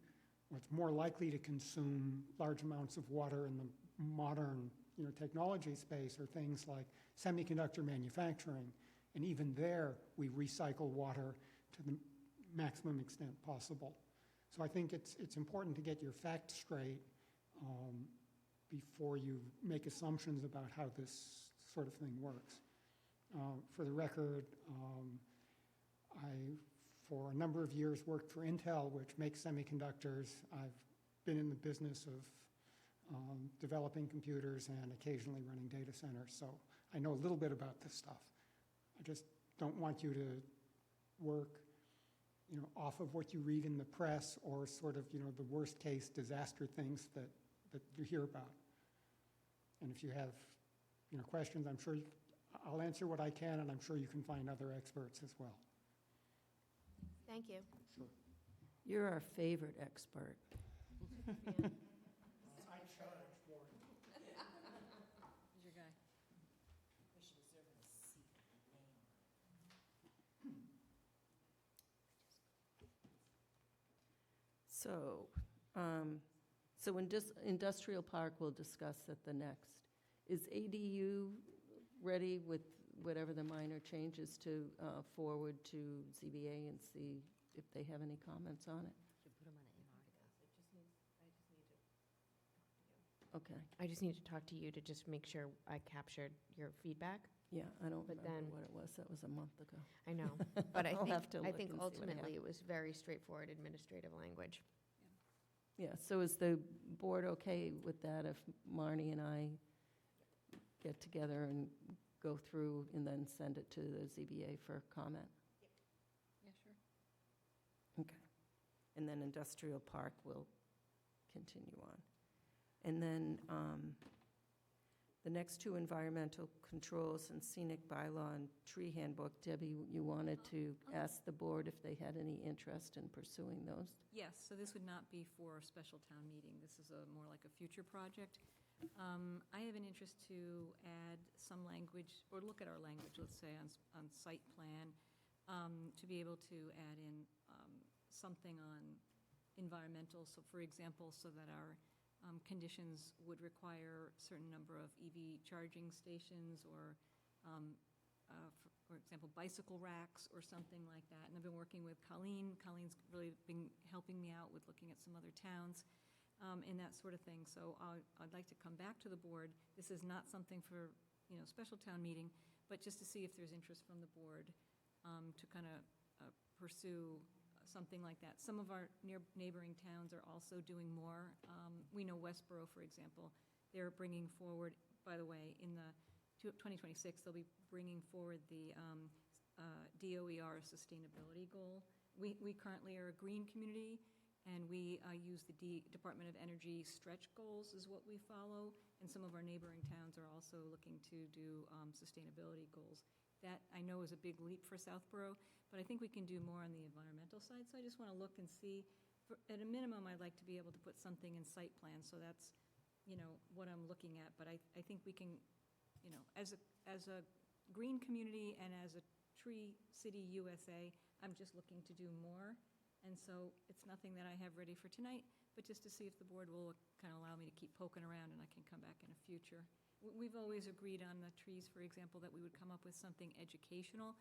Or it's more likely to consume large amounts of water in the modern technology space are things like semiconductor manufacturing. And even there, we recycle water to the maximum extent possible. So I think it's important to get your facts straight before you make assumptions about how this sort of thing works. For the record, I, for a number of years, worked for Intel, which makes semiconductors. I've been in the business of developing computers and occasionally running data centers, so I know a little bit about this stuff. I just don't want you to work, off of what you read in the press or sort of, the worst case disaster things that you hear about. And if you have, questions, I'm sure I'll answer what I can, and I'm sure you can find other experts as well. Thank you. Sure. You're our favorite expert. I charge for it. Who's your guy? So industrial park we'll discuss at the next. Is ADU ready with whatever the minor changes to forward to ZBA and see if they have any comments on it? Okay. I just need to talk to you to just make sure I captured your feedback. Yeah, I don't But remember then- what it was. That was a month ago. I know, but I'll have to I look think and see what ultimately happened. it was very straightforward administrative language. Yeah, so is the board okay with that if Marnie and I get together and go through and then send it to the ZBA for comment? Yeah, sure. Okay. And then industrial park will continue on. And then the next two, environmental controls and scenic bylaw and tree handbook. Debbie, you wanted to ask the board if they had any interest in pursuing those? Yes, so this would not be for a special town meeting. This is more like a future project. I have an interest to add some language, or look at our language, let's say, on site plan, to be able to add in something on environmental. So for example, so that our conditions would require a certain number of EV charging stations or, for example, bicycle racks or something like that. And I've been working with Colleen. Colleen's really been helping me out with looking at some other towns and that sort of thing. So I'd like to come back to the board. This is not something for, special town meeting, but just to see if there's interest from the board to kind of pursue something like that. Some of our neighboring towns are also doing more. We know Westborough, for example, they're bringing forward, by the way, in the 2026, they'll be bringing forward the DOER sustainability goal. We currently are a green community, and we use the Department of Energy stretch goals is what we follow, and some of our neighboring towns are also looking to do sustainability goals. That, I know, is a big leap for Southborough, but I think we can do more on the environmental side. So I just want to look and see. At a minimum, I'd like to be able to put something in site plan, so that's, what I'm looking at. But I think we can, as a green community and as a Tree City USA, I'm just looking to do more. And so it's nothing that I have ready for tonight, but just to see if the board will kind of allow me to keep poking around and I can come back in a future. We've always agreed on the trees, for example, that we would come up with something educational.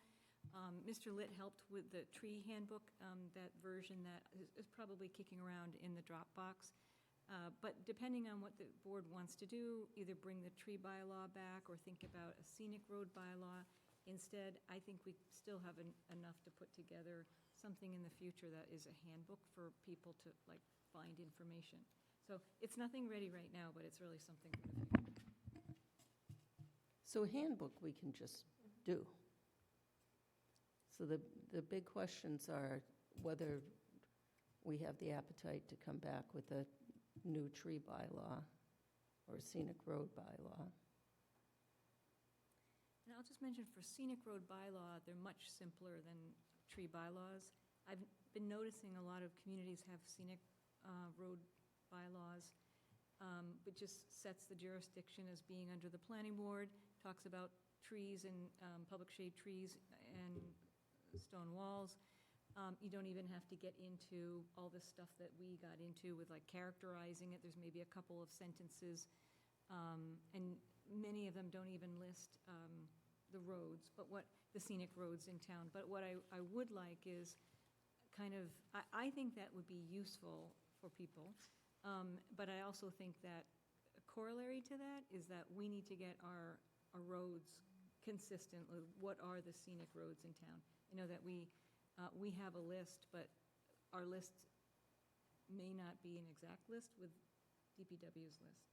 Mr. Litt helped with the tree handbook, that version that is probably kicking around in the Dropbox. But depending on what the board wants to do, either bring the tree bylaw back or think about a scenic road bylaw. Instead, I think we still have enough to put together something in the future that is a handbook for people to find information. So it's nothing ready right now, but it's really something for the future. So a handbook we can just do. So the big questions are whether we have the appetite to come back with a new tree bylaw or scenic road bylaw. And I'll just mention for scenic road bylaw, they're much simpler than tree bylaws. I've been noticing a lot of communities have scenic road bylaws, which just sets the jurisdiction as being under the planning board, talks about trees and public shade trees and stone walls. You don't even have to get into all this stuff that we got into with characterizing it. There's maybe a couple of sentences And many of them don't even list the roads, but the scenic roads in town. But what I would like is kind of, I think that would be useful for people. But I also think that a corollary to that is that we need to get our roads consistent with what are the scenic roads in town. I know that we have a list, but our list may not be an exact list with DPW's list.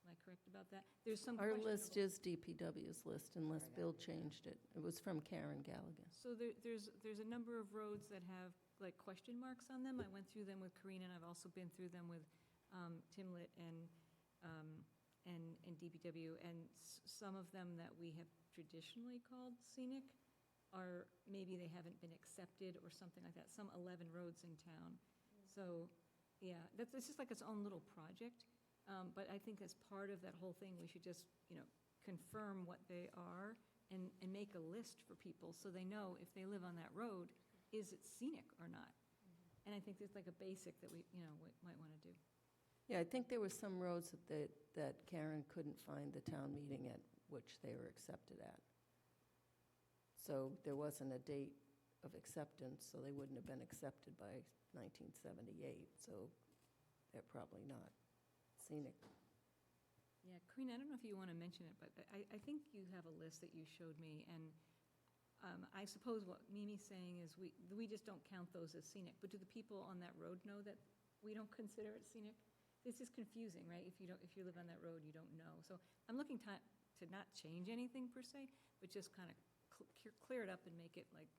Am I correct about that? There's some Our list questionable- is DPW's list unless Bill changed it. It was from Karen Gallagher. So there's a number of roads that have like question marks on them. I went through them with Karina, and I've also been through them with Timlit and DPW. And some of them that we have traditionally called scenic are, maybe they haven't been accepted or something like that. Some 11 roads in town. So, yeah, it's just like its own little project. But I think as part of that whole thing, we should just, confirm what they are and make a list for people so they know if they live on that road, is it scenic or not? And I think there's like a basic that we might want to do. Yeah, I think there were some roads that Karen couldn't find the town meeting at which they were accepted at. So there wasn't a date of acceptance, so they wouldn't have been accepted by 1978, so they're probably not scenic. Yeah, Karina, I don't know if you want to mention it, but I think you have a list that you showed me, and I suppose what Mimi's saying is we just don't count those as scenic, but do the people on that road know that we don't consider it scenic? It's just confusing, right? If you live on that road, you don't know. So I'm looking to not change anything per se, but just kind of clear it up and make it like,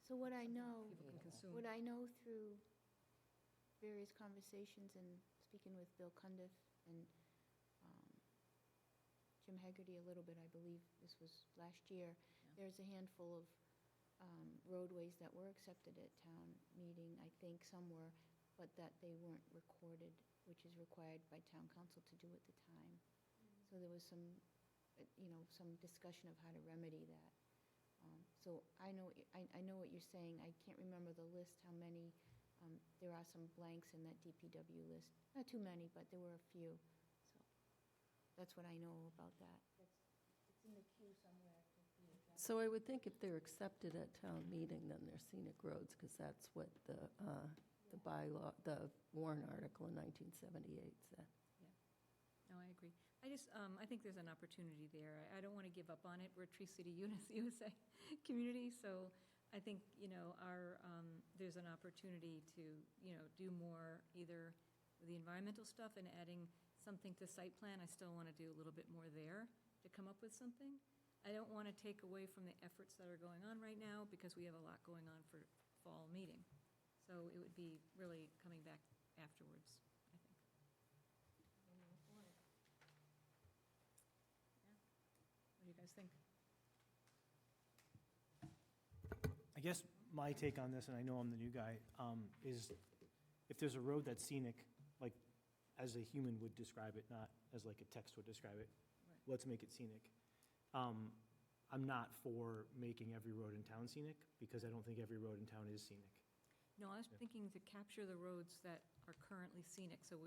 So what I know, people can consume. what I know through various conversations and speaking with Bill Cundiff and Jim Hegarty a little bit, I believe this was last year, there's a handful of roadways that were accepted at town meeting. I think some were, but that they weren't recorded, which is required by town council to do at the time. So there was some discussion of how to remedy that. So I know what you're saying. I can't remember the list, how many. There are some blanks in that DPW list. Not too many, but there were a few. So that's what I know about that. It's in the queue somewhere to be addressed. So I would think if they're accepted at town meeting, then they're scenic roads, because that's what the bylaw, the Warren article in 1978 said. No, I agree. I think there's an opportunity there. I don't want to give up on it. We're a Tree City USA community, so I think, there's an opportunity to, do more either with the environmental stuff and adding something to site plan. I still want to do a little bit more there to come up with something. I don't want to take away from the efforts that are going on right now because we have a lot going on for fall meeting. So it would be really coming back afterwards, I think. What do you guys think? I guess my take on this, and I know I'm the new guy, is if there's a road that's scenic, like as a human would describe it, not as like a text would describe it, let's make it scenic. I'm not for making every road in town scenic, because I don't think every road in town is scenic. No, I was thinking to capture the roads that are currently scenic, so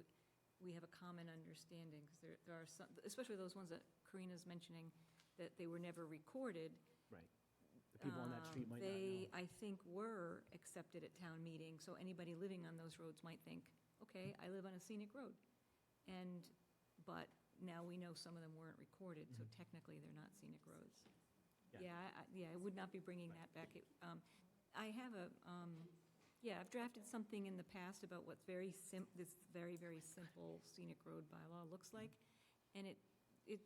we have a common understanding, because there are some, especially those ones that Karina's mentioning, that they were never recorded. Right. The people on that street might not know. They, I think, were accepted at town meeting, so anybody living on those roads might think, okay, I live on a scenic road. But now we know some of them weren't recorded, so technically they're not scenic roads. Yeah. I would not be bringing that back. I have I've drafted something in the past about what this very, very simple scenic road bylaw looks like. And it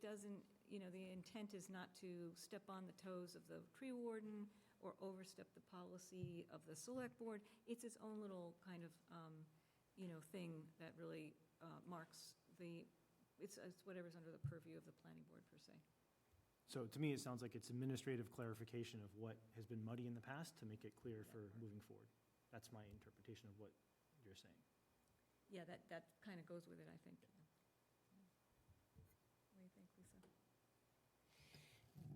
doesn't, the intent is not to step on the toes of the tree warden or overstep the policy of the select board. It's its own little kind of, thing that really marks it's whatever's under the purview of the planning board per se. So to me, it sounds like it's administrative clarification of what has been muddy in the past to make it clear for moving forward. That's my interpretation of what you're saying. Yeah, that kind of goes with it, I think. What do you think, Lisa?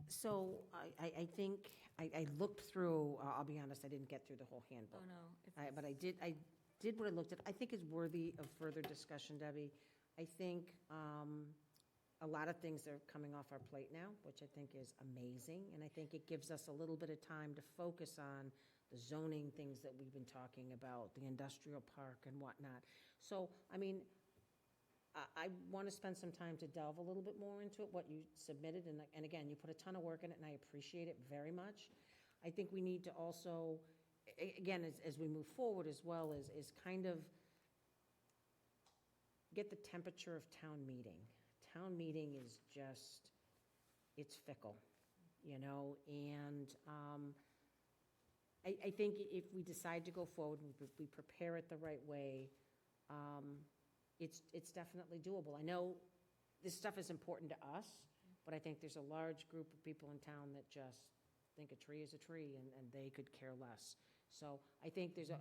So I think, I looked through, I'll be honest, I didn't get through the whole handbook. Oh, no. But I did what I looked at. I think is worthy of further discussion, Debbie. I think a lot of things are coming off our plate now, which I think is amazing, and I think it gives us a little bit of time to focus on the zoning things that we've been talking about, the industrial park and whatnot. So, I mean, I want to spend some time to delve a little bit more into it, what you submitted, and again, you put a ton of work in it, and I appreciate it very much. I think we need to also, again, as we move forward as well, is kind of get the temperature of town meeting. Town meeting is just, it's fickle, you know, and I think if we decide to go forward, we prepare it the right way, it's definitely doable. I know this stuff is important to us, but I think there's a large group of people in town that just think a tree is a tree, and they could care less. So I think there's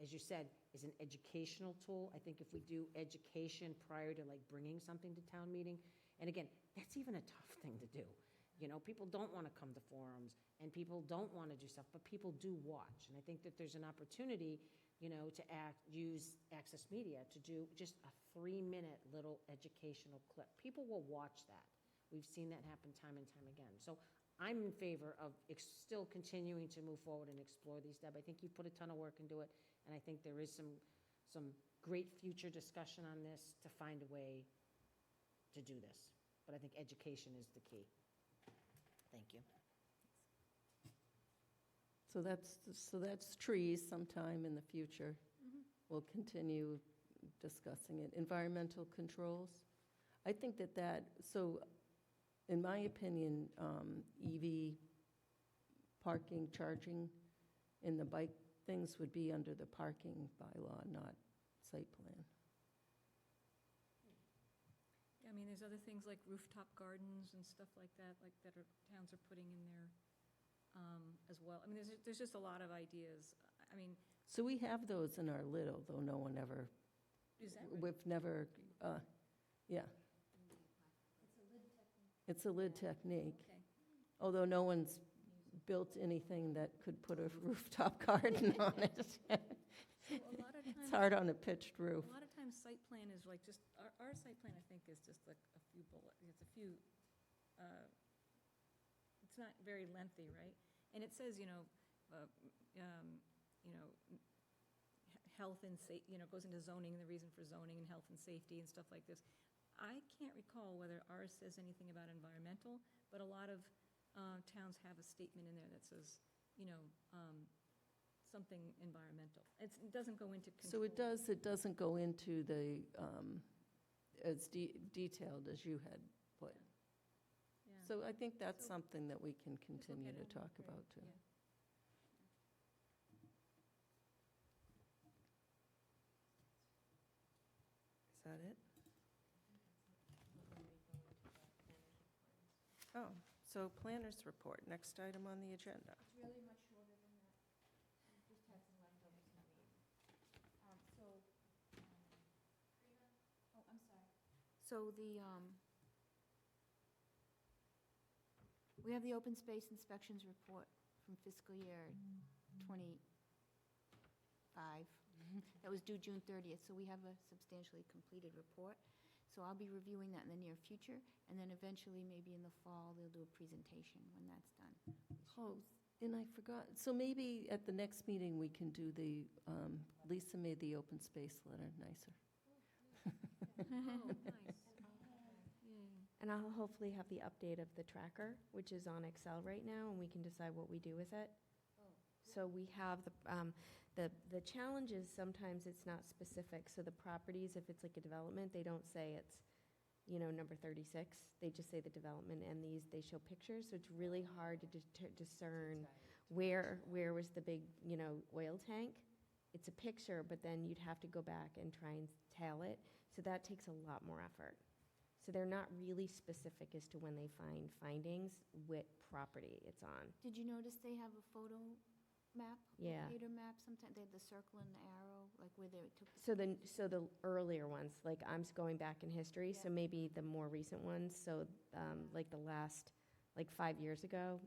as you said, is an educational tool. I think if we do education prior to like bringing something to town meeting, and again, that's even a tough thing to do. You know, people don't want to come to forums, and people don't want to do stuff, but people do watch. And I think that there's an opportunity, you know, to use Access Media to do just a 3-minute little educational clip. People will watch that. We've seen that happen time and time again. So I'm in favor of still continuing to move forward and explore these, Deb. I think you put a ton of work into it, and I think there is some great future discussion on this to find a way to do this. But I think education is the key. Thank you. So that's trees sometime in the future. We'll continue discussing it. Environmental controls. I think so in my opinion, EV parking, charging in the bike things would be under the parking bylaw, not site plan. I mean, there's other things like rooftop gardens and stuff like that towns are putting in there as well. I mean, there's just a lot of ideas. I mean. So we have those in our lid, although no one ever. Is that right? We've never, yeah. It's a lid technique. Okay. Although no one's built anything that could put a rooftop garden on it. So a lot of times, It's hard on a pitched roof. A lot of times site plan is like just, our site plan, I think, is just like a few it's a few, it's not very lengthy, right? And it says, health and goes into zoning and the reason for zoning and health and safety and stuff like this. I can't recall whether ours says anything about environmental, but a lot of towns have a statement in there that says, something environmental. It doesn't go into control. So it doesn't go into the, as detailed as you had put. Yeah. So I think that's something that we can continue to talk about, too. Yeah. Is that it? Oh, so planner's report, next item on the agenda. It's really much shorter than that. We just had some leftovers in the meeting. Oh, I'm sorry. So we have the open space inspections report from fiscal year '25. That was due June 30th, so we have a substantially completed report. So I'll be reviewing that in the near future, and then eventually, maybe in the fall, they'll do a presentation when that's done. Oh, and I forgot, so maybe at the next meeting, we can do the, Lisa made the open space letter nicer. Oh, nice. And I'll hopefully have the update of the tracker, which is on Excel right now, and we can decide what we do with it. So we have the challenge is sometimes it's not specific. So the properties, if it's like a development, they don't say it's, number 36. They just say the development, and they show pictures. So it's really hard to discern where was the big, oil tank. It's a picture, but then you'd have to go back and try and tell it. So that takes a lot more effort. So they're not really specific as to when they find findings, what property it's on. Did you notice they have a photo map? Yeah. Locator map, sometimes they have the circle and the arrow, like where they took. So the earlier ones, like I'm going back in history, so maybe the more recent ones, so like the last, 5 years ago,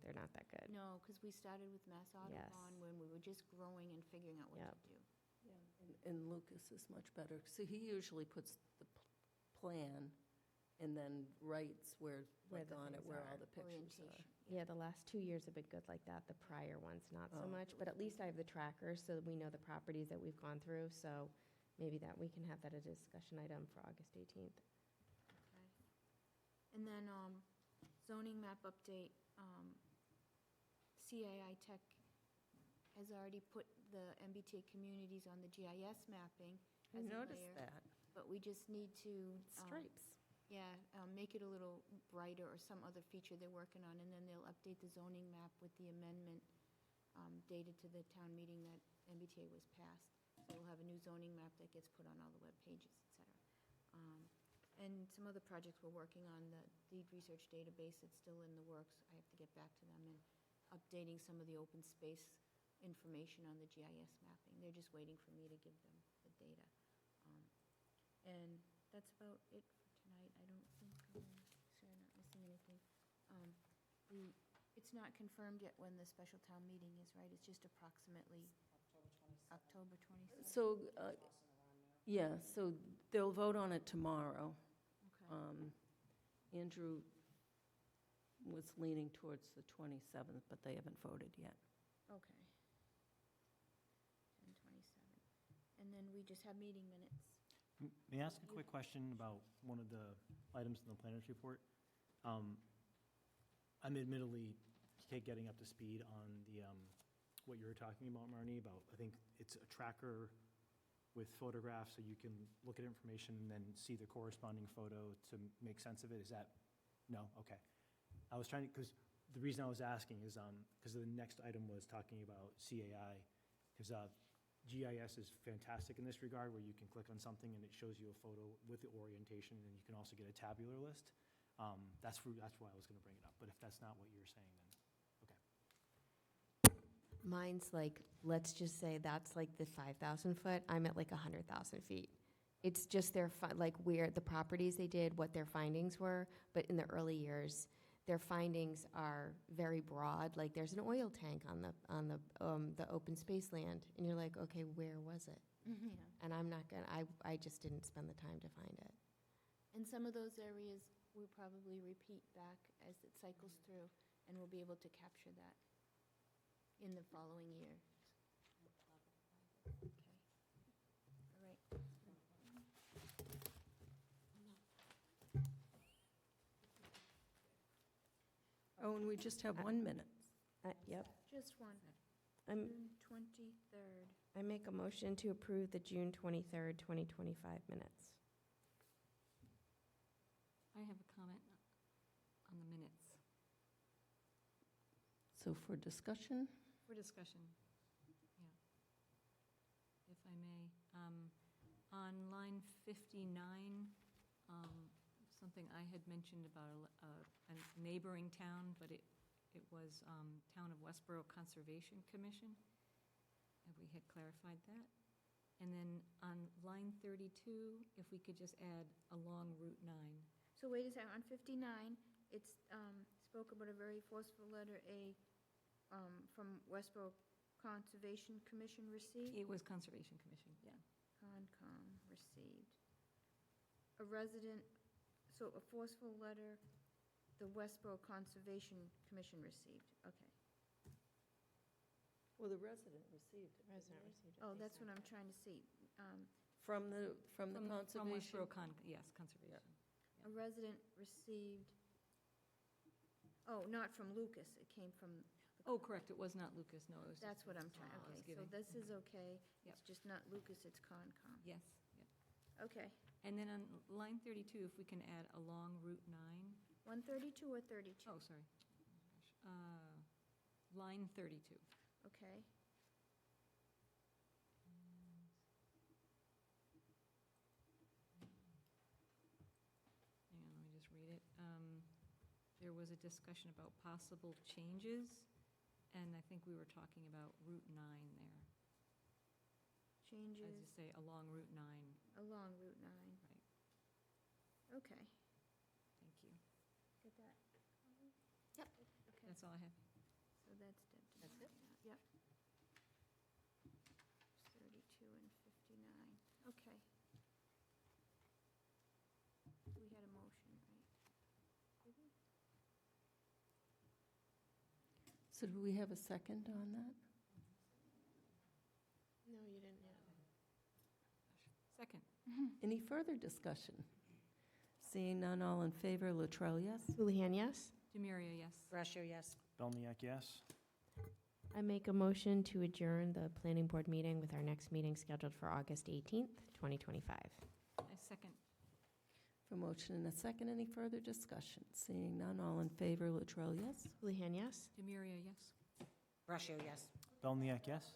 they're not that good. No, because we started with Mass Audubon when we were just growing and figuring out what to do. And Lucas is much better, so he usually puts the plan and then rights where, Where like the on it, things where are. all the pictures are. Orientation. Yeah, the last 2 years have been good like that. The prior ones, not so Oh. much. But at least I have the trackers, so we know the properties that we've gone through. So maybe that we can have that as a discussion item for August 18th. Okay. And then zoning map update, CAI Tech has already put the MBTA communities on the GIS mapping I as a noticed layer. that. But we just need to. Stripes. Yeah, make it a little brighter or some other feature they're working on, and then they'll update the zoning map with the amendment dated to the town meeting that MBTA was passed. So we'll have a new zoning map that gets put on all the web pages, et cetera. And some other projects we're working on, the deed research database, it's still in the works. I have to get back to them, and updating some of the open space information on the GIS mapping. They're just waiting for me to give them the data. And that's about it for tonight. I don't think, sure I'm not missing anything. It's not confirmed yet when the special town meeting is, right? It's just approximately October 27th. So, yeah, so they'll vote on it tomorrow. Okay. Andrew was leaning towards the 27th, but they haven't voted yet. Okay. 10/27. And then we just have meeting minutes. May I ask a quick question about one of the items in the planner's report? I'm admittedly getting up to speed on the, what you were talking about, Marnie, about, I think it's a tracker with photographs, so you can look at information and then see the corresponding photo to make sense of it. Is that, no? Okay. I was trying to, because the reason I was asking is, because the next item was talking about CAI, because GIS is fantastic in this regard, where you can click on something and it shows you a photo with the orientation, and you can also get a tabular list. That's why I was going to bring it up, but if that's not what you're saying, then, okay. Mine's like, let's just say that's like the 5,000 foot. I'm at like 100,000 feet. It's just like where the properties they did, what their findings were, but in the early years, their findings are very broad. Like there's an oil tank on the open space land, and you're like, okay, where was it? Yeah. And I'm not gonna. I just didn't spend the time to find it. And some of those areas we'll probably repeat back as it cycles through, and we'll be able to capture that in the following years. Okay. All right. Oh, and we just have 1 minute. Yep. Just one. I'm- June 23rd. I make a motion to approve the June 23rd, 2025 minutes. I have a comment on the minutes. So for discussion, For discussion, yeah. If I may. On line 59, something I had mentioned about a neighboring town, but it was Town of Westboro Conservation Commission. And we had clarified that. And then on line 32, if we could just add along Route 9. So wait a second, on 59, it's spoke about a very forceful letter A from Westboro Conservation Commission received. It was Conservation Commission, yeah. Concom received. A resident, so a forceful letter, the Westboro Conservation Commission received, okay. well, the resident received it. Resident received it. Oh, They that's what signed I'm it. trying to see. From the From conservation? Westboro yes, Conservation. A resident received, oh, not from Lucas, it came from. Oh, correct, it was not Lucas, no, it was. That's just what I'm Lucas trying, I was okay, so giving. this is okay, Yep. it's just not Lucas, it's Concom. Yes, yep. Okay, And then on line 32, if we can add along Route 9. 132 or 32? Oh, sorry. Line 32. Okay. Hang on, let me just read it. There was a discussion about possible changes, and I think we were talking about Route 9 there. Changes. As you say, along Route 9. Along Route 9. Right. Okay. Thank you. Get that? Yep. Okay, That's all I have. so that's Deb. That's it? Yep. 32 and 59, okay. We had a motion, right? So do we have a second on that? No, you didn't yet. Second. Any further discussion? Seeing none, all in favor, Latrell, yes? Houlihan, yes. Demiria, yes. Brascio, yes. Belniak, yes. I make a motion to adjourn the planning board meeting with our next meeting scheduled for August 18th, 2025. I second. For motion and a second, any further discussion? Seeing none, all in favor, Latrell, yes? Houlihan, yes. Demiria, yes. Brascio, yes. Belniak, yes.